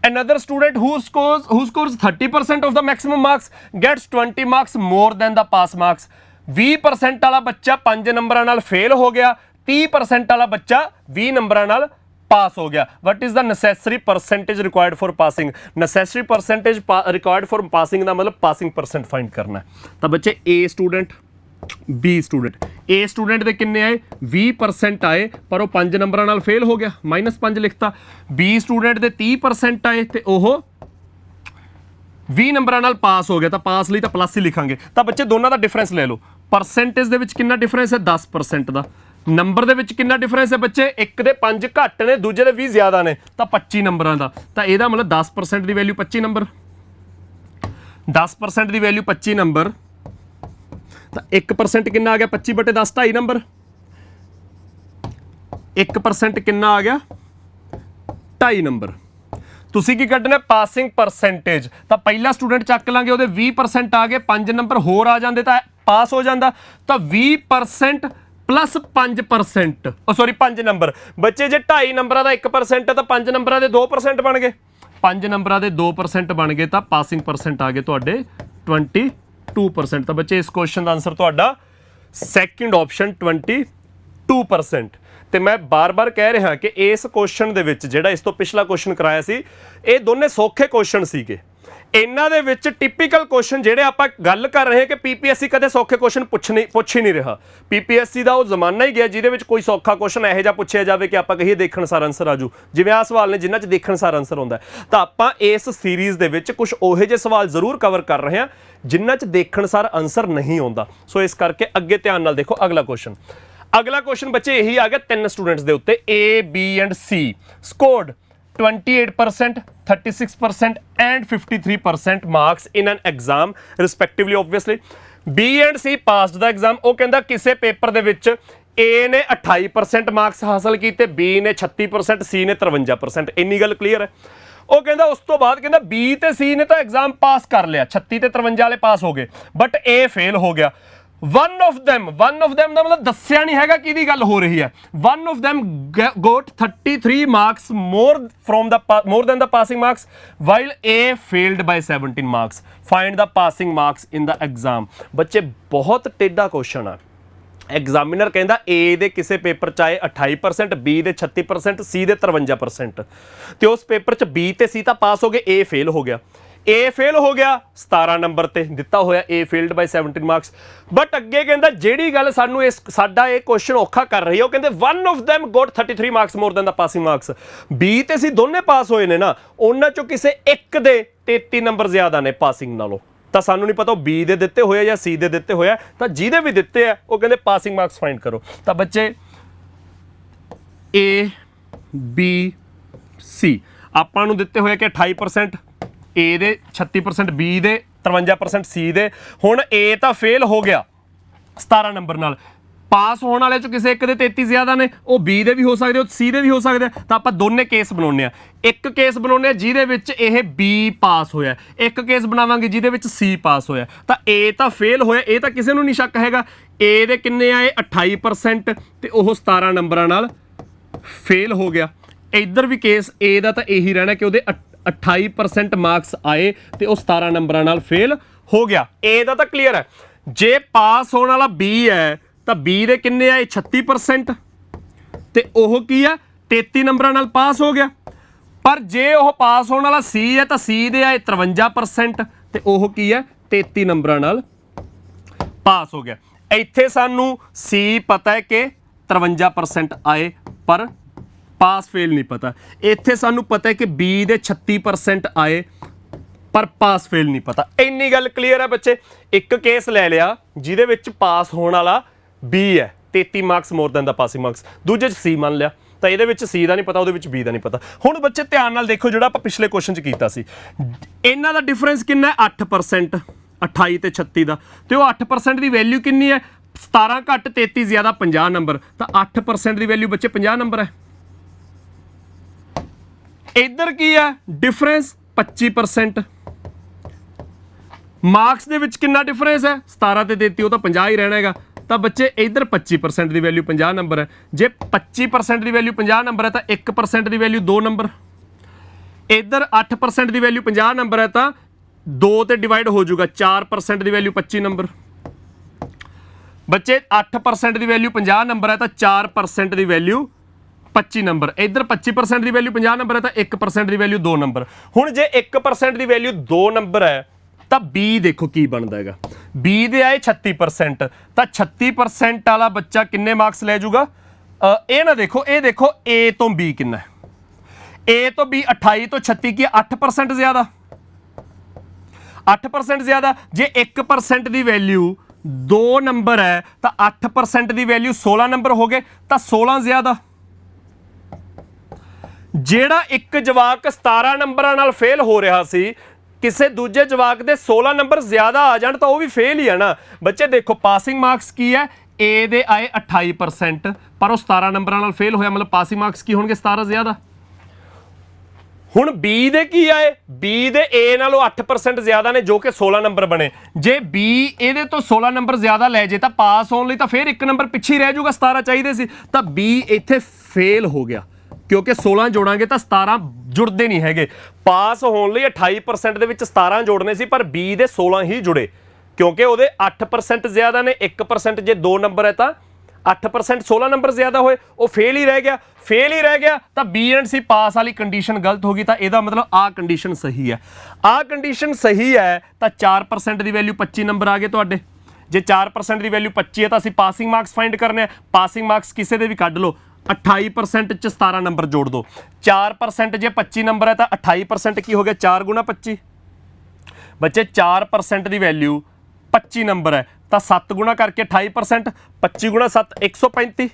Another student who scores 30% of the maximum marks gets 20 marks more than the pass marks. 20% ਵਾਲਾ ਬੱਚਾ 5 ਨੰਬਰਾਂ ਨਾਲ fail ਹੋ ਗਿਆ, 30% ਵਾਲਾ ਬੱਚਾ 20 ਨੰਬਰਾਂ ਨਾਲ ਪਾਸ ਹੋ ਗਿਆ। What is the necessary percentage required for passing? Necessary percentage required for passing ਦਾ ਮਤਲਬ passing percent find ਕਰਨਾ ਹੈ। ਤਾਂ ਬੱਚੇ A student, B student, A student ਦੇ ਕਿੰਨੇ ਆਏ 20% ਆਏ ਪਰ ਉਹ 5 ਨੰਬਰਾਂ ਨਾਲ ਫੇਲ ਹੋ ਗਿਆ, -5 ਲਿਖਤਾ। B ਸਟੂਡੈਂਟ ਦੇ 30% ਆਏ ਤੇ ਉਹ 20 ਨੰਬਰਾਂ ਨਾਲ ਪਾਸ ਹੋ ਗਿਆ, ਤਾਂ ਪਾਸ ਲਈ ਤਾਂ ਪਲੱਸ ਹੀ ਲਿਖਾਂਗੇ। ਤਾਂ ਬੱਚੇ ਦੋਨਾਂ ਦਾ ਡਿਫਰੈਂਸ ਲੈ ਲਓ। ਪਰਸੈਂਟੇਜ ਦੇ ਵਿੱਚ ਕਿੰਨਾ ਡਿਫਰੈਂਸ ਹੈ 10% ਦਾ। ਨੰਬਰ ਦੇ ਵਿੱਚ ਕਿੰਨਾ ਡਿਫਰੈਂਸ ਹੈ ਬੱਚੇ, ਇੱਕ ਦੇ 5 ਘੱਟ ਨੇ, ਦੂਜੇ ਦੇ 20 ਜ਼ਿਆਦਾ ਨੇ, ਤਾਂ 25 ਨੰਬਰਾਂ ਦਾ। ਤਾਂ ਇਹਦਾ ਮਤਲਬ 10% ਦੀ ਵੈਲਿਊ 25 ਨੰਬਰ, 10% ਦੀ ਵੈਲਿਊ 25 ਨੰਬਰ, ਤਾਂ 1% ਕਿੰਨਾ ਆ ਗਿਆ 25/10 2.5 ਨੰਬਰ। 1% ਕਿੰਨਾ ਆ ਗਿਆ 2.5 ਨੰਬਰ। ਤੁਸੀਂ ਕੀ ਕੱਢਣਾ ਪਾਸਿੰਗ ਪਰਸੈਂਟੇਜ, ਤਾਂ ਪਹਿਲਾ ਸਟੂਡੈਂਟ ਚੱਕ ਲਾਂਗੇ, ਉਹਦੇ 20% ਆ ਗਏ, 5 ਨੰਬਰ ਹੋਰ ਆ ਜਾਂਦੇ ਤਾਂ ਪਾਸ ਹੋ ਜਾਂਦਾ। ਤਾਂ 20% ਪਲੱਸ 5%, ਸੌਰੀ 5 ਨੰਬਰ। ਬੱਚੇ ਜੇ 2.5 ਨੰਬਰਾਂ ਦਾ 1% ਹੈ ਤਾਂ 5 ਨੰਬਰਾਂ ਦੇ 2% ਬਣ ਗਏ, 5 ਨੰਬਰਾਂ ਦੇ 2% ਬਣ ਗਏ, ਤਾਂ ਪਾਸਿੰਗ ਪਰਸੈਂਟ ਆ ਗਏ ਤੁਹਾਡੇ 22%। ਤਾਂ ਬੱਚੇ ਇਸ ਕੁਐਸਚਨ ਦਾ ਆਨਸਰ ਤੁਹਾਡਾ ਸੈਕਿੰਡ ਆਪਸ਼ਨ 22%। ਤੇ ਮੈਂ ਬਾਰ-ਬਾਰ ਕਹਿ ਰਿਹਾ ਕਿ ਇਸ ਕੁਐਸਚਨ ਦੇ ਵਿੱਚ ਜਿਹੜਾ ਇਸ ਤੋਂ ਪਿਛਲਾ ਕੁਐਸਚਨ ਕਰਾਇਆ ਸੀ, ਇਹ ਦੋਨੇ ਸੌਖੇ ਕੁਐਸਚਨ ਸੀਗੇ। ਇਹਨਾਂ ਦੇ ਵਿੱਚ ਟਿਪੀਕਲ ਕੁਐਸਚਨ ਜਿਹੜੇ ਆਪਾਂ ਗੱਲ ਕਰ ਰਹੇ ਹਾਂ ਕਿ ਪੀਪੀਐਸਸੀ ਕਦੇ ਸੌਖੇ ਕੁਐਸਚਨ ਪੁੱਛ ਹੀ ਨਹੀਂ ਰਿਹਾ। ਪੀਪੀਐਸਸੀ ਦਾ ਉਹ ਜ਼ਮਾਨਾ ਹੀ ਗਿਆ ਜਿਹਦੇ ਵਿੱਚ ਕੋਈ ਸੌਖਾ ਕੁਐਸਚਨ ਇਹੋ ਜਿਹਾ ਪੁੱਛਿਆ ਜਾਵੇ ਕਿ ਆਪਾਂ ਕਹੀਏ ਦੇਖਣ ਸਾਰ ਆਨਸਰ ਆਜੂ, ਜਿਵੇਂ ਆਹ ਸਵਾਲ ਨੇ ਜਿਨ੍ਹਾਂ 'ਚ ਦੇਖਣ ਸਾਰ ਆਨਸਰ ਆਉਂਦਾ। ਤਾਂ ਆਪਾਂ ਇਸ ਸੀਰੀਜ਼ ਦੇ ਵਿੱਚ ਕੁਝ ਉਹੋ ਜਿਹੇ ਸਵਾਲ ਜ਼ਰੂਰ ਕਵਰ ਕਰ ਰਹੇ ਹਾਂ ਜਿਨ੍ਹਾਂ 'ਚ ਦੇਖਣ ਸਾਰ ਆਨਸਰ ਨਹੀਂ ਆਉਂਦਾ। ਸੋ ਇਸ ਕਰਕੇ ਅੱਗੇ ਧਿਆਨ ਨਾਲ ਦੇਖੋ ਅਗਲਾ ਕੁਐਸਚਨ। ਅਗਲਾ ਕੁਐਸਚਨ ਬੱਚੇ ਇਹੀ ਆ ਗਿਆ 3 ਸਟੂਡੈਂਟਸ ਦੇ ਉੱਤੇ, A, B and C scored 28%, 36% and 53% marks in an exam respectively obviously. B and C passed the exam। ਉਹ ਕਹਿੰਦਾ ਕਿਸੇ ਪੇਪਰ ਦੇ ਵਿੱਚ A ਨੇ 28% ਮਾਰਕਸ ਹਾਸਲ ਕੀਤੇ, B ਨੇ 36%, C ਨੇ 53%। ਇੰਨੀ ਗੱਲ ਕਲੀਅਰ ਹੈ। ਉਹ ਕਹਿੰਦਾ ਉਸ ਤੋਂ ਬਾਅਦ ਕਹਿੰਦਾ B ਤੇ C ਨੇ ਤਾਂ ਐਗਜ਼ਾਮ ਪਾਸ ਕਰ ਲਿਆ, 36 ਤੇ 53 ਵਾਲੇ ਪਾਸ ਹੋ ਗਏ, ਬਟ A ਫੇਲ ਹੋ ਗਿਆ। one of them ਦਾ ਮਤਲਬ ਦੱਸਿਆ ਨਹੀਂ ਹੈਗਾ ਕਿਹਦੀ ਗੱਲ ਹੋ ਰਹੀ ਹੈ। one of them got 33 marks more than the passing marks while A failed by 17 marks. Find the passing marks in the exam। ਬੱਚੇ ਬਹੁਤ ਟੇਢਾ ਕੁਐਸਚਨ ਆ। ਐਗਜ਼ਾਮੀਨਰ ਕਹਿੰਦਾ A ਦੇ ਕਿਸੇ ਪੇਪਰ 'ਚ ਆਏ 28%, B ਦੇ 36%, C ਦੇ 53%, ਤੇ ਉਸ ਪੇਪਰ 'ਚ B ਤੇ C ਤਾਂ ਪਾਸ ਹੋ ਗਏ, A ਫੇਲ ਹੋ ਗਿਆ। A ਫੇਲ ਹੋ ਗਿਆ 17 ਨੰਬਰ ਤੇ ਦਿੱਤਾ ਹੋਇਆ, A failed by 17 marks। But ਅੱਗੇ ਕਹਿੰਦਾ ਜਿਹੜੀ ਗੱਲ ਸਾਨੂੰ ਸਾਡਾ ਇਹ ਕੁਐਸਚਨ ਔਖਾ ਕਰ ਰਹੀ ਹੈ, ਉਹ ਕਹਿੰਦੇ one of them got 33 marks more than the passing marks। B ਤੇ C ਦੋਨੇ ਪਾਸ ਹੋਏ ਨੇ ਨਾ, ਉਹਨਾਂ ਚੋਂ ਕਿਸੇ ਇੱਕ ਦੇ 33 ਨੰਬਰ ਜ਼ਿਆਦਾ ਨੇ ਪਾਸਿੰਗ ਨਾਲੋਂ। ਤਾਂ ਸਾਨੂੰ ਨਹੀਂ ਪਤਾ ਉਹ B ਦੇ ਦਿੱਤੇ ਹੋਏ ਜਾਂ C ਦੇ ਦਿੱਤੇ ਹੋਏ, ਤਾਂ ਜਿਹਦੇ ਵੀ ਦਿੱਤੇ ਆ ਉਹ ਕਹਿੰਦੇ ਪਾਸਿੰਗ ਮਾਰਕਸ ਫਾਈਂਡ ਕਰੋ। ਤਾਂ ਬੱਚੇ A, B, C ਆਪਾਂ ਨੂੰ ਦਿੱਤੇ ਹੋਏ ਕਿ 28% A ਦੇ 36%, B ਦੇ 53%, C ਦੇ। ਹੁਣ A ਤਾਂ ਫੇਲ ਹੋ ਗਿਆ 17 ਨੰਬਰ ਨਾਲ, ਪਾਸ ਹੋਣ ਵਾਲੇ ਚੋਂ ਕਿਸੇ ਇੱਕ ਦੇ 33 ਜ਼ਿਆਦਾ ਨੇ, ਉਹ B ਦੇ ਵੀ ਹੋ ਸਕਦੇ, ਉਹ C ਦੇ ਵੀ ਹੋ ਸਕਦੇ। ਤਾਂ ਆਪਾਂ ਦੋਨੇ ਕੇਸ ਬਣਾਉਂਦੇ ਆ, ਇੱਕ ਕੇਸ ਬਣਾਉਂਦੇ ਆ ਜਿਹਦੇ ਵਿੱਚ ਇਹ B ਪਾਸ ਹੋਇਆ, ਇੱਕ ਕੇਸ ਬਣਾਵਾਂਗੇ ਜਿਹਦੇ ਵਿੱਚ C ਪਾਸ ਹੋਇਆ। ਤਾਂ A ਤਾਂ ਫੇਲ ਹੋਇਆ, ਇਹ ਤਾਂ ਕਿਸੇ ਨੂੰ ਨਹੀਂ ਸ਼ੱਕ ਹੈਗਾ। A ਦੇ ਕਿੰਨੇ ਆਏ 28% ਤੇ ਉਹ 17 ਨੰਬਰਾਂ ਨਾਲ ਫੇਲ ਹੋ ਗਿਆ। ਇੱਧਰ ਵੀ ਕੇਸ A ਦਾ ਤਾਂ ਇਹੀ ਰਹਿਣਾ ਕਿ ਉਹਦੇ 28% ਮਾਰਕਸ ਆਏ ਤੇ ਉਹ 17 ਨੰਬਰਾਂ ਨਾਲ ਫੇਲ ਹੋ ਗਿਆ। A ਦਾ ਤਾਂ ਕਲੀਅਰ ਹੈ। ਜੇ ਪਾਸ ਹੋਣ ਵਾਲਾ B ਹੈ ਤਾਂ B ਦੇ ਕਿੰਨੇ ਆਏ 36% ਤੇ ਉਹ ਕੀ ਆ 33 ਨੰਬਰਾਂ ਨਾਲ ਪਾਸ ਹੋ ਗਿਆ। ਪਰ ਜੇ ਉਹ ਪਾਸ ਹੋਣ ਵਾਲਾ C ਹੈ ਤਾਂ C ਦੇ ਆਏ 53% ਤੇ ਉਹ ਕੀ ਹੈ 33 ਨੰਬਰਾਂ ਨਾਲ ਪਾਸ ਹੋ ਗਿਆ। ਇੱਥੇ ਸਾਨੂੰ C ਪਤਾ ਹੈ ਕਿ 53% ਆਏ ਪਰ ਪਾਸ ਫੇਲ ਨਹੀਂ ਪਤਾ। ਇੱਥੇ ਸਾਨੂੰ ਪਤਾ ਹੈ ਕਿ B ਦੇ 36% ਆਏ ਪਰ ਪਾਸ ਫੇਲ ਨਹੀਂ ਪਤਾ। ਇੰਨੀ ਗੱਲ ਕਲੀਅਰ ਹੈ ਬੱਚੇ। ਇੱਕ ਕੇਸ ਲੈ ਲਿਆ ਜਿਹਦੇ ਵਿੱਚ ਪਾਸ ਹੋਣ ਵਾਲਾ B ਹੈ 33 ਮਾਰਕਸ ਮੋਰ ਦੈਨ ਦਾ ਪਾਸਿੰਗ ਮਾਰਕਸ, ਦੂਜੇ 'ਚ C ਮੰਨ ਲਿਆ। ਤਾਂ ਇਹਦੇ ਵਿੱਚ C ਦਾ ਨਹੀਂ ਪਤਾ, ਉਹਦੇ ਵਿੱਚ B ਦਾ ਨਹੀਂ ਪਤਾ। ਹੁਣ ਬੱਚੇ ਧਿਆਨ ਨਾਲ ਦੇਖੋ, ਜਿਹੜਾ ਆਪਾਂ ਪਿਛਲੇ ਕੁਐਸਚਨ 'ਚ ਕੀਤਾ ਸੀ, ਇਹਨਾਂ ਦਾ ਡਿਫਰੈਂਸ ਕਿੰਨਾ ਹੈ? 8%, 28 ਤੇ 36 ਦਾ, ਤੇ ਉਹ 8% ਦੀ ਵੈਲਿਊ ਕਿੰਨੀ ਹੈ? 17 ਘੱਟ 33 ਜ਼ਿਆਦਾ 50 ਨੰਬਰ, ਤਾਂ 8% ਦੀ ਵੈਲਿਊ ਬੱਚੇ 50 ਨੰਬਰ ਹੈ। ਇੱਧਰ ਕੀ ਹੈ? ਡਿਫਰੈਂਸ 25%। ਮਾਰਕਸ ਦੇ ਵਿੱਚ ਕਿੰਨਾ ਡਿਫਰੈਂਸ ਹੈ? 17 ਤੇ 33, ਉਹ ਤਾਂ 50 ਹੀ ਰਹਿਣਾ ਹੈਗਾ। ਤਾਂ ਬੱਚੇ ਇੱਧਰ 25% ਦੀ ਵੈਲਿਊ 50 ਨੰਬਰ ਹੈ। ਜੇ 25% ਦੀ ਵੈਲਿਊ 50 ਨੰਬਰ ਹੈ ਤਾਂ 1% ਦੀ ਵੈਲਿਊ 2 ਨੰਬਰ। ਇੱਧਰ 8% ਦੀ ਵੈਲਿਊ 50 ਨੰਬਰ ਹੈ ਤਾਂ 2 ਤੇ ਡਿਵਾਈਡ ਹੋ ਜਾਊਗਾ, 4% ਦੀ ਵੈਲਿਊ 25 ਨੰਬਰ। ਬੱਚੇ 8% ਦੀ ਵੈਲਿਊ 50 ਨੰਬਰ ਹੈ ਤਾਂ 4% ਦੀ ਵੈਲਿਊ 25 ਨੰਬਰ। ਇੱਧਰ 25% ਦੀ ਵੈਲਿਊ 50 ਨੰਬਰ ਹੈ ਤਾਂ 1% ਦੀ ਵੈਲਿਊ 2 ਨੰਬਰ। ਹੁਣ ਜੇ 1% ਦੀ ਵੈਲਿਊ 2 ਨੰਬਰ ਹੈ ਤਾਂ B ਦੇਖੋ ਕੀ ਬਣਦਾ ਹੈਗਾ। B ਦੇ ਆਏ 36%, ਤਾਂ 36% ਵਾਲਾ ਬੱਚਾ ਕਿੰਨੇ ਮਾਰਕਸ ਲੈ ਜਾਊਗਾ? ਇਹ ਨਾ ਦੇਖੋ, ਇਹ ਦੇਖੋ A ਤੋਂ B ਕਿੰਨਾ ਹੈ। A ਤੋਂ B 28 ਤੋਂ 36 ਕੀ 8% ਜ਼ਿਆਦਾ, 8% ਜ਼ਿਆਦਾ। ਜੇ 1% ਦੀ ਵੈਲਿਊ 2 ਨੰਬਰ ਹੈ ਤਾਂ 8% ਦੀ ਵੈਲਿਊ 16 ਨੰਬਰ ਹੋ ਗਏ, ਤਾਂ 16 ਜ਼ਿਆਦਾ। ਜਿਹੜਾ ਇੱਕ ਜਵਾਕ 17 ਨੰਬਰਾਂ ਨਾਲ ਫੇਲ ਹੋ ਰਿਹਾ ਸੀ, ਕਿਸੇ ਦੂਜੇ ਜਵਾਕ ਦੇ 16 ਨੰਬਰ ਜ਼ਿਆਦਾ ਆ ਜਾਣ ਤਾਂ ਉਹ ਵੀ ਫੇਲ ਹੀ ਹੈ ਨਾ। ਬੱਚੇ ਦੇਖੋ ਪਾਸਿੰਗ ਮਾਰਕਸ ਕੀ ਹੈ? A ਦੇ ਆਏ 28%, ਪਰ ਉਹ 17 ਨੰਬਰਾਂ ਨਾਲ ਫੇਲ ਹੋਇਆ, ਮਤਲਬ ਪਾਸਿੰਗ ਮਾਰਕਸ ਕੀ ਹੋਣਗੇ? 17 ਜ਼ਿਆਦਾ। ਹੁਣ B ਦੇ ਕੀ ਆਏ? B ਦੇ A ਨਾਲੋਂ 8% ਜ਼ਿਆਦਾ ਨੇ, ਜੋ ਕਿ 16 ਨੰਬਰ ਬਣੇ। ਜੇ B ਇਹਦੇ ਤੋਂ 16 ਨੰਬਰ ਜ਼ਿਆਦਾ ਲੈ ਜੇ ਤਾਂ ਪਾਸ ਹੋਣ ਲਈ ਤਾਂ ਫਿਰ 1 ਨੰਬਰ ਪਿੱਛੇ ਹੀ ਰਹਿ ਜਾਊਗਾ, 17 ਚਾਹੀਦੇ ਸੀ। ਤਾਂ B ਇੱਥੇ ਫੇਲ ਹੋ ਗਿਆ, ਕਿਉਂਕਿ 16 ਜੋੜਾਂਗੇ ਤਾਂ 17 ਜੁੜਦੇ ਨਹੀਂ ਹੈਗੇ। ਪਾਸ ਹੋਣ ਲਈ 28% ਦੇ ਵਿੱਚ 17 ਜੋੜਨੇ ਸੀ, ਪਰ B ਦੇ 16 ਹੀ ਜੁੜੇ, ਕਿਉਂਕਿ ਉਹਦੇ 8% ਜ਼ਿਆਦਾ ਨੇ। 1% ਜੇ 2 ਨੰਬਰ ਹੈ ਤਾਂ 8% 16 ਨੰਬਰ ਜ਼ਿਆਦਾ ਹੋਏ, ਉਹ ਫੇਲ ਹੀ ਰਹਿ ਗਿਆ। ਫੇਲ ਹੀ ਰਹਿ ਗਿਆ ਤਾਂ B ਐਂਡ C ਪਾਸ ਵਾਲੀ ਕੰਡੀਸ਼ਨ ਗਲਤ ਹੋ ਗਈ। ਤਾਂ ਇਹਦਾ ਮਤਲਬ ਆਹ ਕੰਡੀਸ਼ਨ ਸਹੀ ਹੈ। ਆਹ ਕੰਡੀਸ਼ਨ ਸਹੀ ਹੈ ਤਾਂ 4% ਦੀ ਵੈਲਿਊ 25 ਨੰਬਰ ਆ ਗਏ ਤੁਹਾਡੇ। ਜੇ 4% ਦੀ ਵੈਲਿਊ 25 ਹੈ ਤਾਂ ਅਸੀਂ ਪਾਸਿੰਗ ਮਾਰਕਸ ਫਾਈਂਡ ਕਰਨੇ ਆ। ਪਾਸਿੰਗ ਮਾਰਕਸ ਕਿਸੇ ਦੇ ਵੀ ਕੱਢ ਲਓ, 28% ਚ 17 ਨੰਬਰ ਜੋੜ ਦਿਓ। 4% ਜੇ 25 ਨੰਬਰ ਹੈ ਤਾਂ 28% ਕੀ ਹੋ ਗਿਆ? 4 ਗੁਣਾ 25। ਬੱਚੇ 4% ਦੀ ਵੈਲਿਊ 25 ਨੰਬਰ ਹੈ ਤਾਂ 7 ਗੁਣਾ ਕਰਕੇ 28%, 25 ਗੁਣਾ 7 135,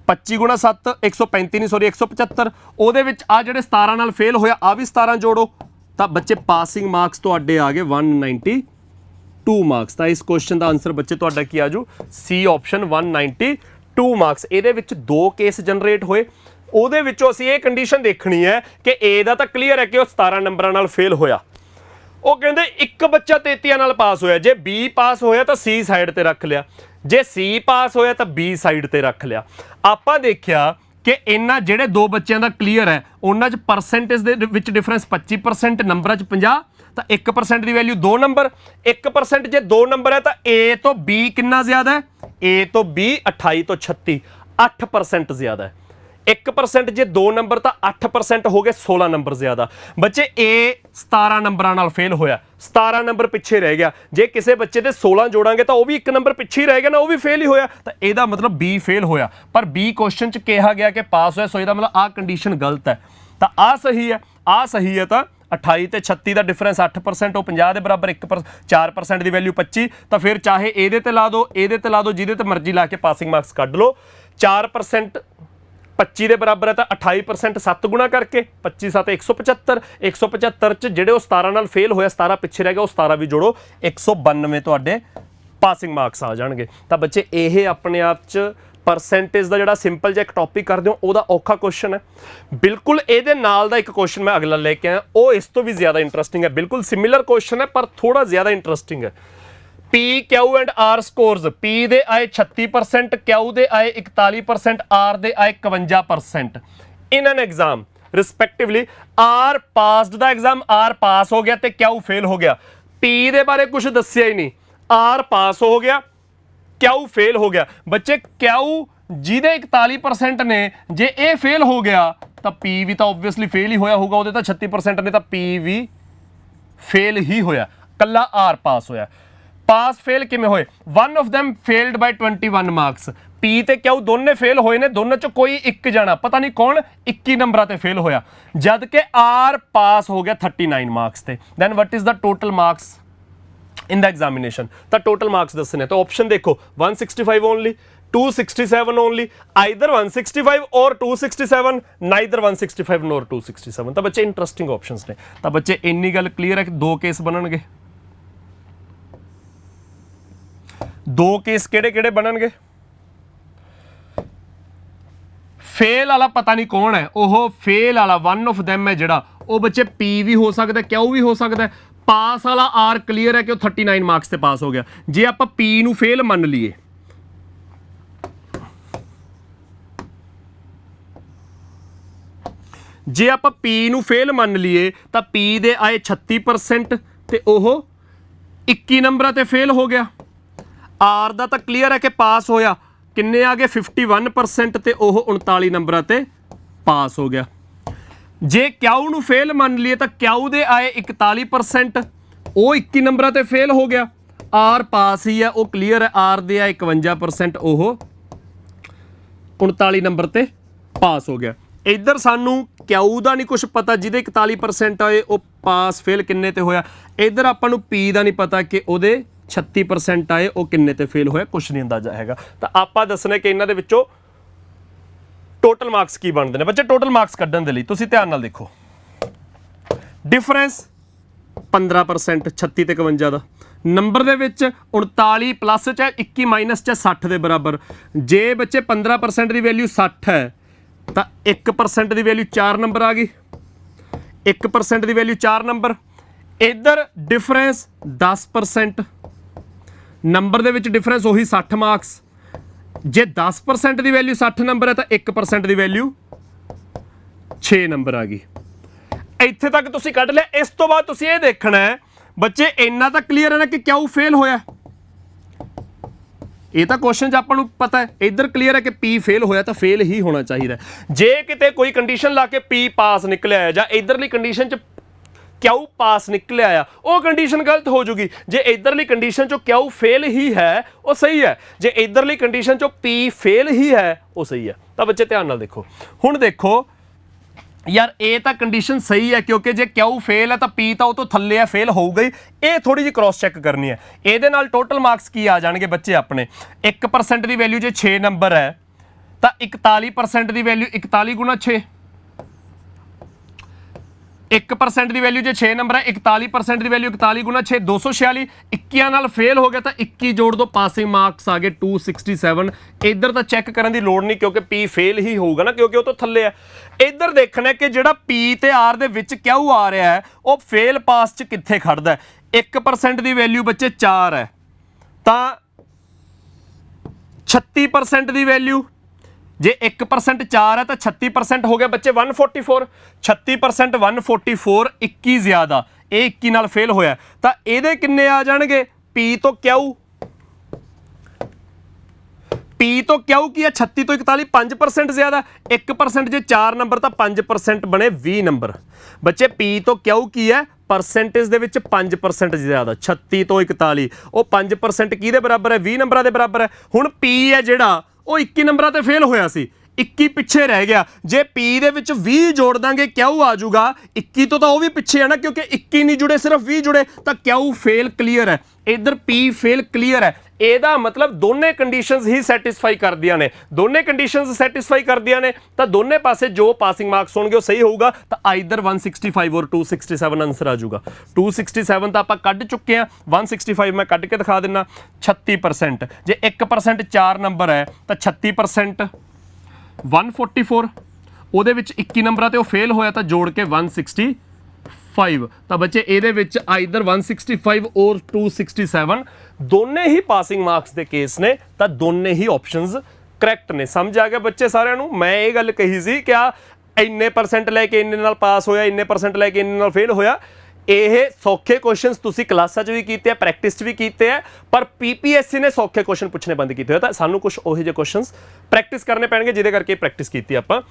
25 ਗੁਣਾ 7 135 ਨਹੀਂ, ਸੌਰੀ 175। ਉਹਦੇ ਵਿੱਚ ਆ ਜਿਹੜੇ 17 ਨਾਲ ਫੇਲ ਹੋਇਆ, ਆ ਵੀ 17 ਜੋੜੋ, ਤਾਂ ਬੱਚੇ ਪਾਸਿੰਗ ਮਾਰਕਸ ਤੁਹਾਡੇ ਆ ਗਏ 192 ਮਾਰਕਸ। ਤਾਂ ਇਸ ਕੁਐਸਚਨ ਦਾ ਆਨਸਰ ਬੱਚੇ ਤੁਹਾਡਾ ਕੀ ਆਜੂ? C option 192 marks. ਇਹਦੇ ਵਿੱਚ 2 ਕੇਸ ਜਨਰੇਟ ਹੋਏ, ਉਹਦੇ ਵਿੱਚੋਂ ਅਸੀਂ ਇਹ ਕੰਡੀਸ਼ਨ ਦੇਖਣੀ ਹੈ ਕਿ A ਦਾ ਤਾਂ ਕਲੀਅਰ ਹੈ ਕਿ ਉਹ 17 ਨੰਬਰਾਂ ਨਾਲ ਫੇਲ ਹੋਇਆ। ਉਹ ਕਹਿੰਦੇ ਇੱਕ ਬੱਚਾ 33 ਨਾਲ ਪਾਸ ਹੋਇਆ। ਜੇ B ਪਾਸ ਹੋਇਆ ਤਾਂ C ਸਾਈਡ ਤੇ ਰੱਖ ਲਿਆ, ਜੇ C ਪਾਸ ਹੋਇਆ ਤਾਂ B ਸਾਈਡ ਤੇ ਰੱਖ ਲਿਆ। ਆਪਾਂ ਦੇਖਿਆ ਕਿ ਇਹਨਾਂ ਜਿਹੜੇ 2 ਬੱਚਿਆਂ ਦਾ ਕਲੀਅਰ ਹੈ, ਉਹਨਾਂ 'ਚ ਪਰਸੈਂਟੇਜ ਦੇ ਵਿੱਚ ਡਿਫਰੈਂਸ 25%, ਨੰਬਰਾਂ 'ਚ 50, ਤਾਂ 1% ਦੀ ਵੈਲਿਊ 2 ਨੰਬਰ। 1% ਜੇ 2 ਨੰਬਰ ਹੈ ਤਾਂ A ਤੋਂ B ਕਿੰਨਾ ਜ਼ਿਆਦਾ ਹੈ? A ਤੋਂ B 28 ਤੋਂ 36, 8% ਜ਼ਿਆਦਾ ਹੈ। 1% ਜੇ 2 ਨੰਬਰ ਤਾਂ 8% ਹੋ ਗਏ, 16 ਨੰਬਰ ਜ਼ਿਆਦਾ। ਬੱਚੇ A 17 ਨੰਬਰਾਂ ਨਾਲ ਫੇਲ ਹੋਇਆ, 17 ਨੰਬਰ ਪਿੱਛੇ ਰਹਿ ਗਿਆ। ਜੇ ਕਿਸੇ ਬੱਚੇ ਦੇ 16 ਜੋੜਾਂਗੇ ਤਾਂ ਉਹ ਵੀ 1 ਨੰਬਰ ਪਿੱਛੇ ਹੀ ਰਹਿ ਗਿਆ ਨਾ, ਉਹ ਵੀ ਫੇਲ ਹੀ ਹੋਇਆ। ਤਾਂ ਇਹਦਾ ਮਤਲਬ B ਫੇਲ ਹੋਇਆ, ਪਰ B ਕੁਐਸਚਨ 'ਚ ਕਿਹਾ ਗਿਆ ਕਿ ਪਾਸ ਹੋਇਆ, ਸੋ ਇਹਦਾ ਮਤਲਬ ਆਹ ਕੰਡੀਸ਼ਨ ਗਲਤ ਹੈ। ਤਾਂ ਆਹ ਸਹੀ ਹੈ, ਆਹ ਸਹੀ ਹੈ। ਤਾਂ 28 ਤੇ 36 ਦਾ ਡਿਫਰੈਂਸ 8%, ਉਹ 50 ਦੇ ਬਰਾਬਰ। 4% ਦੀ ਵੈਲਿਊ 25, ਤਾਂ ਫਿਰ ਚਾਹੇ ਇਹਦੇ ਤੇ ਲਾ ਦਿਓ, ਇਹਦੇ ਤੇ ਲਾ ਦਿਓ, ਜਿਹਦੇ ਤੇ ਮਰਜ਼ੀ ਲਾ ਕੇ ਪਾਸਿੰਗ ਮਾਰਕਸ ਕੱਢ ਲਓ। 4% 25 ਦੇ ਬਰਾਬਰ ਹੈ ਤਾਂ 28% 7 ਗੁਣਾ ਕਰਕੇ 25 7 175। 175 ਚ ਜਿਹੜੇ ਉਹ 17 ਨਾਲ ਫੇਲ ਹੋਇਆ, 17 ਪਿੱਛੇ ਰਹਿ ਗਿਆ, ਉਹ 17 ਵੀ ਜੋੜੋ, 192 ਤੁਹਾਡੇ ਪਾਸਿੰਗ ਮਾਰਕਸ ਆ ਜਾਣਗੇ। ਤਾਂ ਬੱਚੇ ਇਹ ਆਪਣੇ ਆਪ 'ਚ ਪਰਸੈਂਟੇਜ ਦਾ ਜਿਹੜਾ ਸਿੰਪਲ ਜਿਹਾ ਇੱਕ ਟੌਪਿਕ ਕਰਦੇ ਹੋ, ਉਹਦਾ ਔਖਾ ਕੁਐਸਚਨ ਹੈ। ਬਿਲਕੁਲ ਇਹਦੇ ਨਾਲ ਦਾ ਇੱਕ ਕੁਐਸਚਨ ਮੈਂ ਅਗਲਾ ਲੈ ਕੇ ਆਇਆ, ਉਹ ਇਸ ਤੋਂ ਵੀ ਜ਼ਿਆਦਾ ਇੰਟਰਸਟਿੰਗ ਹੈ। ਬਿਲਕੁਲ ਸਿਮਿਲਰ ਕੁਐਸਚਨ ਹੈ ਪਰ ਥੋੜਾ ਜ਼ਿਆਦਾ ਇੰਟਰਸਟਿੰਗ ਹੈ। P, Q and R scores. P ਦੇ ਆਏ 36%, Q ਦੇ ਆਏ 41%, R ਦੇ ਆਏ 51%। ਇਨ ਐਨ ਐਗਜ਼ਾਮ ਰਿਸਪੈਕਟਿਵਲੀ R ਪਾਸਡ ਦਾ ਐਗਜ਼ਾਮ, R ਪਾਸ ਹੋ ਗਿਆ ਤੇ Q ਫੇਲ ਹੋ ਗਿਆ। P ਦੇ ਬਾਰੇ ਕੁਝ ਦੱਸਿਆ ਹੀ ਨਹੀਂ, R ਪਾਸ ਹੋ ਗਿਆ, Q ਫੇਲ ਹੋ ਗਿਆ। ਬੱਚੇ Q ਜਿਹਦੇ 41% ਨੇ, ਜੇ ਇਹ ਫੇਲ ਹੋ ਗਿਆ ਤਾਂ P ਵੀ ਤਾਂ ਓਬਵੀਅਸਲੀ ਫੇਲ ਹੀ ਹੋਇਆ ਹੋਊਗਾ, ਉਹਦੇ ਤਾਂ 36% ਨੇ, ਤਾਂ P ਵੀ ਫੇਲ ਹੀ ਹੋਇਆ, ਕੱਲਾ R ਪਾਸ ਹੋਇਆ। ਪਾਸ ਫੇਲ ਕਿਵੇਂ ਹੋਏ? one of them failed by 21 marks. P ਤੇ Q ਦੋਨੇ ਫੇਲ ਹੋਏ ਨੇ, ਦੋਨਾਂ ਚੋਂ ਕੋਈ ਇੱਕ ਜਾਣਾ, ਪਤਾ ਨਹੀਂ ਕੌਣ, 21 ਨੰਬਰਾਂ ਤੇ ਫੇਲ ਹੋਇਆ, ਜਦ ਕਿ R ਪਾਸ ਹੋ ਗਿਆ 39 ਮਾਰਕਸ ਤੇ। Then what is the total marks? In the examination तो टोटल मार्क्स दसने तो ऑप्शन देखो 165 ओनली 267 ओनली आइदर 165 और 267 नाइदर 165 नोर 267 तो बच्चे इंटरेस्टिंग ऑप्शंस ने तो बच्चे इन्नी गल क्लियर है कि दो केस बननगे दो केस केड़े बननगे फेल वाला पता नहीं कौन है ओह फेल वाला वन ऑफ दैम है जिहड़ा वो बच्चे पी भी हो सकता है क्यों भी हो सकता है पास वाला आर क्लीयर है कि 39 मार्क्स से पास हो गया जे आप पी नू फेल मन लीए जे आप पी नू फेल मन लीए तो पी दे आए 36% ते ओह 21 नंबर ते फेल हो गया आर दा तो क्लीयर है कि पास होया किन्ने आ गए 51% ते ओह 39 नंबर ते पास हो गया जे क्याऊ नू फेल मान लिए तो क्याऊ दे आए 41% वो 21 नंबर ते फेल हो गया आर पास ही है वो क्लीयर है आर दे आए 51% ओह 39 नंबर ते पास हो गया इधर सानू क्याऊ दा नहीं कुछ पता जिदे 41% आए वो पास फेल किन्ने ते होया इधर आपां नू पी दा नहीं पता कि ओदे 36% आए वो किन्ने ते फेल होया कुछ नहीं अंदाजा हैगा तो आपां दसना कि इन्हां दे विचों टोटल मार्क्स की बनते हैं बच्चे टोटल मार्क्स कड्ढण दे लई तुसीं ध्यान नाल देखो डिफरेंस 15% 36 ते 51 दा नंबर दे विच 39 प्लस चाहे 21 माइनस चाहे 60 दे बराबर जे बच्चे 15% दी वैल्यू 60 है तो 1% दी वैल्यू 4 नंबर आ गई 1% दी वैल्यू 4 नंबर इधर डिफरेंस 10% नंबर दे विच डिफरेंस वही 60 मार्क्स जे 10% दी वैल्यू 60 नंबर है तो 1% दी वैल्यू 6 नंबर आ गई इत्थे तक तुसीं कढ लिया इस तो बाद तुसीं ये देखना है बच्चे इन्ना तो क्लीयर है ना कि क्यों फेल होया ये तो क्वेश्चन च आपां नूं पता है इधर क्लीयर है कि पी फेल होया तो फेल ही होना चाहिए जे किते कोई कंडीशन ला के पी पास निकलिया है जां इधरली कंडीशन च क्यों पास निकले आया वो कंडीशन गलत हो जूगी जे इधरली कंडीशन चो क्यों फेल ही है वो सही है जे इधरली कंडीशन चो पी फेल ही है वो सही है तो बच्चे ध्यान नाल देखो हुण देखो यार ए तो कंडीशन सही है क्योंकि जे क्यों फेल है तो पी तो वो तो थल्ले है फेल होगा ही ये थोड़ी जी क्रॉस चैक करनी है ये नाल टोटल मार्क्स की आ जाएंगे बच्चे अपने 1% की वैल्यू जे 6 नंबर है तो 41% की वैल्यू 41 गुणा 6 1% की वैल्यू जो 6 नंबर है 41% की वैल्यू 41 गुणा 6 246 21 नाल फेल हो गया तो 21 जोड़ दो पासिंग मार्क्स आ गए 267 इधर तो चैक करने की लोड़ नहीं क्योंकि पी फेल ही होगा ना क्योंकि वो तो थल्ले है इधर देखना है कि जो पी ते आर दे विच क्यों आ रहा है वो फेल पास च कित्थे खड़दा है 1% की वैल्यू बच्चे 4 है तो 36% की वैल्यू जे 1% 4 है तो 36% हो गया बच्चे 144 36% 144 21 ज्यादा ये 21 नाल फेल होया तो ये किन्ने आ जाएंगे पी तो क्यों की है 36 तो 41 5% ज्यादा 1% जे 4 नंबर तो 5% बने 20 नंबर बच्चे पी तो क्यों की है परसेंटेज दे विच 5% ज्यादा 36 तो 41 वो 5% की दे बराबर है 20 नंबर के बराबर है हुण पी है जिहड़ा वो 21 नंबर ते फेल होया सी 21 पिछे रह गया जे पी दे विच 20 जोड़ देंगे क्यों आ जाऊगा 21 तो वो भी पिछे है ना क्योंकि 21 नहीं जुड़े सिर्फ 20 जुड़े तो क्यों फेल क्लीयर है इधर पी फेल क्लीयर है ਇਹਦਾ मतलब दोने कंडीशंस ही सैटिस्फाई कर दिया ने दोने कंडीशंस सैटिस्फाई कर दिया ने तो दोने पासे जो पासिंग मार्क्स होंगे सही होगा तो आइदर 165 और 267 आंसर आ जाऊगा 267 तो आप कढ़ चुके हैं 165 मैं कढ़ के दिखा देना 36% जे 1% 4 नंबर है तो 36% 144 ਉਹਦੇ ਵਿੱਚ 21 ਨੰਬਰਾਂ ਤੇ ਉਹ ਫੇਲ ਹੋਇਆ ਤਾਂ ਜੋੜ ਕੇ 165 ਤਾਂ ਬੱਚੇ ਇਹਦੇ ਵਿੱਚ ਆਈਦਰ 165 ਔਰ 267 ਦੋਨੇ ਹੀ ਪਾਸਿੰਗ ਮਾਰਕਸ ਦੇ ਕੇਸ ਨੇ ਤਾਂ ਦੋਨੇ ਹੀ ਆਪਸ਼ਨਸ ਕਰੈਕਟ ਨੇ ਸਮਝ ਆ ਗਿਆ ਬੱਚੇ ਸਾਰਿਆਂ ਨੂੰ ਮੈਂ ਇਹ ਗੱਲ ਕਹੀ ਸੀ ਕਿ ਆ ਇੰਨੇ ਪਰਸੈਂਟ ਲੈ ਕੇ ਇੰਨੇ ਨਾਲ ਪਾਸ ਹੋਇਆ ਇੰਨੇ ਪਰਸੈਂਟ ਲੈ ਕੇ ਇੰਨੇ ਨਾਲ ਫੇਲ ਹੋਇਆ ਇਹ ਸੌਖੇ ਕੁਐਸਚਨਸ ਤੁਸੀਂ ਕਲਾਸਾਂ 'ਚ ਵੀ ਕੀਤੇ ਆ ਪ੍ਰੈਕਟਿਸ 'ਚ ਵੀ ਕੀਤੇ ਆ ਪਰ ਪੀਪੀਐਸਸੀ ਨੇ ਸੌਖੇ ਕੁਐਸਚਨ ਪੁੱਛਣੇ ਬੰਦ ਕੀਤੇ ਹੋਏ ਤਾਂ ਸਾਨੂੰ ਕੁਝ ਉਹੋ ਜਿਹੇ ਕੁਐਸਚਨਸ ਪ੍ਰੈਕਟਿਸ ਕਰਨੇ ਪੈਣਗੇ ਜਿਹਦੇ ਕਰਕੇ ਪ੍ਰੈਕਟਿਸ ਕੀਤੀ ਆਪਾਂ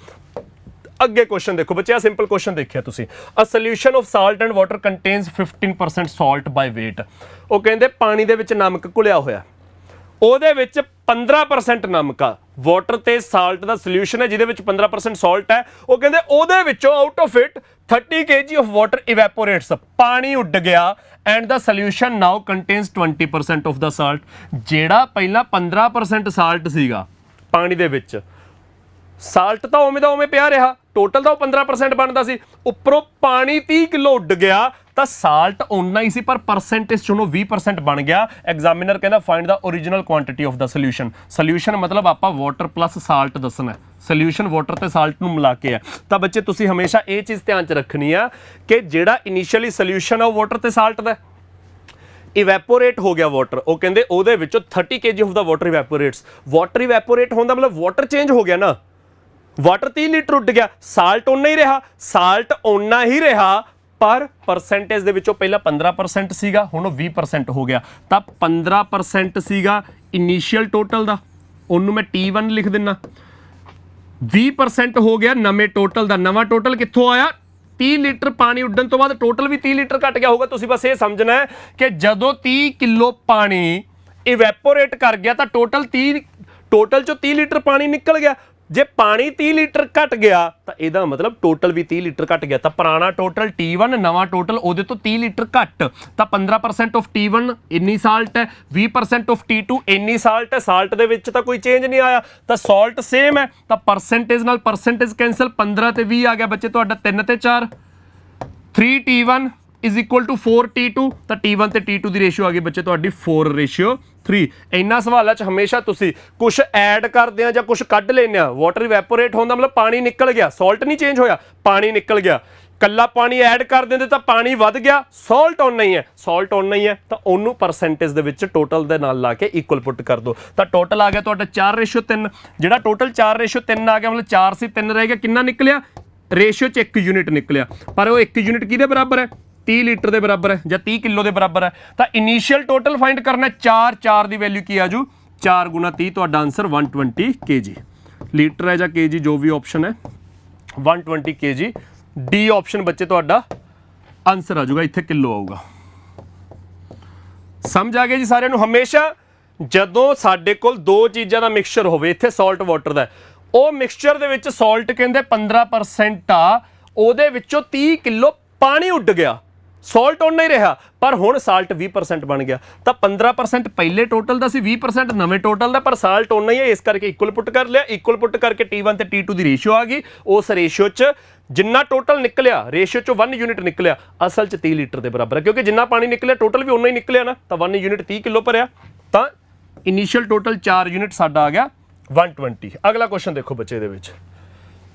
ਅੱਗੇ ਕੁਐਸਚਨ ਦੇਖੋ ਬੱਚੇ ਆ ਸਿੰਪਲ ਕੁਐਸਚਨ ਦੇਖਿਆ ਤੁਸੀਂ a solution of salt and water contains 15% salt by weight ਉਹ ਕਹਿੰਦੇ ਪਾਣੀ ਦੇ ਵਿੱਚ ਨਮਕ ਘੁਲਿਆ ਹੋਇਆ ਉਹਦੇ ਵਿੱਚ 15% ਨਮਕ ਆ ਵਾਟਰ ਤੇ ਸਾਲਟ ਦਾ ਸੋਲੂਸ਼ਨ ਹੈ ਜਿਹਦੇ ਵਿੱਚ 15% ਸਾਲਟ ਹੈ। ਉਹ ਕਹਿੰਦੇ ਉਹਦੇ ਵਿੱਚੋਂ out of it 30 kg of water evaporates, ਪਾਣੀ ਉੱਡ ਗਿਆ and the solution now contains 20% of the salt. ਜਿਹੜਾ ਪਹਿਲਾਂ 15% ਸਾਲਟ ਸੀਗਾ ਪਾਣੀ ਦੇ ਵਿੱਚ, ਸਾਲਟ ਤਾਂ ਉਵੇਂ ਦਾ ਉਵੇਂ ਪਿਆ ਰਿਹਾ, ਟੋਟਲ ਤਾਂ ਉਹ 15% ਬਣਦਾ ਸੀ, ਉੱਪਰੋਂ ਪਾਣੀ 30 ਕਿਲੋ ਉੱਡ ਗਿਆ ਤਾਂ ਸਾਲਟ ਓਨਾ ਹੀ ਸੀ ਪਰ ਪਰਸੈਂਟੇਜ ਚ ਉਹਨੂੰ 20% ਬਣ ਗਿਆ। ਐਗਜ਼ਾਮੀਨਰ ਕਹਿੰਦਾ find the original quantity of the solution. Solution ਮਤਲਬ ਆਪਾਂ ਵਾਟਰ ਪਲੱਸ ਸਾਲਟ ਦੱਸਣਾ, ਸੋਲੂਸ਼ਨ ਵਾਟਰ ਤੇ ਸਾਲਟ ਨੂੰ ਮਿਲਾ ਕੇ ਹੈ। ਤਾਂ ਬੱਚੇ ਤੁਸੀਂ ਹਮੇਸ਼ਾ ਇਹ ਚੀਜ਼ ਧਿਆਨ ਚ ਰੱਖਣੀ ਆ ਕਿ ਜਿਹੜਾ ਇਨੀਸ਼ੀਅਲੀ ਸੋਲੂਸ਼ਨ ਆ ਉਹ ਵਾਟਰ ਤੇ ਸਾਲਟ ਦਾ, ਇਵੈਪੋਰੇਟ ਹੋ ਗਿਆ ਵਾਟਰ, ਉਹ ਕਹਿੰਦੇ ਉਹਦੇ ਵਿੱਚੋਂ 30 kg of the water evaporates. Water evaporate ਹੋਣ ਦਾ ਮਤਲਬ ਵਾਟਰ ਚੇਂਜ ਹੋ ਗਿਆ ਨਾ, ਵਾਟਰ 30 ਲੀਟਰ ਉੱਡ ਗਿਆ, ਸਾਲਟ ਓਨਾ ਹੀ ਰਿਹਾ, ਸਾਲਟ ਓਨਾ ਹੀ ਰਿਹਾ ਪਰ ਪਰਸੈਂਟੇਜ ਦੇ ਵਿੱਚੋਂ ਪਹਿਲਾਂ 15% ਸੀਗਾ, ਹੁਣ ਉਹ 20% ਹੋ ਗਿਆ। ਤਾਂ 15% ਸੀਗਾ ਇਨੀਸ਼ੀਅਲ ਟੋਟਲ ਦਾ, ਉਹਨੂੰ ਮੈਂ T1 ਲਿਖ ਦਿੰਨਾ, 20% ਹੋ ਗਿਆ ਨਵੇਂ ਟੋਟਲ ਦਾ। ਨਵਾਂ ਟੋਟਲ ਕਿੱਥੋਂ ਆਇਆ? 30 ਲੀਟਰ ਪਾਣੀ ਉੱਡਣ ਤੋਂ ਬਾਅਦ ਟੋਟਲ ਵੀ 30 ਲੀਟਰ ਘਟ ਗਿਆ ਹੋਊਗਾ। ਤੁਸੀਂ ਬਸ ਇਹ ਸਮਝਣਾ ਹੈ ਕਿ ਜਦੋਂ 30 ਕਿਲੋ ਪਾਣੀ ਇਵੈਪੋਰੇਟ ਕਰ ਗਿਆ ਤਾਂ ਟੋਟਲ ਚੋਂ 30 ਲੀਟਰ ਪਾਣੀ ਨਿਕਲ ਗਿਆ। ਜੇ ਪਾਣੀ 30 ਲੀਟਰ ਘਟ ਗਿਆ ਤਾਂ ਇਹਦਾ ਮਤਲਬ ਟੋਟਲ ਵੀ 30 ਲੀਟਰ ਘਟ ਗਿਆ। ਤਾਂ ਪੁਰਾਣਾ ਟੋਟਲ T1, ਨਵਾਂ ਟੋਟਲ ਉਹਦੇ ਤੋਂ 30 ਲੀਟਰ ਘੱਟ। ਤਾਂ 15% ਆਫ T1 ਇੰਨੀ ਸਾਲਟ ਹੈ, 20% ਆਫ T2 ਇੰਨੀ ਸਾਲਟ ਹੈ। ਸਾਲਟ ਦੇ ਵਿੱਚ ਤਾਂ ਕੋਈ ਚੇਂਜ ਨਹੀਂ ਆਇਆ, ਤਾਂ ਸਾਲਟ ਸੇਮ ਹੈ। ਤਾਂ ਪਰਸੈਂਟੇਜ ਨਾਲ ਪਰਸੈਂਟੇਜ ਕੈਂਸਲ, 15 ਤੇ 20 ਆ ਗਿਆ ਬੱਚੇ ਤੁਹਾਡਾ 3 ਤੇ 4, 3T1 is equal to 4T2। ਤਾਂ T1 ਤੇ T2 ਦੀ ਰੇਸ਼ੋ ਆ ਗਈ ਬੱਚੇ ਤੁਹਾਡੀ 4:3। ਇਹਨਾਂ ਸਵਾਲਾਂ 'ਚ ਹਮੇਸ਼ਾ ਤੁਸੀਂ ਕੁਝ ਐਡ ਕਰਦੇ ਆ ਜਾਂ ਕੁਝ ਕੱਢ ਲੈਂਦੇ ਆ। ਵਾਟਰ ਇਵੈਪੋਰੇਟ ਹੋਣ ਦਾ ਮਤਲਬ ਪਾਣੀ ਨਿਕਲ ਗਿਆ, ਸਾਲਟ ਨਹੀਂ ਚੇਂਜ ਹੋਇਆ, ਪਾਣੀ ਨਿਕਲ ਗਿਆ। ਕੱਲਾ ਪਾਣੀ ਐਡ ਕਰ ਦਿੰਦੇ ਤਾਂ ਪਾਣੀ ਵੱਧ ਗਿਆ, ਸਾਲਟ ਓਨਾ ਹੀ ਹੈ, ਸਾਲਟ ਓਨਾ ਹੀ ਹੈ ਤਾਂ ਉਹਨੂੰ ਪਰਸੈਂਟੇਜ ਦੇ ਵਿੱਚ ਟੋਟਲ ਦੇ ਨਾਲ ਲਾ ਕੇ ਇਕੁਅਲ ਪੁੱਟ ਕਰ ਦਿਓ। ਤਾਂ ਟੋਟਲ ਆ ਗਿਆ ਤੁਹਾਡਾ 4:3। ਜਿਹੜਾ ਟੋਟਲ 4:3 ਆ ਗਿਆ ਮਤਲਬ 4 ਸੀ 3 ਰਹਿ ਗਿਆ, ਕਿੰਨਾ ਨਿਕਲਿਆ? ਰੇਸ਼ੋ 'ਚ 1 ਯੂਨਿਟ ਨਿਕਲਿਆ। ਪਰ ਉਹ 1 ਯੂਨਿਟ ਕਿਹਦੇ ਬਰਾਬਰ ਹੈ? 30 ਲੀਟਰ ਦੇ ਬਰਾਬਰ ਹੈ ਜਾਂ 30 ਕਿਲੋ ਦੇ ਬਰਾਬਰ ਹੈ। ਤਾਂ ਇਨੀਸ਼ੀਅਲ ਟੋਟਲ ਫਾਈਂਡ ਕਰਨਾ, 4 ਦੀ ਵੈਲਿਊ ਕੀ ਆਜੂ? 4 × 30, ਤੁਹਾਡਾ ਆਨਸਰ 120 kg। ਲੀਟਰ ਹੈ ਜਾਂ kg ਜੋ ਵੀ ਆਪਸ਼ਨ ਹੈ, 120 kg ਡੀ ਆਪਸ਼ਨ ਬੱਚੇ ਤੁਹਾਡਾ ਆਨਸਰ ਆ ਜਾਊਗਾ। ਇੱਥੇ ਕਿਲੋ ਆਊਗਾ। ਸਮਝ ਆ ਗਿਆ ਜੀ ਸਾਰਿਆਂ ਨੂੰ? ਹਮੇਸ਼ਾ ਜਦੋਂ ਸਾਡੇ ਕੋਲ ਦੋ ਚੀਜ਼ਾਂ ਦਾ ਮਿਕਸਚਰ ਹੋਵੇ, ਇੱਥੇ ਸਾਲਟ ਵਾਟਰ ਦਾ, ਉਹ ਮਿਕਸਚਰ ਦੇ ਵਿੱਚ ਸਾਲਟ ਕਹਿੰਦੇ 15% ਆ, ਉਹਦੇ ਵਿੱਚੋਂ 30 ਕਿਲੋ ਪਾਣੀ ਉੱਡ ਗਿਆ, ਸਾਲਟ ਓਨਾ ਹੀ ਰਿਹਾ ਪਰ ਹੁਣ ਸਾਲਟ 20% ਬਣ ਗਿਆ। ਤਾਂ 15% ਪਹਿਲੇ ਟੋਟਲ ਦਾ ਸੀ, 20% ਨਵੇਂ ਟੋਟਲ ਦਾ, ਪਰ ਸਾਲਟ ਓਨਾ ਹੀ ਹੈ, ਇਸ ਕਰਕੇ ਇਕੁਅਲ ਪੁੱਟ ਕਰ ਲਿਆ। ਇਕੁਅਲ ਪੁੱਟ ਕਰਕੇ T1 ਤੇ T2 ਦੀ ਰੇਸ਼ੋ ਆ ਗਈ। ਉਸ ਰੇਸ਼ੋ 'ਚ ਜਿੰਨਾ ਟੋਟਲ ਨਿਕਲਿਆ, ਰੇਸ਼ੋ 'ਚੋਂ 1 ਯੂਨਿਟ ਨਿਕਲਿਆ, ਅਸਲ 'ਚ 30 ਲੀਟਰ ਦੇ ਬਰਾਬਰ ਹੈ, ਕਿਉਂਕਿ ਜਿੰਨਾ ਪਾਣੀ ਨਿਕਲਿਆ ਟੋਟਲ ਵੀ ਓਨਾ ਹੀ ਨਿਕਲਿਆ ਨਾ। ਤਾਂ 1 ਯੂਨਿਟ 30 ਕਿਲੋ ਭਰਿਆ, ਤਾਂ ਇਨੀਸ਼ੀਅਲ ਟੋਟਲ 4 ਯੂਨਿਟ ਸਾਡਾ ਆ ਗਿਆ 120। ਅਗਲਾ ਕੁਐਸਚਨ ਦੇਖੋ ਬੱਚੇ ਦੇ ਵਿੱਚ।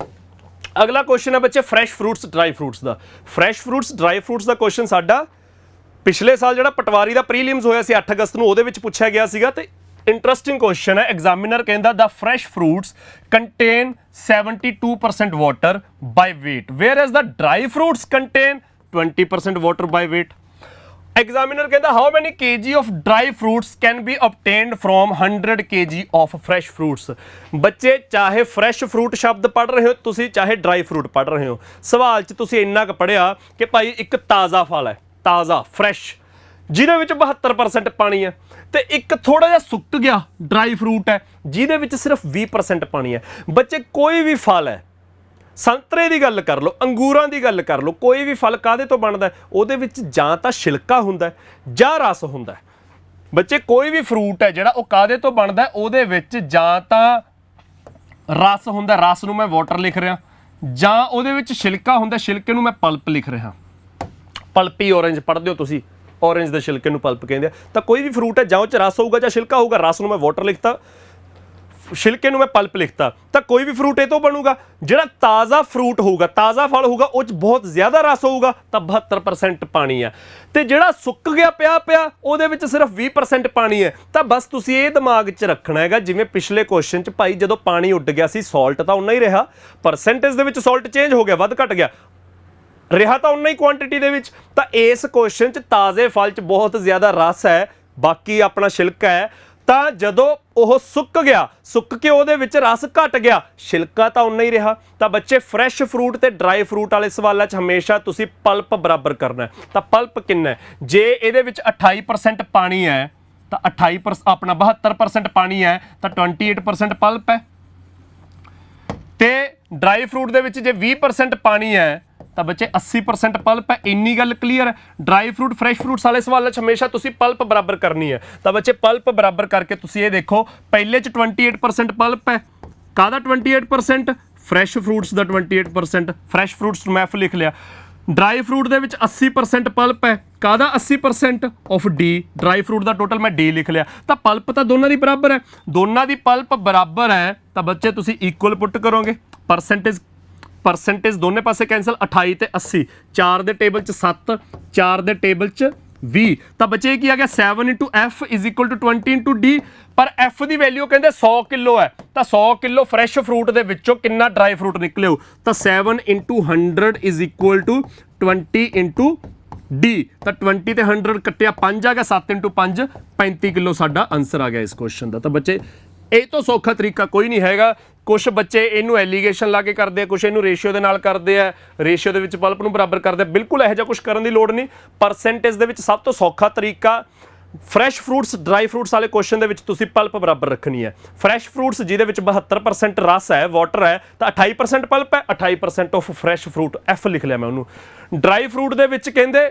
ਅਗਲਾ ਕੁਐਸਚਨ ਹੈ ਬੱਚੇ ਫਰੈਸ਼ ਫਰੂਟਸ ਡਰਾਈ ਫਰੂਟਸ ਦਾ। ਫਰੈਸ਼ ਫਰੂਟਸ ਡਰਾਈ ਫਰੂਟਸ ਦਾ ਕੁਐਸਚਨ ਸਾਡਾ ਪਿਛਲੇ ਸਾਲ ਜਿਹੜਾ ਪਟਵਾਰੀ ਦਾ ਪ੍ਰੀਲਿਮਸ ਹੋਇਆ ਸੀ 8 ਅਗਸਤ ਨੂੰ, ਉਹਦੇ ਵਿੱਚ ਪੁੱਛਿਆ ਗਿਆ ਸੀਗਾ। ਤੇ ਇੰਟਰਸਟਿੰਗ ਕੁਐਸਚਨ ਹੈ। ਐਗਜ਼ਾਮੀਨਰ ਕਹਿੰਦਾ the fresh fruits contain 72% water by weight, whereas the dry fruits contain 20% water by weight. Examiner ਕਹਿੰਦਾ how many kg of dry fruits can be obtained from 100 kg of fresh fruits। ਬੱਚੇ ਚਾਹੇ fresh fruit ਸ਼ਬਦ ਪੜ੍ਹ ਰਹੇ ਹੋ ਤੁਸੀਂ, ਚਾਹੇ dry fruit ਪੜ੍ਹ ਰਹੇ ਹੋ, ਸਵਾਲ 'ਚ ਤੁਸੀਂ ਇੰਨਾ ਕੁ ਪੜ੍ਹਿਆ ਕਿ ਭਾਈ ਇੱਕ ਤਾਜ਼ਾ ਫਲ ਹੈ, ਤਾਜ਼ਾ ਫਰੈਸ਼, ਜਿਹਦੇ ਵਿੱਚ 72% ਪਾਣੀ ਹੈ, ਤੇ ਇੱਕ ਥੋੜਾ ਜਿਹਾ ਸੁੱਕ ਗਿਆ ਡਰਾਈ ਫਰੂਟ ਹੈ ਜਿਹਦੇ ਵਿੱਚ ਸਿਰਫ 20% ਪਾਣੀ ਹੈ। ਬੱਚੇ ਕੋਈ ਵੀ ਫਲ ਹੈ, ਸੰਤਰੇ ਦੀ ਗੱਲ ਕਰ ਲਓ, ਅੰਗੂਰਾਂ ਦੀ ਗੱਲ ਕਰ ਲਓ, ਕੋਈ ਵੀ ਫਲ ਕਾਹਦੇ ਤੋਂ ਬਣਦਾ? ਉਹਦੇ ਵਿੱਚ ਜਾਂ ਤਾਂ ਛਿਲਕਾ ਹੁੰਦਾ ਜਾਂ ਰਸ ਹੁੰਦਾ। ਬੱਚੇ ਕੋਈ ਵੀ ਫਰੂਟ ਹੈ ਜਿਹੜਾ ਉਹ ਕਾਹਦੇ ਤੋਂ ਬਣਦਾ? ਉਹਦੇ ਵਿੱਚ ਜਾਂ ਤਾਂ ਰਸ ਹੁੰਦਾ, ਰਸ ਨੂੰ ਮੈਂ ਵਾਟਰ ਲਿਖ ਰਿਹਾ, ਜਾਂ ਉਹਦੇ ਵਿੱਚ ਛਿਲਕਾ ਹੁੰਦਾ, ਛਿਲਕੇ ਨੂੰ ਮੈਂ ਪਲਪ ਲਿਖ ਰਿਹਾ। ਪਲਪੀ ਔਰੇਂਜ ਪੜ੍ਹਦੇ ਹੋ ਤੁਸੀਂ, ਔਰੇਂਜ ਦੇ ਛਿਲਕੇ ਨੂੰ ਪਲਪ ਕਹਿੰਦੇ ਆ। ਤਾਂ ਕੋਈ ਵੀ ਫਰੂਟ ਹੈ ਜਾਂ ਉਹ 'ਚ ਰਸ ਹੋਊਗਾ ਜਾਂ ਛਿਲਕਾ ਹੋਊਗਾ, ਰਸ ਨੂੰ ਮੈਂ ਵਾਟਰ ਲਿਖਤਾ, ਛਿਲਕੇ ਨੂੰ ਮੈਂ ਪਲਪ ਲਿਖਤਾ, ਤਾਂ ਕੋਈ ਵੀ ਫਰੂਟ ਇਹ ਤੋਂ ਬਣੂਗਾ। ਜਿਹੜਾ ਤਾਜ਼ਾ ਫਰੂਟ ਹੋਊਗਾ, ਤਾਜ਼ਾ ਫਲ ਹੋਊਗਾ, ਉਹ 'ਚ ਬਹੁਤ ਜ਼ਿਆਦਾ ਰਸ ਹੋਊਗਾ, ਤਾਂ 72% ਪਾਣੀ ਹੈ। ਤੇ ਜਿਹੜਾ ਸੁੱਕ ਗਿਆ ਪਿਆ ਉਹਦੇ ਵਿੱਚ ਸਿਰਫ 20% ਪਾਣੀ ਹੈ। ਤਾਂ ਬਸ ਤੁਸੀਂ ਇਹ ਦਿਮਾਗ 'ਚ ਰੱਖਣਾ ਹੈਗਾ, ਜਿਵੇਂ ਪਿਛਲੇ ਕੁਐਸਚਨ 'ਚ ਭਾਈ ਜਦੋਂ ਪਾਣੀ ਉੱਡ ਗਿਆ ਸੀ ਸਾਲਟ ਤਾਂ ਉਨਾ ਹੀ ਰਿਹਾ, ਪਰਸੈਂਟੇਜ ਦੇ ਵਿੱਚ ਸਾਲਟ ਚੇਂਜ ਹੋ ਗਿਆ, ਵੱਧ ਘਟ ਗਿਆ, ਰਿਹਾ ਤਾਂ ਉਨਾ ਹੀ ਕੁਆਂਟੀਟੀ ਦੇ ਵਿੱਚ। ਤਾਂ ਇਸ ਕੁਐਸਚਨ 'ਚ ਤਾਜ਼ੇ ਫਲ 'ਚ ਬਹੁਤ ਜ਼ਿਆਦਾ ਰਸ ਹੈ, ਬਾਕੀ ਆਪਣਾ ਛਿਲਕਾ ਹੈ। ਤਾਂ ਜਦੋਂ ਉਹ ਸੁੱਕ ਗਿਆ, ਸੁੱਕ ਕੇ ਉਹਦੇ ਵਿੱਚ ਰਸ ਘਟ ਗਿਆ, ਛਿਲਕਾ ਤਾਂ ਉਨਾ ਹੀ ਰਿਹਾ। ਤਾਂ ਬੱਚੇ ਫਰੈਸ਼ ਫਰੂਟ ਤੇ ਡਰਾਈ ਫਰੂਟ ਵਾਲੇ ਸਵਾਲਾਂ 'ਚ ਹਮੇਸ਼ਾ ਤੁਸੀਂ ਪਲਪ ਬਰਾਬਰ ਕਰਨਾ ਹੈ। ਤਾਂ ਪਲਪ ਕਿੰਨਾ ਹੈ? ਜੇ ਇਹਦੇ ਵਿੱਚ 28% ਪਾਣੀ ਹੈ ਤਾਂ 28% ਆਪਣਾ 72% ਪਾਣੀ ਹੈ ਤਾਂ 28% ਪਲਪ ਹੈ। ਤੇ ਡਰਾਈ ਫਰੂਟ ਦੇ ਵਿੱਚ ਜੇ 20% ਪਾਣੀ ਹੈ ਤਾਂ ਬੱਚੇ 80% ਪਲਪ ਹੈ। ਇੰਨੀ ਗੱਲ ਕਲੀਅਰ ਹੈ। ਡਰਾਈ ਫਰੂਟ ਫਰੈਸ਼ ਫਰੂਟਸ ਵਾਲੇ ਸਵਾਲਾਂ 'ਚ ਹਮੇਸ਼ਾ ਤੁਸੀਂ ਪਲਪ ਬਰਾਬਰ ਕਰਨੀ ਹੈ। ਤਾਂ ਬੱਚੇ ਪਲਪ ਬਰਾਬਰ ਕਰਕੇ ਤੁਸੀਂ ਇਹ ਦੇਖੋ, ਪਹਿਲੇ 'ਚ 28% ਪਲਪ ਹੈ। ਕਾਹਦਾ 28%? ਫਰੈਸ਼ ਫਰੂਟਸ ਦਾ 28%। ਫਰੈਸ਼ ਫਰੂਟਸ ਨੂੰ ਮੈਂ ਐਫ ਲਿਖ ਲਿਆ। ਡਰਾਈ ਫਰੂਟ ਦੇ ਵਿੱਚ 80% ਪਲਪ ਹੈ। ਕਾਹਦਾ 80%? Of D. Dry fruit the total ਮੈਂ ਡੀ ਲਿਖ ਲਿਆ। ਤਾਂ ਪਲਪ ਤਾਂ ਦੋਨਾਂ ਦੀ ਬਰਾਬਰ ਹੈ। ਦੋਨਾਂ ਦੀ ਪਲਪ ਬਰਾਬਰ ਹੈ ਤਾਂ ਬੱਚੇ ਤੁਸੀਂ ਇਕੁਅਲ ਪੁੱਟ ਕਰੋਗੇ। ਪਰਸੈਂਟੇਜ ਦੋਨੇ ਪਾਸੇ ਕੈਂਸਲ। 28 ਤੇ 80, 4 ਦੇ ਟੇਬਲ 'ਚ 7, 4 ਦੇ ਟੇਬਲ 'ਚ 20। ਤਾਂ ਬੱਚੇ ਕੀ ਆ ਗਿਆ 7 into F is equal to 20 into D। ਪਰ F ਦੀ ਵੈਲਿਊ ਕਹਿੰਦੇ 100 ਕਿਲੋ ਹੈ ਤਾਂ 100 ਕਿਲੋ ਫਰੈਸ਼ ਫਰੂਟ ਦੇ ਵਿੱਚੋਂ ਕਿੰਨਾ ਡਰਾਈ ਫਰੂਟ ਨਿਕਲਿਓ? ਤਾਂ 7 into 100 is equal to 20 into D। ਤਾਂ 20 ਤੇ 100 ਕੱਟਿਆ 5 ਆ ਗਿਆ, 7 into 5 35 ਕਿਲੋ ਸਾਡਾ ਆਨਸਰ ਆ ਗਿਆ ਇਸ ਕੁਐਸਚਨ ਦਾ। ਤਾਂ ਬੱਚੇ ਇਹ ਤੋਂ ਸੌਖਾ ਤਰੀਕਾ ਕੋਈ ਨਹੀਂ ਹੈਗਾ। ਕੁਛ ਬੱਚੇ ਇਹਨੂੰ ਐਲੀਗੇਸ਼ਨ ਲਾ ਕੇ ਕਰਦੇ ਆ, ਕੁਛ ਇਹਨੂੰ ਰੇਸ਼ੀਓ ਦੇ ਨਾਲ ਕਰਦੇ ਆ, ਰੇਸ਼ੀਓ ਦੇ ਵਿੱਚ ਪਲਪ ਨੂੰ ਬਰਾਬਰ ਕਰਦੇ ਆ। ਬਿਲਕੁਲ ਇਹੋ ਜਿਹਾ ਕੁਛ ਕਰਨ ਦੀ ਲੋੜ ਨਹੀਂ। ਪਰਸੈਂਟੇਜ ਦੇ ਵਿੱਚ ਸਭ ਤੋਂ ਸੌਖਾ ਤਰੀਕਾ ਫਰੈਸ਼ ਫਰੂਟਸ ਡਰਾਈ ਫਰੂਟਸ ਵਾਲੇ ਕੁਐਸਚਨ ਦੇ ਵਿੱਚ ਤੁਸੀਂ ਪਲਪ ਬਰਾਬਰ ਰੱਖਣੀ ਹੈ। ਫਰੈਸ਼ ਫਰੂਟਸ ਜਿਹਦੇ ਵਿੱਚ 72% ਰਸ ਹੈ, ਵਾਟਰ ਹੈ, ਤਾਂ 28% ਪਲਪ ਹੈ। 28% ਆਫ ਫਰੈਸ਼ ਫਰੂਟ ਐਫ ਲਿਖ ਲਿਆ ਮੈਂ ਉਹਨੂੰ। ਡਰਾਈ ਫਰੂਟ ਦੇ ਵਿੱਚ ਕਹਿੰਦੇ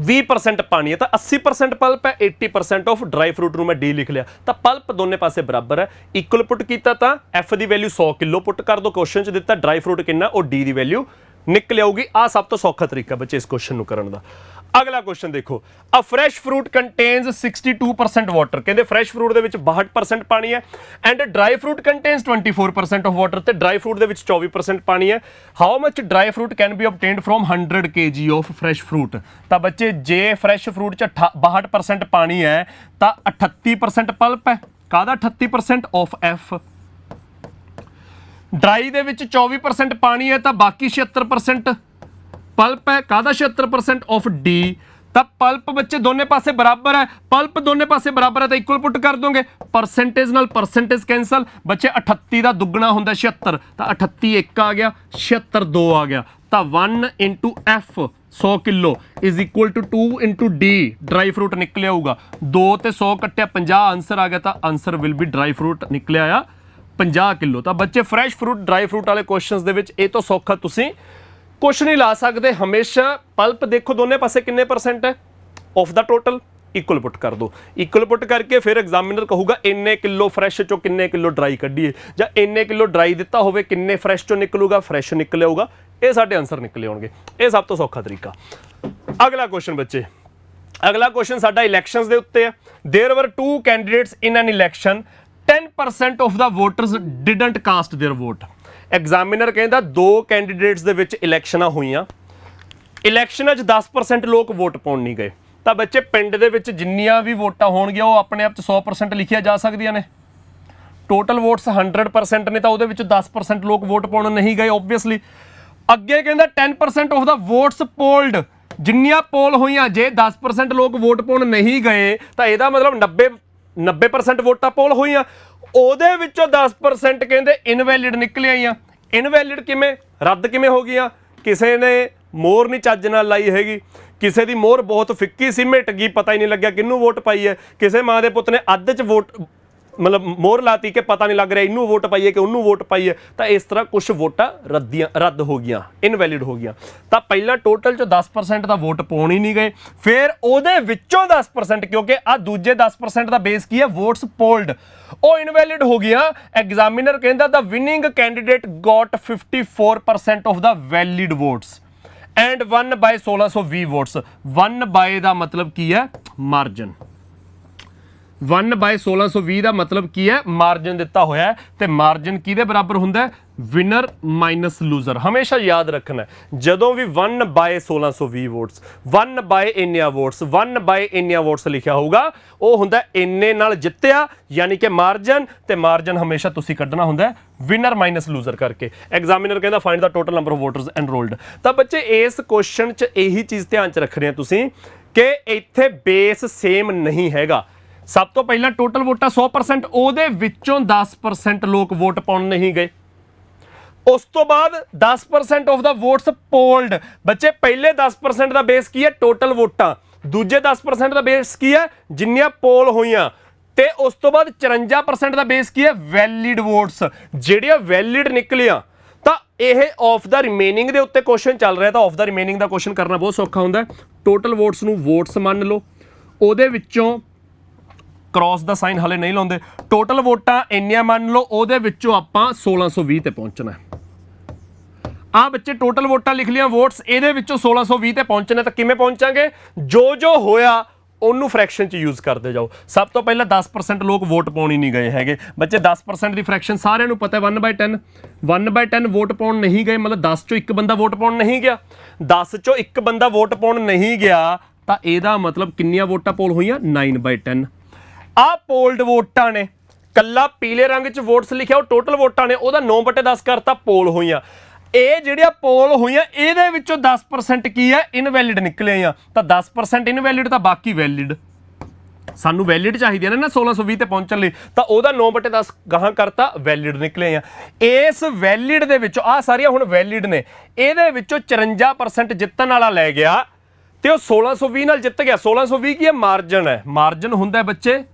20% ਪਾਣੀ ਹੈ ਤਾਂ 80% ਪਲਪ ਹੈ। 80% ਆਫ ਡਰਾਈ ਫਰੂਟ ਨੂੰ ਮੈਂ ਡੀ ਲਿਖ ਲਿਆ। ਤਾਂ ਪਲਪ ਦੋਨੇ ਪਾਸੇ ਬਰਾਬਰ ਹੈ। ਇਕੁਅਲ ਪੁੱਟ ਕੀਤਾ ਤਾਂ ਐਫ ਦੀ ਵੈਲਿਊ 100 ਕਿਲੋ ਪੁੱਟ ਕਰ ਦੋ। ਕੁਐਸਚਨ 'ਚ ਦਿੱਤਾ ਡਰਾਈ ਫਰੂਟ ਕਿੰਨਾ, ਉਹ ਡੀ ਦੀ ਵੈਲਿਊ ਨਿਕਲ ਆਊਗੀ। ਆ ਸਭ ਤੋਂ ਸੌਖਾ ਤਰੀਕਾ ਬੱਚੇ ਇਸ ਕੁਐਸਚਨ ਨੂੰ ਕਰਨ ਦਾ। ਅਗਲਾ ਕੁਐਸਚਨ ਦੇਖੋ, a fresh fruit contains 62% water. ਕਹਿੰਦੇ ਫਰੈਸ਼ ਫਰੂਟ ਦੇ ਵਿੱਚ 62% ਪਾਣੀ ਹੈ and dry fruit contains 24% of water. ਤੇ ਡਰਾਈ ਫਰੂਟ ਦੇ ਵਿੱਚ 24% ਪਾਣੀ ਹੈ। How much dry fruit can be obtained from 100 kg of fresh fruit. ਤਾਂ ਬੱਚੇ ਜੇ ਫਰੈਸ਼ ਫਰੂਟ 'ਚ 62% ਪਾਣੀ ਹੈ ਤਾਂ 38% ਪਲਪ ਹੈ। ਕਾਹਦਾ 38%? Of F. ਡਰਾਈ ਦੇ ਵਿੱਚ 24% ਪਾਣੀ ਹੈ ਤਾਂ ਬਾਕੀ 76% ਪਲਪ ਹੈ। ਕਾਹਦਾ 76% ਆਫ ਡੀ। ਤਾਂ ਪਲਪ ਬੱਚੇ ਦੋਨੇ ਪਾਸੇ ਬਰਾਬਰ ਹੈ। ਪਲਪ ਦੋਨੇ ਪਾਸੇ ਬਰਾਬਰ ਹੈ ਤਾਂ ਇਕੁਅਲ ਪੁੱਟ ਕਰ ਦੋਗੇ। ਪਰਸੈਂਟੇਜ ਨਾਲ ਪਰਸੈਂਟੇਜ ਕੈਂਸਲ। ਬੱਚੇ 38 ਦਾ ਦੁੱਗਣਾ ਹੁੰਦਾ 76 ਤਾਂ 38 1 ਆ ਗਿਆ, 76 2 ਆ ਗਿਆ। ਤਾਂ 1 into F 100 kilo is equal to 2 into D। Dry fruit ਨਿਕਲਿਆ ਹੋਊਗਾ। 2 ਤੇ 100 ਕੱਟਿਆ 50 ਆਨਸਰ ਆ ਗਿਆ। ਤਾਂ answer will be dry fruit ਨਿਕਲਿਆ ਆ 50 ਕਿਲੋ। ਤਾਂ ਬੱਚੇ ਫਰੈਸ਼ ਫਰੂਟ ਡਰਾਈ ਫਰੂਟ ਵਾਲੇ ਕੁਐਸਚਨਸ ਦੇ ਵਿੱਚ ਇਹ ਤੋਂ ਸੌਖਾ ਤੁਸੀਂ ਕੁਛ ਨਹੀਂ ਲਾ ਸਕਦੇ। ਹਮੇਸ਼ਾ ਪਲਪ ਦੇਖੋ ਦੋਨੇ ਪਾਸੇ ਕਿੰਨੇ ਪਰਸੈਂਟ ਹੈ ਆਫ ਦਾ ਟੋਟਲ, ਇਕੁਅਲ ਪੁੱਟ ਕਰ ਦੋ। ਇਕੁਅਲ ਪੁੱਟ ਕਰਕੇ ਫਿਰ ਐਗਜ਼ਾਮੀਨਰ ਕਹੂਗਾ ਇੰਨੇ ਕਿਲੋ ਫਰੈਸ਼ ਚੋਂ ਕਿੰਨੇ ਕਿਲੋ ਡਰਾਈ ਕੱਢੀਏ, ਜਾਂ ਇੰਨੇ ਕਿਲੋ ਡਰਾਈ ਦਿੱਤਾ ਹੋਵੇ ਕਿੰਨੇ ਫਰੈਸ਼ ਚੋਂ ਨਿਕਲੂਗਾ, ਫਰੈਸ਼ ਨਿਕਲ ਆਊਗਾ। ਇਹ ਸਾਡੇ ਆਨਸਰ ਨਿਕਲੇ ਆਉਣਗੇ। ਇਹ ਸਭ ਤੋਂ ਸੌਖਾ ਤਰੀਕਾ। ਅਗਲਾ ਕੁਐਸਚਨ ਬੱਚੇ, ਅਗਲਾ ਕੁਐਸਚਨ ਸਾਡਾ ਇਲੈਕਸ਼ਨਸ ਦੇ ਉੱਤੇ ਹੈ। There were 2 candidates in an election, 10% of the voters didn't cast their vote. Examiner ਕਹਿੰਦਾ 2 ਕੈਂਡੀਡੇਟਸ ਦੇ ਵਿੱਚ ਇਲੈਕਸ਼ਨਾਂ ਹੋਈਆਂ, ਇਲੈਕਸ਼ਨਾਂ 'ਚ 10% ਲੋਕ ਵੋਟ ਪਾਉਣ ਨਹੀਂ ਗਏ। ਤਾਂ ਬੱਚੇ ਪਿੰਡ ਦੇ ਵਿੱਚ ਜਿੰਨੀਆਂ ਵੀ ਵੋਟਾਂ ਹੋਣਗੀਆਂ ਉਹ ਆਪਣੇ ਆਪ 'ਚ 100% ਲਿਖੀਆਂ ਜਾ ਸਕਦੀਆਂ ਨੇ। ਟੋਟਲ ਵੋਟਸ 100% ਨੇ ਤਾਂ ਉਹਦੇ ਵਿੱਚ 10% ਲੋਕ ਵੋਟ ਪਾਉਣ ਨਹੀਂ ਗਏ ਓਬਵੀਅਸਲੀ। ਅੱਗੇ ਕਹਿੰਦਾ 10% ਆਫ ਦਾ ਵੋਟਸ ਪੋਲਡ, ਜਿੰਨੀਆਂ ਪੋਲ ਹੋਈਆਂ ਜੇ 10% ਲੋਕ ਵੋਟ ਪਾਉਣ ਨਹੀਂ ਗਏ ਤਾਂ ਇਹਦਾ ਮਤਲਬ 90% ਵੋਟਾਂ ਪੋਲ ਹੋਈਆਂ। ਉਹਦੇ ਵਿੱਚੋਂ 10% ਕਹਿੰਦੇ ਇਨਵੈਲਿਡ ਨਿਕਲ ਆਈਆਂ। ਇਨਵੈਲਿਡ ਕਿਵੇਂ, ਰੱਦ ਕਿਵੇਂ ਹੋ ਗਈਆਂ? ਕਿਸੇ ਨੇ ਮੋਹਰ ਨਹੀਂ ਚੱਜ ਨਾਲ ਲਾਈ ਹੈਗੀ, ਕਿਸੇ ਦੀ ਮੋਹਰ ਬਹੁਤ ਫਿੱਕੀ ਸੀ, ਮਿਟ ਗਈ, ਪਤਾ ਹੀ ਨਹੀਂ ਲੱਗਿਆ ਕਿਹਨੂੰ ਵੋਟ ਪਾਈ ਹੈ। ਕਿਸੇ ਮਾਂ ਦੇ ਪੁੱਤ ਨੇ ਅੱਧ 'ਚ ਵੋਟ ਮਤਲਬ ਮੋਹਰ ਲਾਤੀ ਕਿ ਪਤਾ ਨਹੀਂ ਲੱਗ ਰਿਹਾ ਇਹਨੂੰ ਵੋਟ ਪਾਈ ਹੈ ਕਿ ਉਹਨੂੰ ਵੋਟ ਪਾਈ ਹੈ। ਤਾਂ ਇਸ ਤਰ੍ਹਾਂ ਕੁਝ ਵੋਟਾਂ ਰੱਦ ਹੋ ਗਈਆਂ, ਇਨਵੈਲਿਡ ਹੋ ਗਈਆਂ। ਤਾਂ ਪਹਿਲਾਂ ਟੋਟਲ 'ਚ 10% ਦਾ ਵੋਟ ਪਾਉਣ ਹੀ ਨਹੀਂ ਗਏ, ਫਿਰ ਉਹਦੇ ਵਿੱਚੋਂ 10% ਕਿਉਂਕਿ ਆ ਦੂਜੇ 10% ਦਾ ਬੇਸ ਕੀ ਹੈ, ਵੋਟਸ ਪੋਲਡ, ਉਹ ਇਨਵੈਲਿਡ ਹੋ ਗਿਆ। ਐਗਜ਼ਾਮੀਨਰ ਕਹਿੰਦਾ the winning candidate got 54% of the valid votes and 1 by 1620 votes. 1 by ਦਾ ਮਤਲਬ ਕੀ ਹੈ, ਮਾਰਜਨ। 1 by 1620 ਦਾ ਮਤਲਬ ਕੀ ਹੈ, ਮਾਰਜਨ ਦਿੱਤਾ ਹੋਇਆ ਹੈ। ਤੇ ਮਾਰਜਨ ਕਿਹਦੇ ਬਰਾਬਰ ਹੁੰਦਾ ਹੈ, ਵਿਨਰ ਮਾਈਨਸ ਲੂਜ਼ਰ। ਹਮੇਸ਼ਾ ਯਾਦ ਰੱਖਣਾ ਜਦੋਂ ਵੀ 1 by 1620 ਵੋਟਸ, 1 by ਇੰਨੀਆਂ ਵੋਟਸ, 1 by ਇੰਨੀਆਂ ਵੋਟਸ ਲਿਖਿਆ ਹੋਊਗਾ ਉਹ ਹੁੰਦਾ ਇੰਨੇ ਨਾਲ ਜਿੱਤਿਆ, ਯਾਨੀ ਕਿ ਮਾਰਜਨ। ਤੇ ਮਾਰਜਨ ਹਮੇਸ਼ਾ ਤੁਸੀਂ ਕੱਢਣਾ ਹੁੰਦਾ ਵਿਨਰ ਮਾਈਨਸ ਲੂਜ਼ਰ ਕਰਕੇ। ਐਗਜ਼ਾਮੀਨਰ ਕਹਿੰਦਾ find the total number of voters enrolled. ਤਾਂ ਬੱਚੇ ਇਸ ਕੁਐਸਚਨ 'ਚ ਇਹੀ ਚੀਜ਼ ਧਿਆਨ 'ਚ ਰੱਖਣੀ ਹੈ ਤੁਸੀਂ ਕਿ ਇੱਥੇ ਬੇਸ ਸੇਮ ਨਹੀਂ ਹੈਗਾ। ਸਭ ਤੋਂ ਪਹਿਲਾਂ ਟੋਟਲ ਵੋਟਾਂ 100%, ਉਹਦੇ ਵਿੱਚੋਂ 10% ਲੋਕ ਵੋਟ ਪਾਉਣ ਨਹੀਂ ਗਏ। ਉਸ ਤੋਂ ਬਾਅਦ 10% ਆਫ ਦਾ ਵੋਟਸ ਪੋਲਡ। ਬੱਚੇ ਪਹਿਲੇ 10% ਦਾ ਬੇਸ ਕੀ ਹੈ, ਟੋਟਲ ਵੋਟਾਂ। ਦੂਜੇ 10% ਦਾ ਬੇਸ ਕੀ ਹੈ, ਜਿੰਨੀਆਂ ਪੋਲ ਹੋਈਆਂ, ਤੇ ਉਸ ਤੋਂ ਬਾਅਦ 54% ਦਾ ਬੇਸ ਕੀ ਹੈ, ਵੈਲਿਡ ਵੋਟਸ, ਜਿਹੜੀਆਂ ਵੈਲਿਡ ਨਿਕਲੀਆਂ। ਤਾਂ ਇਹ ਆਫ ਦਾ ਰਿਮੇਨਿੰਗ ਦੇ ਉੱਤੇ ਕੁਐਸਚਨ ਚੱਲ ਰਿਹਾ, ਤਾਂ of the remaining the question ਕਰਨਾ ਬਹੁਤ ਸੌਖਾ ਹੁੰਦਾ। ਟੋਟਲ ਵੋਟਸ ਨੂੰ ਵੋਟਸ ਮੰਨ ਲਓ, ਉਹਦੇ ਵਿੱਚੋਂ ਕ੍ਰੋਸ ਦਾ ਸਾਈਨ ਹਲੇ ਨਹੀਂ ਲਾਉਂਦੇ, ਟੋਟਲ ਵੋਟਾਂ ਇੰਨੀਆਂ ਮੰਨ ਲਓ, ਉਹਦੇ ਵਿੱਚੋਂ ਆਪਾਂ 1620 ਤੇ ਪਹੁੰਚਣਾ। ਆ ਬੱਚੇ ਟੋਟਲ ਵੋਟਾਂ ਲਿਖ ਲਿਆ, ਵੋਟਸ ਇਹਦੇ ਵਿੱਚੋਂ 1620 ਤੇ ਪਹੁੰਚਣਾ। ਤਾਂ ਕਿਵੇਂ ਪਹੁੰਚਾਂਗੇ, ਜੋ ਹੋਇਆ ਉਹਨੂੰ ਫ੍ਰੈਕਸ਼ਨ 'ਚ ਯੂਜ਼ ਕਰਦੇ ਜਾਓ। ਸਭ ਤੋਂ ਪਹਿਲਾਂ 10% ਲੋਕ ਵੋਟ ਪਾਉਣ ਹੀ ਨਹੀਂ ਗਏ ਹੈਗੇ ਬੱਚੇ। 10% ਦੀ ਫ੍ਰੈਕਸ਼ਨ ਸਾਰਿਆਂ ਨੂੰ ਪਤਾ, 1/10 1/10 ਵੋਟ ਪਾਉਣ ਨਹੀਂ ਗਏ, ਮਤਲਬ 10 ਚੋਂ ਇੱਕ ਬੰਦਾ ਵੋਟ ਪਾਉਣ ਨਹੀਂ ਗਿਆ। 10 ਚੋਂ ਇੱਕ ਬੰਦਾ ਵੋਟ ਪਾਉਣ ਨਹੀਂ ਗਿਆ ਤਾਂ ਇਹਦਾ ਮਤਲਬ ਕਿੰਨੀਆਂ ਵੋਟਾਂ ਪੋਲ ਹੋਈਆਂ, 9/10। ਆਹ ਪੋਲਡ ਵੋਟਾਂ ਨੇ, ਕੱਲਾ ਪੀਲੇ ਰੰਗ 'ਚ ਵੋਟਸ ਲਿਖਿਆ ਉਹ ਟੋਟਲ ਵੋਟਾਂ ਨੇ, ਉਹਦਾ 9/10 ਕਰਤਾ ਪੋਲ ਹੋਈਆਂ। ਇਹ ਜਿਹੜੀਆਂ ਪੋਲ ਹੋਈਆਂ ਇਹਦੇ ਵਿੱਚੋਂ 10% ਕੀ ਹੈ, ਇਨਵੈਲਿਡ ਨਿਕਲੇ ਆ। ਤਾਂ 10% ਇਨਵੈਲਿਡ ਤਾਂ ਬਾਕੀ ਵੈਲਿਡ। ਸਾਨੂੰ ਵੈਲਿਡ ਚਾਹੀਦੀਆਂ ਨੇ ਨਾ 1620 ਤੇ ਪਹੁੰਚਣ ਲਈ, ਤਾਂ ਉਹਦਾ 9/10 ਗਾਹਾਂ ਕਰਤਾ ਵੈਲਿਡ ਨਿਕਲੇ ਆ। ਇਸ ਵੈਲਿਡ ਦੇ ਵਿੱਚੋਂ ਆਹ ਸਾਰੀਆਂ ਹੁਣ ਵੈਲਿਡ ਨੇ, ਇਹਦੇ ਵਿੱਚੋਂ 54% ਜਿੱਤਣ ਵਾਲਾ ਲੈ ਗਿਆ ਤੇ ਉਹ 1620 ਨਾਲ ਜਿੱਤ ਗਿਆ। 1620 ਕੀ ਹੈ, ਮਾਰਜਨ ਹੈ। ਮਾਰਜਨ ਹੁੰਦਾ ਬੱਚੇ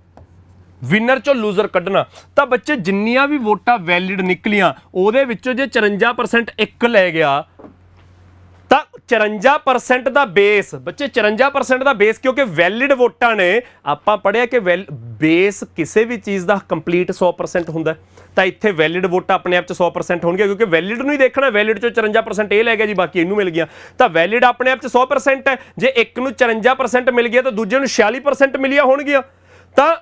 ਵਿਨਰ ਚੋਂ ਲੂਜ਼ਰ ਕੱਢਣਾ। ਤਾਂ ਬੱਚੇ ਜਿੰਨੀਆਂ ਵੀ ਵੋਟਾਂ ਵੈਲਿਡ ਨਿਕਲੀਆਂ ਉਹਦੇ ਵਿੱਚੋਂ ਜੇ 54% ਇੱਕ ਲੈ ਗਿਆ ਤਾਂ 54% ਦਾ ਬੇਸ ਬੱਚੇ, 54% ਦਾ ਬੇਸ, ਕਿਉਂਕਿ ਵੈਲਿਡ ਵੋਟਾਂ ਨੇ, ਆਪਾਂ ਪੜ੍ਹਿਆ ਕਿ ਬੇਸ ਕਿਸੇ ਵੀ ਚੀਜ਼ ਦਾ ਕੰਪਲੀਟ 100% ਹੁੰਦਾ। ਤਾਂ ਇੱਥੇ ਵੈਲਿਡ ਵੋਟਾਂ ਆਪਣੇ ਆਪ 'ਚ 100% ਹੋਣਗੀਆਂ, ਕਿਉਂਕਿ ਵੈਲਿਡ ਨੂੰ ਹੀ ਦੇਖਣਾ। ਵੈਲਿਡ ਚੋਂ 54% ਇਹ ਲੈ ਗਿਆ ਜੀ, ਬਾਕੀ ਇਹਨੂੰ ਮਿਲ ਗਿਆ। ਤਾਂ ਵੈਲਿਡ ਆਪਣੇ ਆਪ 'ਚ 100% ਹੈ। ਜੇ ਇੱਕ ਨੂੰ 54% ਮਿਲ ਗਿਆ ਤਾਂ ਦੂਜੇ ਨੂੰ 46% ਮਿਲੀਆਂ ਹੋਣਗੀਆਂ। ਤਾਂ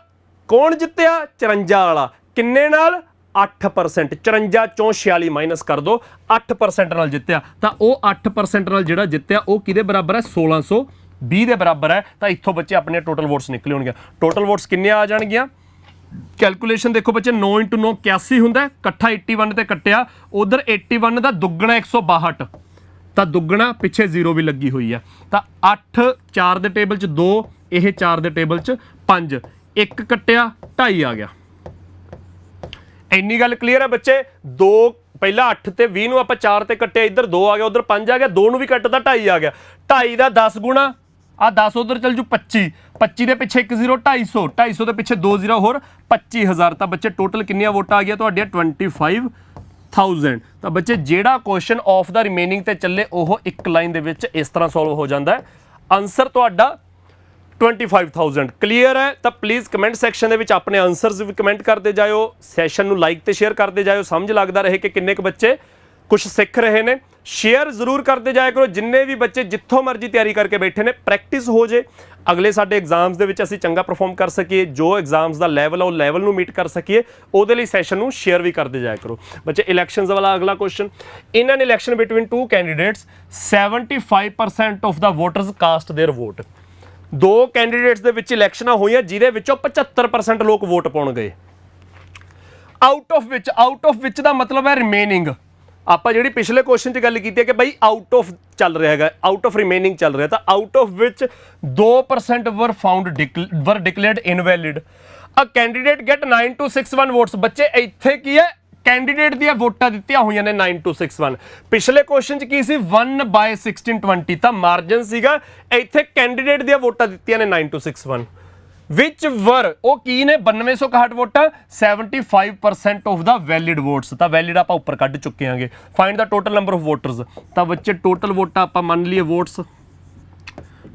ਕੌਣ ਜਿੱਤਿਆ, 54 ਵਾਲਾ। ਕਿੰਨੇ ਨਾਲ, 8%। 54 ਚੋਂ 46 ਮਾਈਨਸ ਕਰ ਦੋ, 8% ਨਾਲ ਜਿੱਤਿਆ। ਤਾਂ ਉਹ 8% ਨਾਲ ਜਿਹੜਾ ਜਿੱਤਿਆ ਉਹ ਕਿਹਦੇ ਬਰਾਬਰ ਹੈ, 1620 ਦੇ ਬਰਾਬਰ ਹੈ। ਤਾਂ ਇੱਥੋਂ ਬੱਚੇ ਆਪਣੇ ਟੋਟਲ ਵੋਟਸ ਨਿਕਲੇ ਹੋਣਗੇ। ਟੋਟਲ ਵੋਟਸ ਕਿੰਨੇ ਆ ਜਾਣਗੀਆਂ, ਕੈਲਕੂਲੇਸ਼ਨ ਦੇਖੋ ਬੱਚੇ, 9 × 9 81 ਹੁੰਦਾ, ਇਕੱਠਾ 81 ਤੇ ਕੱਟਿਆ, ਉਧਰ 81 ਦਾ ਦੁੱਗਣਾ 162, ਤਾਂ ਦੁੱਗਣਾ ਪਿੱਛੇ 0 ਵੀ ਲੱਗੀ ਹੋਈ ਆ। ਤਾਂ 8 4 ਦੇ ਟੇਬਲ 'ਚ 2, ਇਹ 4 ਦੇ ਟੇਬਲ 'ਚ 5, 1 ਕੱਟਿਆ 2.5 ਆ ਗਿਆ। ਇੰਨੀ ਗੱਲ ਕਲੀਅਰ ਹੈ ਬੱਚੇ। 2 ਪਹਿਲਾਂ 8 ਤੇ 20 ਨੂੰ ਆਪਾਂ 4 ਤੇ ਕੱਟਿਆ, ਇੱਧਰ 2 ਆ ਗਿਆ, ਉਧਰ 5 ਆ ਗਿਆ, 2 ਨੂੰ ਵੀ ਕੱਟਦਾ 2.5 ਆ ਗਿਆ। 2.5 ਦਾ 10 ਗੁਣਾ, ਆ 10 ਉਧਰ ਚੱਲ ਜੂ 25, 25 ਦੇ ਪਿੱਛੇ 1 0, 250, 250 ਦੇ ਪਿੱਛੇ 2 0 ਹੋਰ 25000। ਤਾਂ ਬੱਚੇ ਟੋਟਲ ਕਿੰਨੀਆਂ ਵੋਟਾਂ ਆ ਗਈਆਂ ਤੁਹਾਡੀਆਂ, 25,000। ਤਾਂ ਬੱਚੇ ਜਿਹੜਾ ਕੁਐਸਚਨ ਆਫ ਦਾ ਰਿਮੇਨਿੰਗ ਤੇ ਚੱਲੇ ਉਹ ਇੱਕ ਲਾਈਨ ਦੇ ਵਿੱਚ ਇਸ ਤਰ੍ਹਾਂ ਸੋਲਵ ਹੋ ਜਾਂਦਾ ਹੈ। ਆਨਸਰ ਤੁਹਾਡਾ 25,000 ਕਲੀਅਰ ਹੈ। ਤਾਂ ਪਲੀਜ਼ ਕਮੈਂਟ ਸੈਕਸ਼ਨ ਦੇ ਵਿੱਚ ਆਪਣੇ ਆਨਸਰਸ ਵੀ ਕਮੈਂਟ ਕਰਦੇ ਜਾਇਓ, ਸੈਸ਼ਨ ਨੂੰ ਲਾਈਕ ਤੇ ਸ਼ੇਅਰ ਕਰਦੇ ਜਾਇਓ। ਸਮਝ ਲੱਗਦਾ ਰਹੇ ਕਿ ਕਿੰਨੇ ਕੁ ਬੱਚੇ ਕੁਝ ਸਿੱਖ ਰਹੇ ਨੇ। ਸ਼ੇਅਰ ਜ਼ਰੂਰ ਕਰਦੇ ਜਾਇਆ ਕਰੋ। ਜਿੰਨੇ ਵੀ ਬੱਚੇ ਜਿੱਥੋਂ ਮਰਜ਼ੀ ਤਿਆਰੀ ਕਰਕੇ ਬੈਠੇ ਨੇ, ਪ੍ਰੈਕਟਿਸ ਹੋ ਜੇ, ਅਗਲੇ ਸਾਡੇ ਐਗਜ਼ਾਮਸ ਦੇ ਵਿੱਚ ਅਸੀਂ ਚੰਗਾ ਪਰਫਾਰਮ ਕਰ ਸਕੀਏ, ਜੋ ਐਗਜ਼ਾਮਸ ਦਾ ਲੈਵਲ ਆ ਉਹ ਲੈਵਲ ਨੂੰ ਮੀਟ ਕਰ ਸਕੀਏ, ਉਹਦੇ ਲਈ ਸੈਸ਼ਨ ਨੂੰ ਸ਼ੇਅਰ ਵੀ ਕਰਦੇ ਜਾਇਆ ਕਰੋ। ਬੱਚੇ ਇਲੈਕਸ਼ਨਸ ਵਾਲਾ ਅਗਲਾ question, in an election between 2 candidates 75% of the voters cast their vote. 2 candidates ਦੇ ਵਿੱਚ ਇਲੈਕਸ਼ਨਾਂ ਹੋਈਆਂ ਜਿਹਦੇ ਵਿੱਚੋਂ 75% ਲੋਕ ਵੋਟ ਪਾਉਣ ਗਏ। ਆਊਟ ਆਫ ਵਿੱਚ ਦਾ ਮਤਲਬ ਹੈ ਰਿਮੇਨਿੰਗ। ਆਪਾਂ ਜਿਹੜੀ ਪਿਛਲੇ ਕੁਐਸਚਨ 'ਚ ਗੱਲ ਕੀਤੀ ਹੈ ਕਿ ਬਾਈ ਆਊਟ ਆਫ ਚੱਲ ਰਿਹਾ ਹੈਗਾ, ਆਊਟ ਆਫ ਰਿਮੇਨਿੰਗ ਚੱਲ ਰਿਹਾ, ਤਾਂ ਆਊਟ ਆਫ ਵਿੱਚ 2% ਵਰ declared invalid. A candidate get 9261 votes. ਬੱਚੇ ਇੱਥੇ ਕੀ ਹੈ, ਕੈਂਡੀਡੇਟ ਦੀਆਂ ਵੋਟਾਂ ਦਿੱਤੀਆਂ ਹੋਈਆਂ ਨੇ 9261। ਪਿਛਲੇ ਕੁਐਸਚਨ 'ਚ ਕੀ ਸੀ, 1/1620, ਤਾਂ ਮਾਰਜਨ ਸੀਗਾ। ਇੱਥੇ ਕੈਂਡੀਡੇਟ ਦੀਆਂ ਵੋਟਾਂ ਦਿੱਤੀਆਂ ਨੇ 9261, ਵਿਚ ਵਰ ਉਹ ਕੀ ਨੇ, 9261 ਵੋਟਾਂ, 75% ਆਫ ਦਾ ਵੈਲਿਡ ਵੋਟਸ। ਤਾਂ ਵੈਲਿਡ ਆਪਾਂ ਉੱਪਰ ਕੱਢ ਚੁੱਕੇ ਆਂਗੇ। Find the total number of voters. ਤਾਂ ਬੱਚੇ ਟੋਟਲ ਵੋਟਾਂ ਆਪਾਂ ਮੰਨ ਲਈਏ ਵੋਟਸ,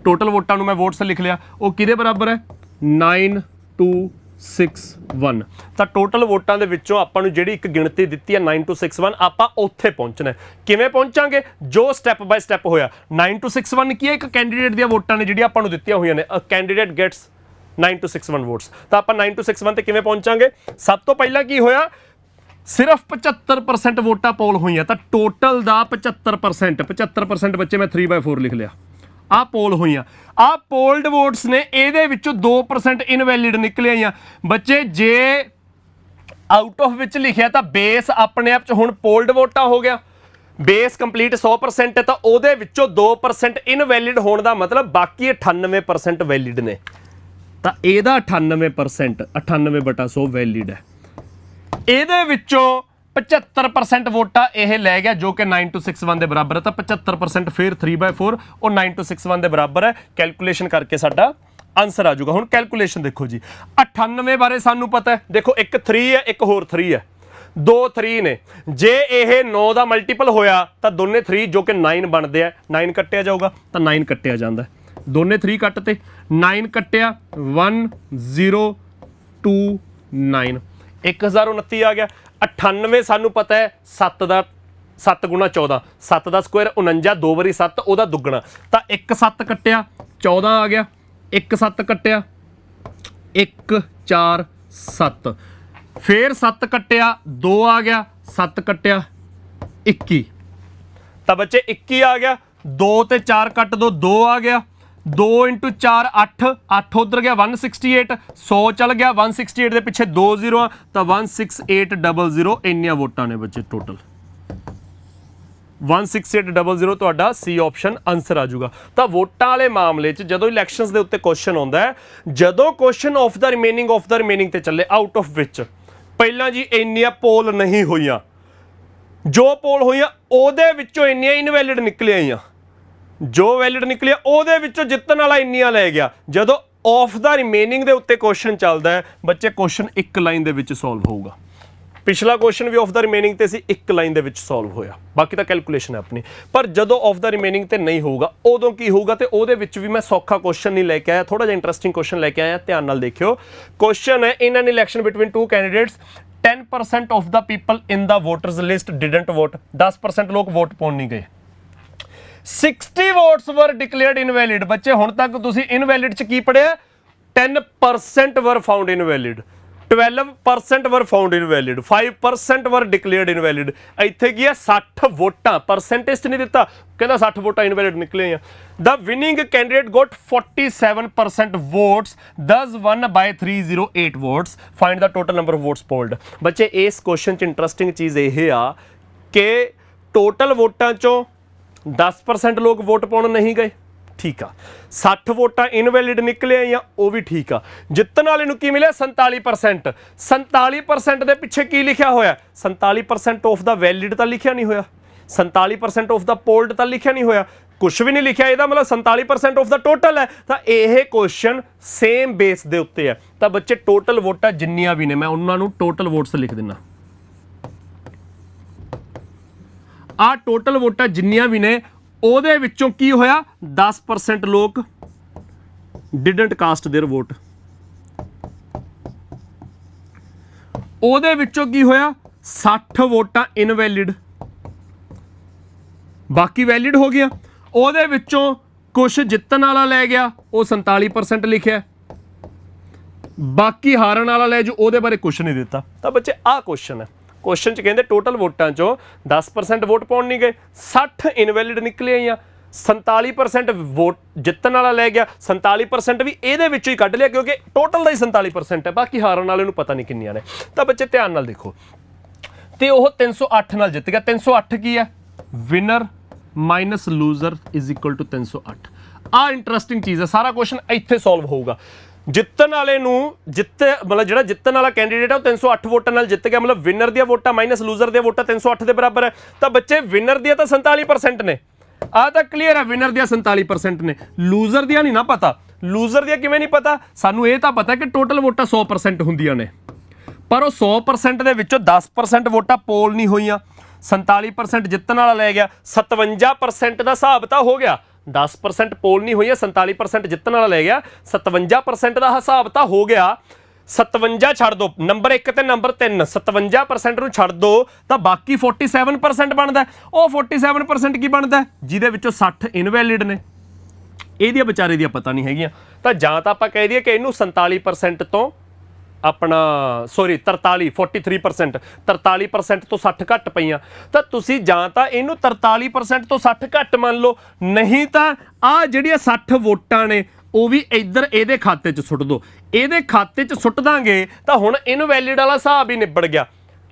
ਟੋਟਲ ਵੋਟਾਂ ਨੂੰ ਮੈਂ ਵੋਟਸ ਲਿਖ ਲਿਆ, ਉਹ ਕਿਹਦੇ ਬਰਾਬਰ ਹੈ, 9261। ਤਾਂ ਟੋਟਲ ਵੋਟਾਂ ਦੇ ਵਿੱਚੋਂ ਆਪਾਂ ਨੂੰ ਜਿਹੜੀ ਇੱਕ ਗਿਣਤੀ ਦਿੱਤੀ ਹੈ 9261, ਆਪਾਂ ਉੱਥੇ ਪਹੁੰਚਣਾ। ਕਿਵੇਂ ਪਹੁੰਚਾਂਗੇ, ਜੋ ਸਟੈਪ ਬਾय ਸਟੈਪ ਹੋਇਆ। 9261 ਕੀ ਹੈ, ਇੱਕ ਕੈਂਡੀਡੇਟ ਦੀਆਂ ਵੋਟਾਂ ਨੇ ਜਿਹੜੀਆਂ ਆਪਾਂ ਨੂੰ ਦਿੱਤੀਆਂ ਹੋਈਆਂ ਨੇ। A candidate gets 9261 votes. ਤਾਂ ਆਪਾਂ 9261 ਤੇ ਕਿਵੇਂ ਪਹੁੰਚਾਂਗੇ, ਸਭ ਤੋਂ ਪਹਿਲਾਂ ਕੀ ਹੋਇਆ, ਸਿਰਫ 75% ਵੋਟਾਂ ਪੋਲ ਹੋਈਆਂ। ਤਾਂ ਟੋਟਲ ਦਾ 75% ਬੱਚੇ ਮੈਂ 3/4 ਲਿਖ ਲਿਆ। ਆ ਪੋਲ ਹੋਈਆਂ, ਆ ਪੋਲਡ ਵੋਟਸ ਨੇ, ਇਹਦੇ ਵਿੱਚੋਂ 2% ਇਨਵੈਲਿਡ ਨਿਕਲੇ ਆਈਆਂ। ਬੱਚੇ ਜੇ ਆਊਟ ਆਫ ਵਿੱਚ ਲਿਖਿਆ ਤਾਂ ਬੇਸ ਆਪਣੇ ਆਪ 'ਚ ਹੁਣ ਪੋਲਡ ਵੋਟਾਂ ਹੋ ਗਿਆ। ਬੇਸ ਕੰਪਲੀਟ 100% ਹੈ, ਤਾਂ ਉਹਦੇ ਵਿੱਚੋਂ 2% ਇਨਵੈਲਿਡ ਹੋਣ ਦਾ ਮਤਲਬ ਬਾਕੀ 98% ਵੈਲਿਡ ਨੇ। ਤਾਂ ਇਹਦਾ 98%, 98/100 ਵੈਲਿਡ ਹੈ। ਇਹਦੇ ਵਿੱਚੋਂ 75% ਵੋਟਾਂ ਇਹ ਲੈ ਗਿਆ ਜੋ ਕਿ 9 to 6 1 ਦੇ ਬਰਾਬਰ ਹੈ। ਤਾਂ 75% ਫਿਰ 3/4 ਉਹ 9 to 6 1 ਦੇ ਬਰਾਬਰ ਹੈ। ਕੈਲਕੂਲੇਸ਼ਨ ਕਰਕੇ ਸਾਡਾ ਆਨਸਰ ਆ ਜਾਊਗਾ। ਹੁਣ ਕੈਲਕੂਲੇਸ਼ਨ ਦੇਖੋ ਜੀ, 98 ਬਾਰੇ ਸਾਨੂੰ ਪਤਾ ਹੈ। ਦੇਖੋ ਇੱਕ 3 ਹੈ, ਇੱਕ ਹੋਰ 3 ਹੈ, 2 3 ਨੇ। ਜੇ ਇਹ 9 ਦਾ ਮਲਟੀਪਲ ਹੋਇਆ ਤਾਂ ਦੋਨੇ 3 ਜੋ ਕਿ 9 ਬਣਦੇ ਆ, 9 ਕੱਟਿਆ ਜਾਊਗਾ ਤਾਂ 9 ਕੱਟਿਆ ਜਾਂਦਾ। ਦੋਨੇ 3 ਕੱਟ ਤੇ 9 ਕੱਟਿਆ 1 0 2 9 1029 ਆ ਗਿਆ। 98 ਸਾਨੂੰ ਪਤਾ ਹੈ 7 ਦਾ 7 ਗੁਣਾ 14, 7 ਦਾ ਸਕੁਆਇਰ 49, 2 ਵਾਰੀ 7 ਉਹਦਾ ਦੁੱਗਣਾ। ਤਾਂ 1 7 ਕੱਟਿਆ 14 ਆ ਗਿਆ, 1 7 ਕੱਟਿਆ 1 4 7, ਫਿਰ 7 ਕੱਟਿਆ 2 ਆ ਗਿਆ, 7 ਕੱਟਿਆ 21। ਤਾਂ ਬੱਚੇ 21 ਆ ਗਿਆ। 2 ਤੇ 4 ਕੱਟ ਦੋ, 2 ਆ ਗਿਆ। 2 × 4 8, 8 ਉਧਰ ਗਿਆ 168, 100 ਚੱਲ ਗਿਆ 168 ਦੇ ਪਿੱਛੇ 2 0 ਆ ਤਾਂ 16800। ਇੰਨੀਆਂ ਵੋਟਾਂ ਨੇ ਬੱਚੇ ਟੋਟਲ 16800। ਤੁਹਾਡਾ ਸੀ ਆਪਸ਼ਨ ਆਨਸਰ ਆ ਜਾਊਗਾ। ਤਾਂ ਵੋਟਾਂ ਵਾਲੇ ਮਾਮਲੇ 'ਚ ਜਦੋਂ ਇਲੈਕਸ਼ਨਸ ਦੇ ਉੱਤੇ ਕੁਐਸਚਨ ਆਉਂਦਾ ਹੈ, ਜਦੋਂ ਕੁਐਸਚਨ ਆਫ ਦਾ ਰਿਮੇਨਿੰਗ ਤੇ ਚੱਲੇ ਆਊਟ ਆਫ ਵਿਚ ਪਹਿਲਾਂ ਜੀ ਇੰਨੀਆਂ ਪੋਲ ਨਹੀਂ ਹੋਈਆਂ, ਜੋ ਪੋਲ ਹੋਈਆਂ ਉਹਦੇ ਵਿੱਚੋਂ ਇੰਨੀਆਂ ਇਨਵੈਲਿਡ ਨਿਕਲੀਆਂ ਆਈਆਂ, ਜੋ ਵੈਲਿਡ ਨਿਕਲਿਆ ਉਹਦੇ ਵਿੱਚੋਂ ਜਿੱਤਣ ਵਾਲਾ ਇੰਨੀਆਂ ਲੈ ਗਿਆ। ਜਦੋਂ ਆਫ ਦਾ ਰਿਮੇਨਿੰਗ ਦੇ ਉੱਤੇ ਕੁਐਸਚਨ ਚੱਲਦਾ ਹੈ ਬੱਚੇ, ਕੁਐਸਚਨ ਇੱਕ ਲਾਈਨ ਦੇ ਵਿੱਚ ਸੋਲਵ ਹੋਊਗਾ। ਪਿਛਲਾ ਕੁਐਸਚਨ ਵੀ ਆਫ ਦਾ ਰਿਮੇਨਿੰਗ ਤੇ ਸੀ, ਇੱਕ ਲਾਈਨ ਦੇ ਵਿੱਚ ਸੋਲਵ ਹੋਇਆ, ਬਾਕੀ ਤਾਂ ਕੈਲਕੂਲੇਸ਼ਨ ਹੈ ਆਪਣੀ। ਪਰ ਜਦੋਂ ਆਫ ਦਾ ਰਿਮੇਨਿੰਗ ਤੇ ਨਹੀਂ ਹੋਊਗਾ ਉਦੋਂ ਕੀ ਹੋਊਗਾ, ਤੇ ਉਹਦੇ ਵਿੱਚ ਵੀ ਮੈਂ ਸੌਖਾ ਕੁਐਸਚਨ ਨਹੀਂ ਲੈ ਕੇ ਆਇਆ, ਥੋੜਾ ਜਿਹਾ ਇੰਟਰਸਟਿੰਗ ਕੁਐਸਚਨ ਲੈ ਕੇ ਆਇਆ। ਧਿਆਨ ਨਾਲ ਦੇਖਿਓ। ਕੁਐਸਚਨ ਹੈ, in an election between 2 candidates 10% of the people in the voters list didn't vote. 10% ਲੋਕ ਵੋਟ ਪਾਉਣ ਨਹੀਂ ਗਏ। 60 votes were declared invalid। ਬੱਚੇ ਹੁਣ ਤੱਕ ਤੁਸੀਂ ਇਨਵੈਲਿਡ ਚ ਕੀ ਪੜਿਆ? 10% were found invalid, 12% were found invalid, 5% were declared invalid। ਇੱਥੇ ਕੀ ਹੈ? 60 ਵੋਟਾਂ, ਪਰਸੈਂਟੇਜ ਨਹੀਂ ਦਿੱਤਾ, ਕਹਿੰਦਾ 60 ਵੋਟਾਂ ਇਨਵੈਲਿਡ ਨਿਕਲੇ ਆ। The winning candidate got 47% votes, thus won by 308 votes। Find the total number of votes polled। ਬੱਚੇ ਇਸ ਕੁਐਸਚਨ ਚ ਇੰਟਰਸਟਿੰਗ ਚੀਜ਼ ਇਹ ਆ ਕਿ ਟੋਟਲ ਵੋਟਾਂ ਚੋਂ 10% ਲੋਕ ਵੋਟ ਪਾਉਣ ਨਹੀਂ ਗਏ, ਠੀਕ ਆ। 60 ਵੋਟਾਂ ਇਨਵੈਲਿਡ ਨਿਕਲੇ ਆਈਆਂ, ਉਹ ਵੀ ਠੀਕ ਆ। ਜਿੱਤਣ ਵਾਲੇ ਨੂੰ ਕੀ ਮਿਲਿਆ? 47%। 47% ਦੇ ਪਿੱਛੇ ਕੀ ਲਿਖਿਆ ਹੋਇਆ? 47% ਆਫ ਦਾ ਵੈਲਿਡ ਤਾਂ ਲਿਖਿਆ ਨਹੀਂ ਹੋਇਆ, 47% ਆਫ ਦਾ ਪੋਲਡ ਤਾਂ ਲਿਖਿਆ ਨਹੀਂ ਹੋਇਆ, ਕੁਝ ਵੀ ਨਹੀਂ ਲਿਖਿਆ। ਇਹਦਾ ਮਤਲਬ 47% ਆਫ ਦਾ ਟੋਟਲ ਹੈ। ਤਾਂ ਇਹ ਕੁਐਸਚਨ ਸੇਮ ਬੇਸ ਦੇ ਉੱਤੇ ਹੈ। ਤਾਂ ਬੱਚੇ ਟੋਟਲ ਵੋਟਾਂ ਜਿੰਨੀਆਂ ਵੀ ਨੇ ਮੈਂ ਉਹਨਾਂ ਨੂੰ ਟੋਟਲ ਵੋਟਸ ਲਿਖ ਦਿੰਦਾ। ਆ ਟੋਟਲ ਵੋਟਾਂ ਜਿੰਨੀਆਂ ਵੀ ਨੇ ਉਹਦੇ ਵਿੱਚੋਂ ਕੀ ਹੋਇਆ? 10% ਲੋਕ ਡਿਡਨਟ ਕਾਸਟ देयर ਵੋਟ। ਉਹਦੇ ਵਿੱਚੋਂ ਕੀ ਹੋਇਆ? 60 ਵੋਟਾਂ ਇਨਵੈਲਿਡ, ਬਾਕੀ ਵੈਲਿਡ ਹੋ ਗਿਆ। ਉਹਦੇ ਵਿੱਚੋਂ ਕੁਛ ਜਿੱਤਣ ਵਾਲਾ ਲੈ ਗਿਆ, ਉਹ 47% ਲਿਖਿਆ, ਬਾਕੀ ਹਾਰਨ ਵਾਲਾ ਲੈ ਜੋ ਉਹਦੇ ਬਾਰੇ ਕੁਛ ਨਹੀਂ ਦਿੱਤਾ। ਤਾਂ ਬੱਚੇ ਆਹ ਕੁਐਸਚਨ ਹੈ। ਕੁਐਸਚਨ ਚ ਕਹਿੰਦੇ ਟੋਟਲ ਵੋਟਾਂ ਚੋਂ 10% ਵੋਟ ਪਾਉਣ ਨਹੀਂ ਗਏ, 60 ਇਨਵੈਲਿਡ ਨਿਕਲੇ ਆਈਆਂ, 47% ਵੋਟ ਜਿੱਤਣ ਵਾਲਾ ਲੈ ਗਿਆ, 47% ਵੀ ਇਹਦੇ ਵਿੱਚੋਂ ਹੀ ਕੱਢ ਲਿਆ ਕਿਉਂਕਿ ਟੋਟਲ ਦਾ ਹੀ 47% ਹੈ, ਬਾਕੀ ਹਾਰਨ ਵਾਲੇ ਨੂੰ ਪਤਾ ਨਹੀਂ ਕਿੰਨੀਆਂ ਨੇ। ਤਾਂ ਬੱਚੇ ਧਿਆਨ ਨਾਲ ਦੇਖੋ, ਤੇ ਉਹ 308 ਨਾਲ ਜਿੱਤ ਗਿਆ। 308 ਕੀ ਹੈ? Winner minus loser is equal to 308। ਆਹ ਇੰਟਰਸਟਿੰਗ ਚੀਜ਼ ਹੈ। ਸਾਰਾ ਕੁਐਸਚਨ ਇੱਥੇ ਸੋਲਵ ਹੋਊਗਾ। ਜਿੱਤਣ ਵਾਲੇ ਨੂੰ ਮਤਲਬ ਜਿਹੜਾ ਜਿੱਤਣ ਵਾਲਾ ਕੈਂਡੀਡੇਟ ਹੈ ਉਹ 308 ਵੋਟਾਂ ਨਾਲ ਜਿੱਤ ਗਿਆ, ਮਤਲਬ ਵਿਨਰ ਦੀਆਂ ਵੋਟਾਂ ਮਾਈਨਸ ਲੂਜ਼ਰ ਦੀਆਂ ਵੋਟਾਂ 308 ਦੇ ਬਰਾਬਰ ਹੈ। ਤਾਂ ਬੱਚੇ ਵਿਨਰ ਦੀਆਂ ਤਾਂ 47% ਨੇ, ਆਹ ਤਾਂ ਕਲੀਅਰ ਹੈ, ਵਿਨਰ ਦੀਆਂ 47% ਨੇ। ਲੂਜ਼ਰ ਦੀਆਂ ਨਹੀਂ ਨਾ ਪਤਾ। ਲੂਜ਼ਰ ਦੀਆਂ ਕਿਵੇਂ ਨਹੀਂ ਪਤਾ? ਸਾਨੂੰ ਇਹ ਤਾਂ ਪਤਾ ਕਿ ਟੋਟਲ ਵੋਟਾਂ 100% ਹੁੰਦੀਆਂ ਨੇ, ਪਰ ਉਹ 100% ਦੇ ਵਿੱਚੋਂ 10% ਵੋਟਾਂ ਪੋਲ ਨਹੀਂ ਹੋਈਆਂ, 47% ਜਿੱਤਣ ਵਾਲਾ ਲੈ ਗਿਆ, 57% ਦਾ ਹਿਸਾਬ ਤਾਂ ਹੋ ਗਿਆ। 10% ਪੋਲ ਨਹੀਂ ਹੋਈ ਹੈ, 47% ਜਿੱਤਣ ਵਾਲਾ ਲੈ ਗਿਆ, 57% ਦਾ ਹਿਸਾਬ ਤਾਂ ਹੋ ਗਿਆ। 57 ਛੱਡ ਦੋ, ਨੰਬਰ 1 ਤੇ ਨੰਬਰ 3, 57% ਨੂੰ ਛੱਡ ਦੋ ਤਾਂ ਬਾਕੀ 47% ਬਣਦਾ। ਉਹ 47% ਕੀ ਬਣਦਾ? ਜਿਹਦੇ ਵਿੱਚੋਂ 60 ਇਨਵੈਲਿਡ ਨੇ, ਇਹਦੀਆਂ ਵਿਚਾਰੇ ਦੀਆਂ ਪਤਾ ਨਹੀਂ ਹੈਗੀਆਂ। ਤਾਂ ਜਾਂ ਤਾਂ ਆਪਾਂ ਕਹਿ ਦਈਏ ਕਿ ਇਹਨੂੰ 47% ਤੋਂ ਆਪਣਾ 43% 43% ਤੋਂ 60 ਘੱਟ ਪਈਆਂ। ਤਾਂ ਤੁਸੀਂ ਜਾਂ ਤਾਂ ਇਹਨੂੰ 43% ਤੋਂ 60 ਘੱਟ ਮੰਨ ਲਓ, ਨਹੀਂ ਤਾਂ ਆਹ ਜਿਹੜੀਆਂ 60 ਵੋਟਾਂ ਨੇ ਉਹ ਵੀ ਇੱਧਰ ਇਹਦੇ ਖਾਤੇ 'ਚ ਸੁੱਟ ਦਿਓ। ਇਹਦੇ ਖਾਤੇ 'ਚ ਸੁੱਟ ਦਾਂਗੇ ਤਾਂ ਹੁਣ ਇਨਵੈਲਿਡ ਵਾਲਾ ਹਿਸਾਬ ਹੀ ਨਿਬੜ ਗਿਆ।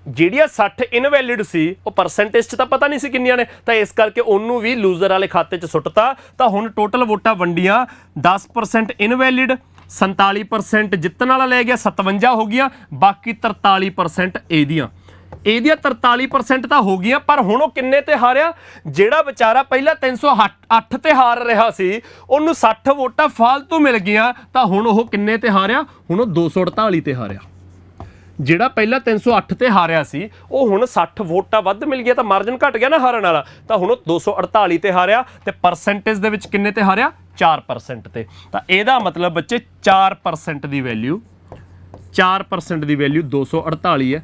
ਜਿਹੜੀਆਂ 60 ਇਨਵੈਲਿਡ ਸੀ ਉਹ ਪਰਸੈਂਟੇਜ 'ਚ ਤਾਂ ਪਤਾ ਨਹੀਂ ਸੀ ਕਿੰਨੀਆਂ ਨੇ, ਤਾਂ ਇਸ ਕਰਕੇ ਉਹਨੂੰ ਵੀ ਲੂਜ਼ਰ ਵਾਲੇ ਖਾਤੇ 'ਚ ਸੁੱਟਤਾ। ਤਾਂ ਹੁਣ ਟੋਟਲ ਵੋਟਾਂ ਵੰਡੀਆਂ, 10% ਇਨਵੈਲਿਡ, 47% ਜਿੱਤਣ ਵਾਲਾ ਲੈ ਗਿਆ, 57 ਹੋ ਗਈਆਂ, ਬਾਕੀ 43% ਇਹਦੀਆਂ। ਇਹਦੀਆਂ 43% ਤਾਂ ਹੋ ਗਈਆਂ, ਪਰ ਹੁਣ ਉਹ ਕਿੰਨੇ ਤੇ ਹਾਰਿਆ? ਜਿਹੜਾ ਵਿਚਾਰਾ ਪਹਿਲਾਂ 308 ਤੇ ਹਾਰ ਰਿਹਾ ਸੀ ਉਹਨੂੰ 60 ਵੋਟਾਂ ਫਾਲਤੂ ਮਿਲ ਗਈਆਂ, ਤਾਂ ਹੁਣ ਉਹ ਕਿੰਨੇ ਤੇ ਹਾਰਿਆ? ਹੁਣ ਉਹ 248 ਤੇ ਹਾਰਿਆ। ਜਿਹੜਾ ਪਹਿਲਾਂ 308 ਤੇ ਹਾਰਿਆ ਸੀ ਉਹ ਹੁਣ 60 ਵੋਟਾਂ ਵੱਧ ਮਿਲ ਗਿਆ, ਤਾਂ ਮਾਰਜਨ ਘਟ ਗਿਆ ਨਾ ਹਾਰਨ ਵਾਲਾ, ਤਾਂ ਹੁਣ ਉਹ 248 ਤੇ ਹਾਰਿਆ। ਤੇ ਪਰਸੈਂਟੇਜ ਦੇ ਵਿੱਚ ਕਿੰਨੇ ਤੇ ਹਾਰਿਆ? 4% ਤੇ। ਤਾਂ ਇਹਦਾ ਮਤਲਬ ਬੱਚੇ 4% ਦੀ ਵੈਲਿਊ 4% ਦੀ ਵੈਲਿਊ 248 ਹੈ,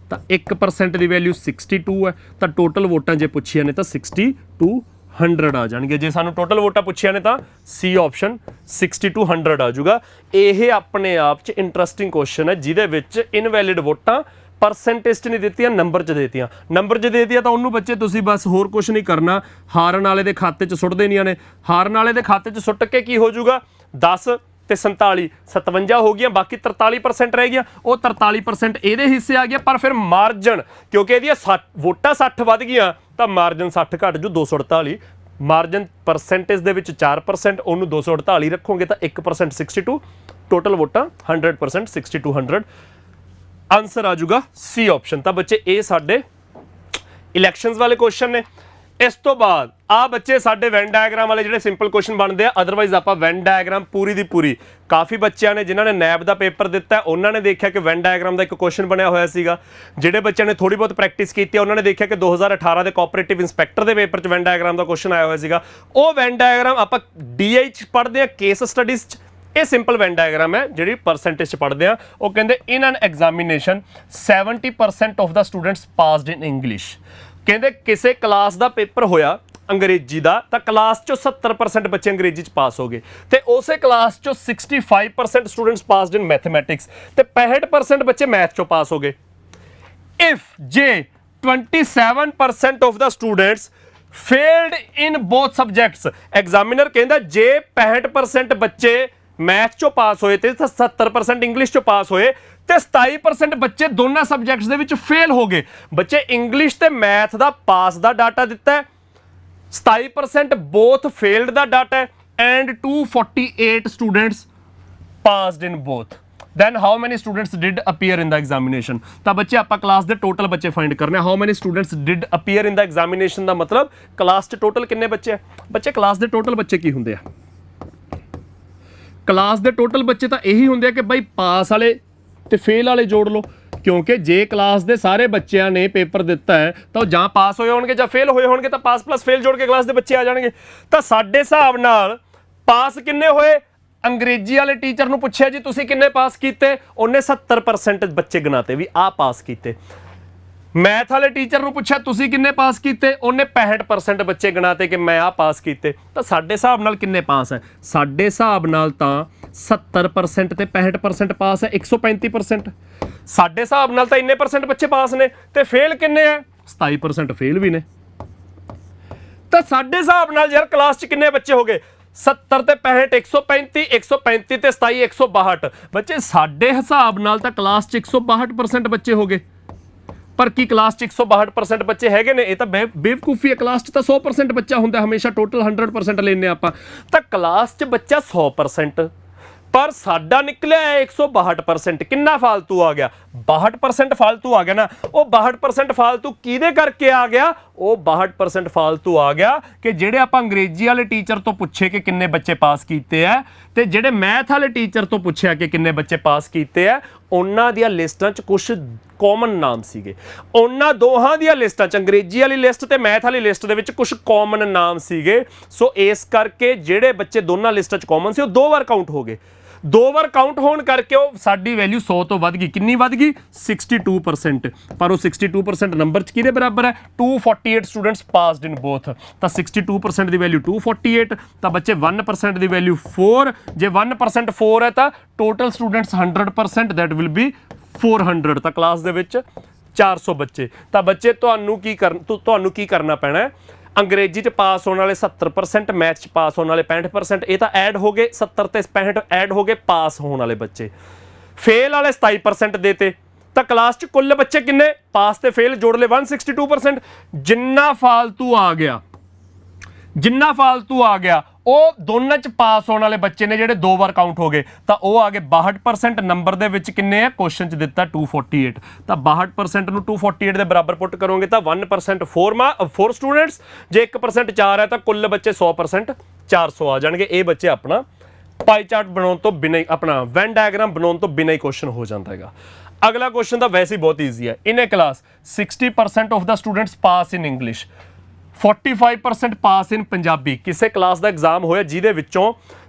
ਤਾਂ 1% ਦੀ ਵੈਲਿਊ 62 ਹੈ। ਤਾਂ ਟੋਟਲ ਵੋਟਾਂ ਜੇ ਪੁੱਛੀਆਂ ਨੇ ਤਾਂ 6200 ਆ ਜਾਣਗੇ। ਜੇ ਸਾਨੂੰ ਟੋਟਲ ਵੋਟਾਂ ਪੁੱਛੀਆਂ ਨੇ ਤਾਂ ਸੀ ਆਪਸ਼ਨ 6200 ਆ ਜਾਊਗਾ। ਇਹ ਆਪਣੇ ਆਪ 'ਚ ਇੰਟਰਸਟਿੰਗ ਕੁਐਸਚਨ ਹੈ ਜਿਹਦੇ ਵਿੱਚ ਇਨਵੈਲਿਡ ਵੋਟਾਂ ਪਰਸੈਂਟੇਜ 'ਚ ਨਹੀਂ ਦਿੱਤੀਆਂ, ਨੰਬਰ 'ਚ ਦੇਤੀਆਂ। ਨੰਬਰ 'ਚ ਦੇਤੀਆਂ ਤਾਂ ਉਹਨੂੰ ਬੱਚੇ ਤੁਸੀਂ ਬਸ ਹੋਰ ਕੁਝ ਨਹੀਂ ਕਰਨਾ, ਹਾਰਨ ਵਾਲੇ ਦੇ ਖਾਤੇ 'ਚ ਸੁੱਟ ਦੇਣੀਆਂ ਨੇ। ਹਾਰਨ ਵਾਲੇ ਦੇ ਖਾਤੇ 'ਚ ਸੁੱਟ ਕੇ ਕੀ ਹੋ ਜਾਊਗਾ? 10 ਤੇ 47 57 ਹੋ ਗਈਆਂ, ਬਾਕੀ 43% ਰਹਿ ਗਈਆਂ। ਉਹ 43% ਇਹਦੇ ਹਿੱਸੇ ਆ ਗਿਆ, ਪਰ ਫਿਰ ਮਾਰਜਨ ਕਿਉਂਕਿ ਇਹਦੀਆਂ 60 ਵੋਟਾਂ 60 ਵੱਧ ਗਈਆਂ ਤਾਂ ਮਾਰਜਨ 60 ਘਟ ਜੂ 248। ਮਾਰਜਨ ਪਰਸੈਂਟੇਜ ਦੇ ਵਿੱਚ 4%, ਉਹਨੂੰ 248 ਰੱਖੋਗੇ ਤਾਂ 1% 62, ਟੋਟਲ ਵੋਟਾਂ 100% 6200। ਆਨਸਰ ਆ ਜਾਊਗਾ ਸੀ ਆਪਸ਼ਨ। ਤਾਂ ਬੱਚੇ ਇਹ ਸਾਡੇ ਇਲੈਕਸ਼ਨਸ ਵਾਲੇ ਕੁਐਸਚਨ ਨੇ। ਇਸ ਤੋਂ ਬਾਅਦ ਆ ਬੱਚੇ ਸਾਡੇ ਵੈਨ ਡਾਇਗਰਾਮ ਵਾਲੇ ਜਿਹੜੇ ਸਿੰਪਲ ਕੁਐਸਚਨ ਬਣਦੇ ਆ। ਅਦਰਵਾਈਜ਼ ਆਪਾਂ ਵੈਨ ਡਾਇਗਰਾਮ ਪੂਰੀ ਦੀ ਪੂਰੀ, ਕਾਫੀ ਬੱਚਿਆਂ ਨੇ ਜਿਨ੍ਹਾਂ ਨੇ ਨੈਬ ਦਾ ਪੇਪਰ ਦਿੱਤਾ ਉਹਨਾਂ ਨੇ ਦੇਖਿਆ ਕਿ ਵੈਨ ਡਾਇਗਰਾਮ ਦਾ ਇੱਕ ਕੁਐਸਚਨ ਬਣਿਆ ਹੋਇਆ ਸੀਗਾ। ਜਿਹੜੇ ਬੱਚਿਆਂ ਨੇ ਥੋੜੀ ਬਹੁਤ ਪ੍ਰੈਕਟਿਸ ਕੀਤੀ ਉਹਨਾਂ ਨੇ ਦੇਖਿਆ ਕਿ 2018 ਦੇ ਕੋਆਪਰੇਟਿਵ ਇੰਸਪੈਕਟਰ ਦੇ ਪੇਪਰ 'ਚ ਵੈਨ ਡਾਇਗਰਾਮ ਦਾ ਕੁਐਸਚਨ ਆਇਆ ਹੋਇਆ ਸੀਗਾ। ਉਹ ਵੈਨ ਡਾਇਗਰਾਮ ਆਪਾਂ ਡੀਆਈ 'ਚ ਪੜ੍ਹਦੇ ਆ, ਕੇਸ ਸਟੱਡੀਜ਼ 'ਚ। ਇਹ ਸਿੰਪਲ ਵੈਨ ਡਾਇਗਰਾਮ ਹੈ ਜਿਹੜੀ ਪਰਸੈਂਟੇਜ 'ਚ ਪੜ੍ਹਦੇ ਆ। ਉਹ ਕਹਿੰਦੇ in an examination 70% of the students passed in English. ਕਹਿੰਦੇ ਕਿਸੇ ਕਲਾਸ ਦਾ ਪੇਪਰ ਹੋਇਆ ਅੰਗਰੇਜ਼ੀ ਦਾ, ਤਾਂ ਕਲਾਸ 'ਚੋਂ 70% ਬੱਚੇ ਅੰਗਰੇਜ਼ੀ 'ਚ ਪਾਸ ਹੋ ਗਏ, ਤੇ ਉਸੇ ਕਲਾਸ 'ਚੋਂ 65% ਸਟੂਡੈਂਟਸ ਪਾਸਡ ਇਨ ਮੈਥਮੈਟਿਕਸ, ਤੇ 65% ਬੱਚੇ ਮੈਥ 'ਚੋਂ ਪਾਸ ਹੋ ਗਏ। ਇਫ ਜੇ 27% of the students failed in both subjects, examiner ਕਹਿੰਦਾ ਜੇ 65% ਬੱਚੇ ਮੈਥ 'ਚੋਂ ਪਾਸ ਹੋਏ ਤੇ 70% ਇੰਗਲਿਸ਼ 'ਚੋਂ ਪਾਸ ਹੋਏ, ਤੇ 27% ਬੱਚੇ ਦੋਨਾਂ ਸਬਜੈਕਟਸ ਦੇ ਵਿੱਚ ਫੇਲ ਹੋ ਗਏ। ਬੱਚੇ ਇੰਗਲਿਸ਼ ਤੇ ਮੈਥ ਦਾ ਪਾਸ ਦਾ ਡਾਟਾ ਦਿੱਤਾ ਹੈ, 27% ਬੋਥ ਫੇਲਡ ਦਾ ਡਾਟਾ ਹੈ, and 248 students passed in both. then how many students did appear in the examination? ਤਾਂ ਬੱਚੇ ਆਪਾਂ ਕਲਾਸ ਦੇ ਟੋਟਲ ਬੱਚੇ ਫਾਈਂਡ ਕਰਨੇ। how many students did appear in the examination ਦਾ ਮਤਲਬ ਕਲਾਸ 'ਚ ਟੋਟਲ ਕਿੰਨੇ ਬੱਚੇ ਆ। ਬੱਚੇ ਕਲਾਸ ਦੇ ਟੋਟਲ ਬੱਚੇ ਕੀ ਹੁੰਦੇ ਆ? ਕਲਾਸ ਦੇ ਟੋਟਲ ਬੱਚੇ ਤਾਂ ਇਹੀ ਹੁੰਦੇ ਆ ਕਿ ਬਾਈ ਪਾਸ ਵਾਲੇ ਤੇ ਫੇਲ ਵਾਲੇ ਜੋੜ ਲਓ, ਕਿਉਂਕਿ ਜੇ ਕਲਾਸ ਦੇ ਸਾਰੇ ਬੱਚਿਆਂ ਨੇ ਪੇਪਰ ਦਿੱਤਾ ਹੈ ਤਾਂ ਉਹ ਜਾਂ ਪਾਸ ਹੋਏ ਹੋਣਗੇ ਜਾਂ ਫੇਲ ਹੋਏ ਹੋਣਗੇ, ਤਾਂ ਪਾਸ ਪਲੱਸ ਫੇਲ ਜੋੜ ਕੇ ਕਲਾਸ ਦੇ ਬੱਚੇ ਆ ਜਾਣਗੇ। ਤਾਂ ਸਾਡੇ ਹਿਸਾਬ ਨਾਲ ਪਾਸ ਕਿੰਨੇ ਹੋਏ? ਅੰਗਰੇਜ਼ੀ ਵਾਲੇ ਟੀਚਰ ਨੂੰ ਪੁੱਛਿਆ ਜੀ ਤੁਸੀਂ ਕਿੰਨੇ ਪਾਸ ਕੀਤੇ, ਉਹਨੇ 70% ਬੱਚੇ ਗਿਣਾਤੇ ਵੀ ਆ ਪਾਸ ਕੀਤੇ। ਮੈਥ ਵਾਲੇ ਟੀਚਰ ਨੂੰ ਪੁੱਛਿਆ ਤੁਸੀਂ ਕਿੰਨੇ ਪਾਸ ਕੀਤੇ, ਉਹਨੇ 65% ਬੱਚੇ ਗਿਣਾਤੇ ਕਿ ਮੈਂ ਆ ਪਾਸ ਕੀਤੇ। ਤਾਂ ਸਾਡੇ ਹਿਸਾਬ ਨਾਲ ਕਿੰਨੇ ਪਾਸ ਹੈ? ਸਾਡੇ ਹਿਸਾਬ ਨਾਲ ਤਾਂ 70% ਤੇ 65% ਪਾਸ ਹੈ, 135%। ਸਾਡੇ ਹਿਸਾਬ ਨਾਲ ਤਾਂ ਇੰਨੇ ਪਰਸੈਂਟ ਬੱਚੇ ਪਾਸ ਨੇ, ਤੇ ਫੇਲ ਕਿੰਨੇ ਆ? 27% ਫੇਲ ਵੀ ਨੇ। ਤਾਂ ਸਾਡੇ ਹਿਸਾਬ ਨਾਲ ਯਾਰ ਕਲਾਸ 'ਚ ਕਿੰਨੇ ਬੱਚੇ ਹੋ ਗਏ? 70 ਤੇ 65 135, 135 ਤੇ 27 162 ਬੱਚੇ। ਸਾਡੇ ਹਿਸਾਬ ਨਾਲ ਤਾਂ ਕਲਾਸ 'ਚ 162% ਬੱਚੇ ਹੋ ਗਏ, ਪਰ ਕੀ ਕਲਾਸ 'ਚ 162% ਬੱਚੇ ਹੈਗੇ ਨੇ? ਇਹ ਤਾਂ ਬੇਵਕੂਫੀ ਹੈ। ਕਲਾਸ 'ਚ ਤਾਂ 100% ਬੱਚਾ ਹੁੰਦਾ ਹਮੇਸ਼ਾ, ਟੋਟਲ 100% ਲੈਂਦੇ ਆਪਾਂ। ਤਾਂ ਕਲਾਸ 'ਚ ਬੱਚਾ 100%, ਪਰ ਸਾਡਾ ਨਿਕਲਿਆ 162%। ਕਿੰਨਾ ਫਾਲਤੂ ਆ ਗਿਆ? 62% ਫਾਲਤੂ ਆ ਗਿਆ ਨਾ। ਉਹ 62% ਫਾਲਤੂ ਕਿਹਦੇ ਕਰਕੇ ਆ ਗਿਆ? ਉਹ 62% ਫਾਲਤੂ ਆ ਗਿਆ ਕਿ ਜਿਹੜੇ ਆਪਾਂ ਅੰਗਰੇਜ਼ੀ ਵਾਲੇ ਟੀਚਰ ਤੋਂ ਪੁੱਛੇ ਕਿ ਕਿੰਨੇ ਬੱਚੇ ਪਾਸ ਕੀਤੇ ਆ, ਤੇ ਜਿਹੜੇ ਮੈਥ ਵਾਲੇ ਟੀਚਰ ਤੋਂ ਪੁੱਛਿਆ ਕਿ ਕਿੰਨੇ ਬੱਚੇ ਪਾਸ ਕੀਤੇ ਆ, ਉਹਨਾਂ ਦੀਆਂ ਲਿਸਟਾਂ 'ਚ ਕੁਝ ਕਾਮਨ ਨਾਮ ਸੀਗੇ। ਉਹਨਾਂ ਦੋਹਾਂ ਦੀਆਂ ਲਿਸਟਾਂ 'ਚ, ਅੰਗਰੇਜ਼ੀ ਵਾਲੀ ਲਿਸਟ ਤੇ ਮੈਥ ਵਾਲੀ ਲਿਸਟ ਦੇ ਵਿੱਚ ਕੁਝ ਕਾਮਨ ਨਾਮ ਸੀਗੇ। ਸੋ ਇਸ ਕਰਕੇ ਜਿਹੜੇ ਬੱਚੇ ਦੋਨਾਂ ਲਿਸਟਾਂ 'ਚ ਕਾਮਨ ਸੀ ਉਹ 2 ਵਾਰ ਕਾਊਂਟ ਹੋ ਗਏ। 2 ਵਾਰ ਕਾਊਂਟ ਹੋਣ ਕਰਕੇ ਉਹ ਸਾਡੀ ਵੈਲਿਊ 100 ਤੋਂ ਵੱਧ ਗਈ। ਕਿੰਨੀ ਵੱਧ ਗਈ? 62%। ਪਰ ਉਹ 62% ਨੰਬਰ 'ਚ ਕਿਹਦੇ ਬਰਾਬਰ ਹੈ? 248 ਸਟੂਡੈਂਟਸ ਪਾਸਡ ਇਨ ਬੋਥ। ਤਾਂ 62% ਦੀ ਵੈਲਿਊ 248, ਤਾਂ ਬੱਚੇ 1% ਦੀ ਵੈਲਿਊ 4। ਜੇ 1% 4 ਹੈ ਤਾਂ total students 100%, that will be 400। ਤਾਂ ਕਲਾਸ ਦੇ ਵਿੱਚ 400 ਬੱਚੇ। ਤਾਂ ਬੱਚੇ ਤੁਹਾਨੂੰ ਕੀ ਕਰਨਾ ਪੈਣਾ ਹੈ? ਅੰਗਰੇਜ਼ੀ 'ਚ ਪਾਸ ਹੋਣ ਵਾਲੇ 70%, ਮੈਥ 'ਚ ਪਾਸ ਹੋਣ ਵਾਲੇ 65%, ਇਹ ਤਾਂ ਐਡ ਹੋ ਗਏ। 70 ਤੇ 65 ਐਡ ਹੋ ਗਏ ਪਾਸ ਹੋਣ ਵਾਲੇ ਬੱਚੇ। ਫੇਲ ਵਾਲੇ 27% ਦੇਤੇ, ਤਾਂ ਕਲਾਸ 'ਚ ਕੁੱਲ ਬੱਚੇ ਕਿੰਨੇ? ਪਾਸ ਤੇ ਫੇਲ ਜੋੜ ਲਏ 162%। ਜਿੰਨਾ ਫਾਲਤੂ ਆ ਗਿਆ ਜਿੰਨਾ ਫਾਲਤੂ ਆ ਗਿਆ ਉਹ ਦੋਨਾਂ ਚ ਪਾਸ ਹੋਣ ਵਾਲੇ ਬੱਚੇ ਨੇ ਜਿਹੜੇ 2 ਵਾਰ ਕਾਊਂਟ ਹੋ ਗਏ ਤਾਂ ਉਹ ਆ ਗਏ 62% ਨੰਬਰ ਦੇ ਵਿੱਚ ਕਿੰਨੇ ਆ ਕੁਐਸਚਨ ਚ ਦਿੱਤਾ 248 ਤਾਂ 62% ਨੂੰ 248 ਦੇ ਬਰਾਬਰ ਪੁੱਟ ਕਰੋਗੇ ਤਾਂ 1% 4 ਸਟੂਡੈਂਟਸ ਜੇ 1% 4 ਹੈ ਤਾਂ ਕੁੱਲ ਬੱਚੇ 100% 400 ਆ ਜਾਣਗੇ। ਇਹ ਬੱਚੇ ਆਪਣਾ ਪਾਈ ਚਾਰਟ ਬਣਾਉਣ ਤੋਂ ਬਿਨਾਂ ਹੀ ਆਪਣਾ ਵੈਨ ਡਾਇਗਰਾਮ ਬਣਾਉਣ ਤੋਂ ਬਿਨਾਂ ਹੀ ਕੁਐਸਚਨ ਹੋ ਜਾਂਦਾ ਹੈਗਾ। ਅਗਲਾ ਕੁਐਸਚਨ ਤਾਂ ਵੈਸੇ ਹੀ ਬਹੁਤ ਈਜ਼ੀ ਹੈ। In a class 60% of the students pass in English 45% pass in Punjabi. ਕਿਸੇ ਕਲਾਸ ਦਾ ਐਗਜ਼ਾਮ ਹੋਇਆ ਜਿਹਦੇ ਵਿੱਚੋਂ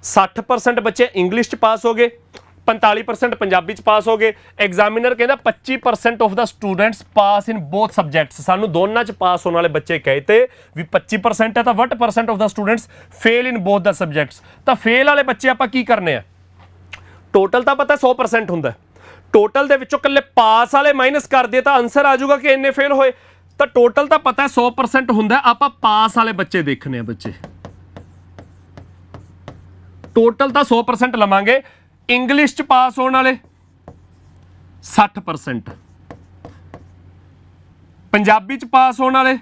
60% ਬੱਚੇ ਇੰਗਲਿਸ਼ ਚ ਪਾਸ ਹੋ ਗਏ 45% ਪੰਜਾਬੀ ਚ ਪਾਸ ਹੋ ਗਏ। ਐਗਜ਼ਾਮੀਨਰ ਕਹਿੰਦਾ 25% of the students pass in both subjects. ਸਾਨੂੰ ਦੋਨਾਂ ਚ ਪਾਸ ਹੋਣ ਵਾਲੇ ਬੱਚੇ ਕਹੇ ਤੇ ਵੀ 25% ਹੈ ਤਾਂ 60% of the students fail in both the subjects. ਤਾਂ ਫੇਲ ਵਾਲੇ ਬੱਚੇ ਆਪਾਂ ਕੀ ਕਰਨੇ ਆ? ਟੋਟਲ ਤਾਂ ਪਤਾ 100% ਹੁੰਦਾ, ਟੋਟਲ ਦੇ ਵਿੱਚੋਂ ਇਕੱਲੇ ਪਾਸ ਵਾਲੇ ਮਾਈਨਸ ਕਰ ਦਈਏ ਤਾਂ ਆਨਸਰ ਆ ਜਾਊਗਾ ਕਿ ਇੰਨੇ ਫੇਲ ਹੋਏ। ਤਾਂ ਟੋਟਲ ਤਾਂ ਪਤਾ 100% ਹੁੰਦਾ, ਆਪਾਂ ਪਾਸ ਵਾਲੇ ਬੱਚੇ ਦੇਖਣੇ ਆ। ਬੱਚੇ ਟੋਟਲ ਤਾਂ 100% ਲਵਾਂਗੇ। ਇੰਗਲਿਸ਼ ਚ ਪਾਸ ਹੋਣ ਵਾਲੇ 60%, ਪੰਜਾਬੀ ਚ ਪਾਸ ਹੋਣ ਵਾਲੇ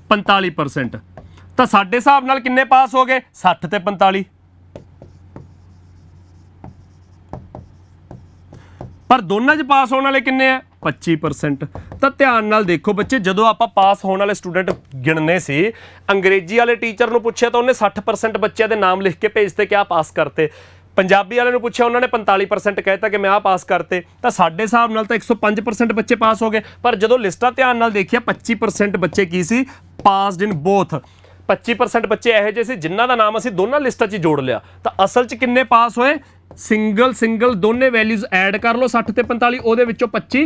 45%। ਤਾਂ ਸਾਡੇ ਹਿਸਾਬ ਨਾਲ ਕਿੰਨੇ ਪਾਸ ਹੋ ਗਏ? 60 ਤੇ 45। ਪਰ ਦੋਨਾਂ ਚ ਪਾਸ ਹੋਣ ਵਾਲੇ ਕਿੰਨੇ ਆ? 25%। ਤਾਂ ਧਿਆਨ ਨਾਲ ਦੇਖੋ ਬੱਚੇ, ਜਦੋਂ ਆਪਾਂ ਪਾਸ ਹੋਣ ਵਾਲੇ ਸਟੂਡੈਂਟ ਗਿਣਨੇ ਸੀ ਅੰਗਰੇਜ਼ੀ ਵਾਲੇ ਟੀਚਰ ਨੂੰ ਪੁੱਛਿਆ ਤਾਂ ਉਹਨੇ 60% ਬੱਚਿਆਂ ਦੇ ਨਾਮ ਲਿਖ ਕੇ ਭੇਜਤੇ ਕਿ ਆ ਪਾਸ ਕਰਤੇ। ਪੰਜਾਬੀ ਵਾਲੇ ਨੂੰ ਪੁੱਛਿਆ ਉਹਨਾਂ ਨੇ 45% ਕਹਿਤਾ ਕਿ ਮੈਂ ਆ ਪਾਸ ਕਰਤੇ। ਤਾਂ ਸਾਡੇ ਹਿਸਾਬ ਨਾਲ ਤਾਂ 105% ਬੱਚੇ ਪਾਸ ਹੋ ਗਏ। ਪਰ ਜਦੋਂ ਲਿਸਟਾਂ ਧਿਆਨ ਨਾਲ ਦੇਖਿਆ 25% ਬੱਚੇ ਕੀ ਸੀ? ਪਾਸਡ ਇਨ ਬੋਥ। 25% ਬੱਚੇ ਇਹੋ ਜਿਹੇ ਸੀ ਜਿਨ੍ਹਾਂ ਦਾ ਨਾਮ ਅਸੀਂ ਦੋਨਾਂ ਲਿਸਟਾਂ 'ਚ ਜੋੜ ਲਿਆ। ਤਾਂ ਅਸਲ 'ਚ ਕਿੰਨੇ ਪਾਸ ਹੋਏ? ਸਿੰਗਲ ਦੋਨੇ ਵੈਲਿਊਜ਼ ਐਡ ਕਰ ਲਓ 60 ਤੇ 45, ਉਹਦੇ ਵਿੱਚੋਂ 25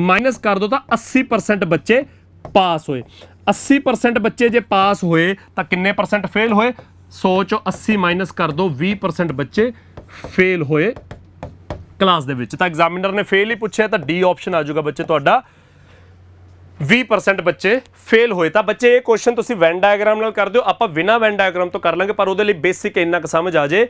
ਮਾਈਨਸ ਕਰ ਦੋ ਤਾਂ 80% ਬੱਚੇ ਪਾਸ ਹੋਏ। 80% ਬੱਚੇ ਜੇ ਪਾਸ ਹੋਏ ਤਾਂ ਕਿੰਨੇ ਪਰਸੈਂਟ ਫੇਲ ਹੋਏ? 100 ਚੋਂ 80 ਮਾਈਨਸ ਕਰ ਦੋ 20% ਬੱਚੇ ਫੇਲ ਹੋਏ ਕਲਾਸ ਦੇ ਵਿੱਚ। ਤਾਂ ਐਗਜ਼ਾਮੀਨਰ ਨੇ ਫੇਲ ਹੀ ਪੁੱਛਿਆ ਤਾਂ ਡੀ ਆਪਸ਼ਨ ਆ ਜਾਊਗਾ ਬੱਚੇ ਤੁਹਾਡਾ 20% ਬੱਚੇ ਫੇਲ ਹੋਏ। ਤਾਂ ਬੱਚੇ ਇਹ ਕੁਐਸਚਨ ਤੁਸੀਂ ਵੈਨ ਡਾਇਗਰਾਮ ਨਾਲ ਕਰ ਦਿਓ, ਆਪਾਂ ਬਿਨਾਂ ਵੈਨ ਡਾਇਗਰਾਮ ਤੋਂ ਕਰ ਲਾਂਗੇ। ਪਰ ਉਹਦੇ ਲਈ ਬੇਸਿਕ ਇੰਨਾ ਕੁ ਸਮਝ ਆ ਜੇ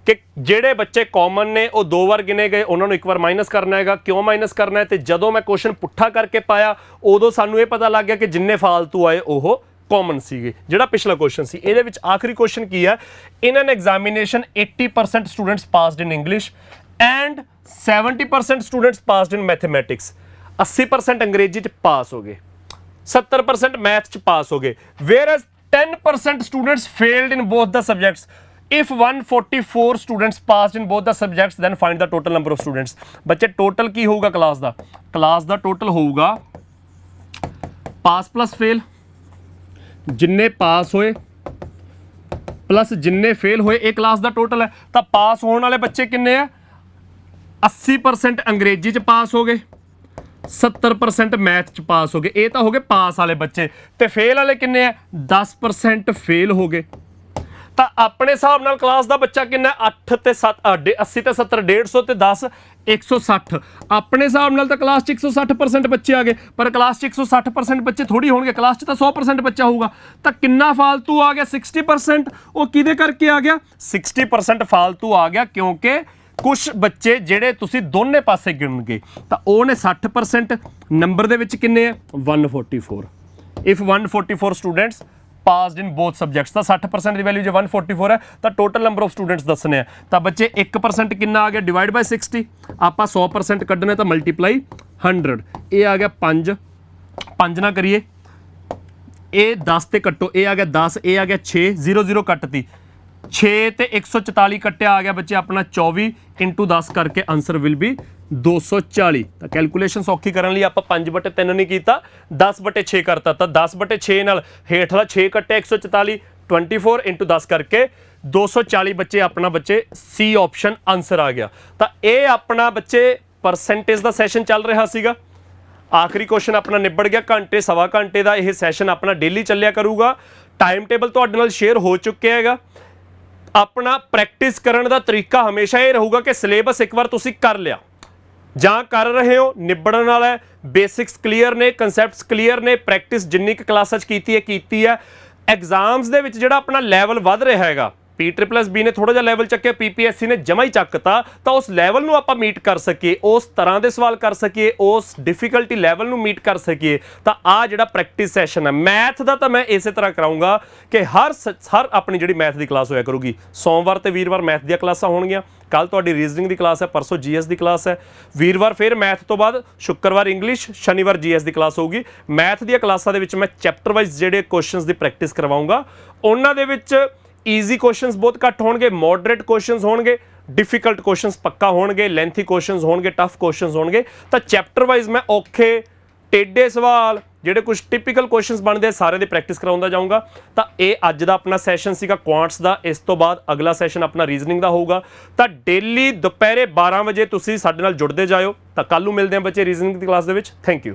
ਕਿ ਜਿਹੜੇ ਬੱਚੇ ਕਾਮਨ ਨੇ ਉਹ 2 ਵਾਰ ਗਿਣੇ ਗਏ, ਉਹਨਾਂ ਨੂੰ 1 ਵਾਰ ਮਾਈਨਸ ਕਰਨਾ ਹੈਗਾ। ਕਿਉਂ ਮਾਈਨਸ ਕਰਨਾ ਹੈ? ਤੇ ਜਦੋਂ ਮੈਂ ਕੁਐਸਚਨ ਪੁੱਠਾ ਕਰਕੇ ਪਾਇਆ ਉਦੋਂ ਸਾਨੂੰ ਇਹ ਪਤਾ ਲੱਗ ਗਿਆ ਕਿ ਜਿੰਨੇ ਫਾਲਤੂ ਆਏ ਉਹ ਕਾਮਨ ਸੀਗੇ, ਜਿਹੜਾ ਪਿਛਲਾ ਕੁਐਸਚਨ ਸੀ। ਇਹਦੇ ਵਿੱਚ ਆਖਰੀ ਕੁਐਸਚਨ ਕੀ ਹੈ? In an examination 80% students passed in English and 70% students passed in mathematics. 80% ਅੰਗਰੇਜ਼ੀ 'ਚ ਪਾਸ ਹੋ ਗਏ, 70% ਮੈਥ 'ਚ ਪਾਸ ਹੋ ਗਏ। whereas 10% students failed in both the subjects. If 144 students passed in both the subjects, then find the total number of students. ਬੱਚੇ total ਕੀ ਹੋਊਗਾ class ਦਾ? Class ਦਾ total ਹੋਊਗਾ ਪਾਸ ਪਲੱਸ ਫੇਲ, ਜਿੰਨੇ ਪਾਸ ਹੋਏ ਪਲੱਸ ਜਿੰਨੇ ਫੇਲ ਹੋਏ, ਇਹ ਕਲਾਸ ਦਾ ਟੋਟਲ ਹੈ। ਤਾਂ ਪਾਸ ਹੋਣ ਵਾਲੇ ਬੱਚੇ ਕਿੰਨੇ ਆ? 80% ਅੰਗਰੇਜ਼ੀ 'ਚ ਪਾਸ ਹੋ ਗਏ, 70% ਮੈਥ 'ਚ ਪਾਸ ਹੋ ਗਏ। ਇਹ ਤਾਂ ਹੋ ਗਏ ਪਾਸ ਵਾਲੇ ਬੱਚੇ। ਤੇ ਫੇਲ ਵਾਲੇ ਕਿੰਨੇ ਆ? 10% ਫੇਲ ਹੋ ਗਏ। ਤਾਂ ਆਪਣੇ ਹਿਸਾਬ ਨਾਲ ਕਲਾਸ ਦਾ ਬੱਚਾ ਕਿੰਨਾ? 8 ਤੇ 7 80 ਤੇ 70 150 ਤੇ 10 160। ਆਪਣੇ ਹਿਸਾਬ ਨਾਲ ਤਾਂ ਕਲਾਸ 'ਚ 160% ਬੱਚੇ ਆ ਗਏ, ਪਰ ਕਲਾਸ 'ਚ 160% ਬੱਚੇ ਥੋੜੀ ਹੋਣਗੇ, ਕਲਾਸ 'ਚ ਤਾਂ 100% ਬੱਚਾ ਹੋਊਗਾ। ਤਾਂ ਕਿੰਨਾ ਫਾਲਤੂ ਆ ਗਿਆ? 60%। ਉਹ ਕਿਹਦੇ ਕਰਕੇ ਆ ਗਿਆ? 60% ਫਾਲਤੂ ਆ ਗਿਆ ਕਿਉਂਕਿ ਕੁਛ ਬੱਚੇ ਜਿਹੜੇ ਤੁਸੀਂ ਦੋਨੇ ਪਾਸੇ ਗਿਣਨਗੇ ਤਾਂ ਉਹ ਨੇ 60%। ਨੰਬਰ ਦੇ ਵਿੱਚ ਕਿੰਨੇ ਆ? 144। If 144 students passed in both subjects ਤਾਂ 60% ਦੀ ਵੈਲਿਊ ਜੇ 144 ਹੈ ਤਾਂ ਟੋਟਲ ਨੰਬਰ ਆਫ ਸਟੂਡੈਂਟਸ ਦੱਸਣੇ ਆ। ਤਾਂ ਬੱਚੇ 1% ਕਿੰਨਾ ਆ ਗਿਆ? Divide by 60। ਆਪਾਂ 100% ਕੱਢਣੇ ਤਾਂ ਮਲਟੀਪਲਾਈ 100। ਇਹ ਆ ਗਿਆ 5, 5 ਨਾ ਕਰੀਏ, ਇਹ 10 ਤੇ ਕੱਟੋ, ਇਹ ਆ ਗਿਆ 10, ਇਹ ਆ ਗਿਆ 6, 0 0 ਕੱਟਤੀ 6 ਤੇ 144 ਕੱਟਿਆ ਆ ਗਿਆ ਬੱਚੇ ਆਪਣਾ 24 ਇੰਟੂ 10 ਕਰਕੇ ਆਨਸਰ ਵਿਲ ਬੀ 240। ਤਾਂ ਕੈਲਕੂਲੇਸ਼ਨ ਸੌਖੀ ਕਰਨ ਲਈ ਆਪਾਂ 5/3 ਨਹੀਂ ਕੀਤਾ, 10/6 ਕਰਤਾ। ਤਾਂ 10/6 ਨਾਲ ਹੇਠਲਾ 6 ਕੱਟਿਆ 144, 24 ਇੰਟੂ 10 ਕਰਕੇ 240 ਬੱਚੇ ਆਪਣਾ ਬੱਚੇ ਸੀ ਆਪਸ਼ਨ ਆਨਸਰ ਆ ਗਿਆ। ਤਾਂ ਇਹ ਆਪਣਾ ਬੱਚੇ ਪਰਸੈਂਟੇਜ ਦਾ ਸੈਸ਼ਨ ਚੱਲ ਰਿਹਾ ਸੀਗਾ। ਆਖਰੀ ਕੁਐਸਚਨ ਆਪਣਾ ਨਿਬੜ ਗਿਆ। ਘੰਟੇ ਸਵਾ ਘੰਟੇ ਦਾ ਇਹ ਸੈਸ਼ਨ ਆਪਣਾ ਡੇਲੀ ਚੱਲਿਆ ਕਰੂਗਾ। ਟਾਈਮ ਟੇਬਲ ਤੁਹਾਡੇ ਨਾਲ ਸ਼ੇਅਰ ਹੋ ਚੁੱਕਿਆ ਹੈਗਾ। ਆਪਣਾ ਪ੍ਰੈਕਟਿਸ ਕਰਨ ਦਾ ਤਰੀਕਾ ਹਮੇਸ਼ਾ ਇਹ ਰਹੂਗਾ ਕਿ ਸਿਲੇਬਸ ਇੱਕ ਵਾਰ ਤੁਸੀਂ ਕਰ ਲਿਆ ਜਾਂ ਕਰ ਰਹੇ ਹੋ, ਨਿਬੜਨ ਵਾਲਾ ਹੈ, ਬੇਸਿਕਸ ਕਲੀਅਰ ਨੇ, ਕਨਸੈਪਟਸ ਕਲੀਅਰ ਨੇ, ਪ੍ਰੈਕਟਿਸ ਜਿੰਨੀ ਕੁ ਕਲਾਸਾਂ 'ਚ ਕੀਤੀ ਹੈ। ਐਗਜ਼ਾਮਸ ਦੇ ਵਿੱਚ ਜਿਹੜਾ ਆਪਣਾ ਲੈਵਲ ਵੱਧ ਰਿਹਾ ਹੈਗਾ, PSSB ਨੇ ਥੋੜਾ ਜਿਹਾ ਲੈਵਲ ਚੱਕਿਆ, PPSC ਨੇ ਜਮਾ ਹੀ ਚੱਕਤਾ, ਤਾਂ ਉਸ ਲੈਵਲ ਨੂੰ ਆਪਾਂ ਮੀਟ ਕਰ ਸਕੀਏ, ਉਸ ਤਰ੍ਹਾਂ ਦੇ ਸਵਾਲ ਕਰ ਸਕੀਏ, ਉਸ ਡਿਫਿਕਲਟੀ ਲੈਵਲ ਨੂੰ ਮੀਟ ਕਰ ਸਕੀਏ, ਤਾਂ ਆ ਜਿਹੜਾ ਪ੍ਰੈਕਟਿਸ ਸੈਸ਼ਨ ਹੈ ਮੈਥ ਦਾ, ਤਾਂ ਮੈਂ ਇਸੇ ਤਰ੍ਹਾਂ ਕਰਾਉਂਗਾ ਕਿ ਹਰ ਆਪਣੀ ਜਿਹੜੀ ਮੈਥ ਦੀ ਕਲਾਸ ਹੋਇਆ ਕਰੂਗੀ। ਸੋਮਵਾਰ ਤੇ ਵੀਰਵਾਰ ਮੈਥ ਦੀਆਂ ਕਲਾਸਾਂ ਹੋਣਗੀਆਂ, ਕੱਲ ਤੁਹਾਡੀ ਰੀਜ਼ਨਿੰਗ ਦੀ ਕਲਾਸ ਹੈ, ਪਰਸੋਂ GS ਦੀ ਕਲਾਸ ਹੈ, ਵੀਰਵਾਰ ਫਿਰ ਮੈਥ ਤੋਂ ਬਾਅਦ ਸ਼ੁੱਕਰਵਾਰ ਇੰਗਲਿਸ਼, ਸ਼ਨੀਵਾਰ GS ਦੀ ਕਲਾਸ ਹੋਊਗੀ। ਮੈਥ ਦੀਆਂ ਕਲਾਸਾਂ ਦੇ ਵਿੱਚ ਮੈਂ ਚੈਪਟਰ ਵਾਈਜ਼ ਜਿਹੜੇ ਕੁਐਸਚਨਸ ਦੀ ਪ੍ਰੈਕਟਿਸ ਕਰਵਾਉਂਗਾ, ਉਹਨਾਂ ਦੇ ਵਿੱਚ ਈਜ਼ੀ ਕੁਐਸਚਨਸ ਬਹੁਤ ਘੱਟ ਹੋਣਗੇ, ਮੋਡਰੇਟ ਕੁਐਸਚਨਸ ਹੋਣਗੇ, ਡਿਫਿਕਲਟ ਕੁਐਸਚਨਸ ਪੱਕਾ ਹੋਣਗੇ, ਲੈਂਥੀ ਕੁਐਸਚਨਸ ਹੋਣਗੇ, ਟਫ ਕੁਐਸਚਨਸ ਹੋਣਗੇ। ਤਾਂ ਚੈਪਟਰ ਵਾਈਜ਼ ਮੈਂ ਔਖੇ ਟੇਢੇ ਸਵਾਲ ਜਿਹੜੇ ਕੁਝ ਟਿਪੀਕਲ ਕੁਐਸਚਨਸ ਬਣਦੇ ਆ ਸਾਰੇ ਦੀ ਪ੍ਰੈਕਟਿਸ ਕਰਾਉਂਦਾ ਜਾਊਂਗਾ। ਤਾਂ ਇਹ ਅੱਜ ਦਾ ਆਪਣਾ ਸੈਸ਼ਨ ਸੀਗਾ ਕੁਆਂਟਸ ਦਾ। ਇਸ ਤੋਂ ਬਾਅਦ ਅਗਲਾ ਸੈਸ਼ਨ ਆਪਣਾ ਰੀਜ਼ਨਿੰਗ ਦਾ ਹੋਊਗਾ। ਤਾਂ ਡੇਲੀ ਦੁਪਹਿਰੇ 12 ਵਜੇ ਤੁਸੀਂ ਸਾਡੇ ਨਾਲ ਜੁੜਦੇ ਜਾਇਓ। ਤਾਂ ਕੱਲ੍ਹ ਨੂੰ ਮਿਲਦੇ ਹਾਂ ਬੱਚੇ ਰੀਜ਼ਨਿੰਗ ਦੀ ਕਲਾਸ ਦੇ ਵਿੱਚ। Thank you.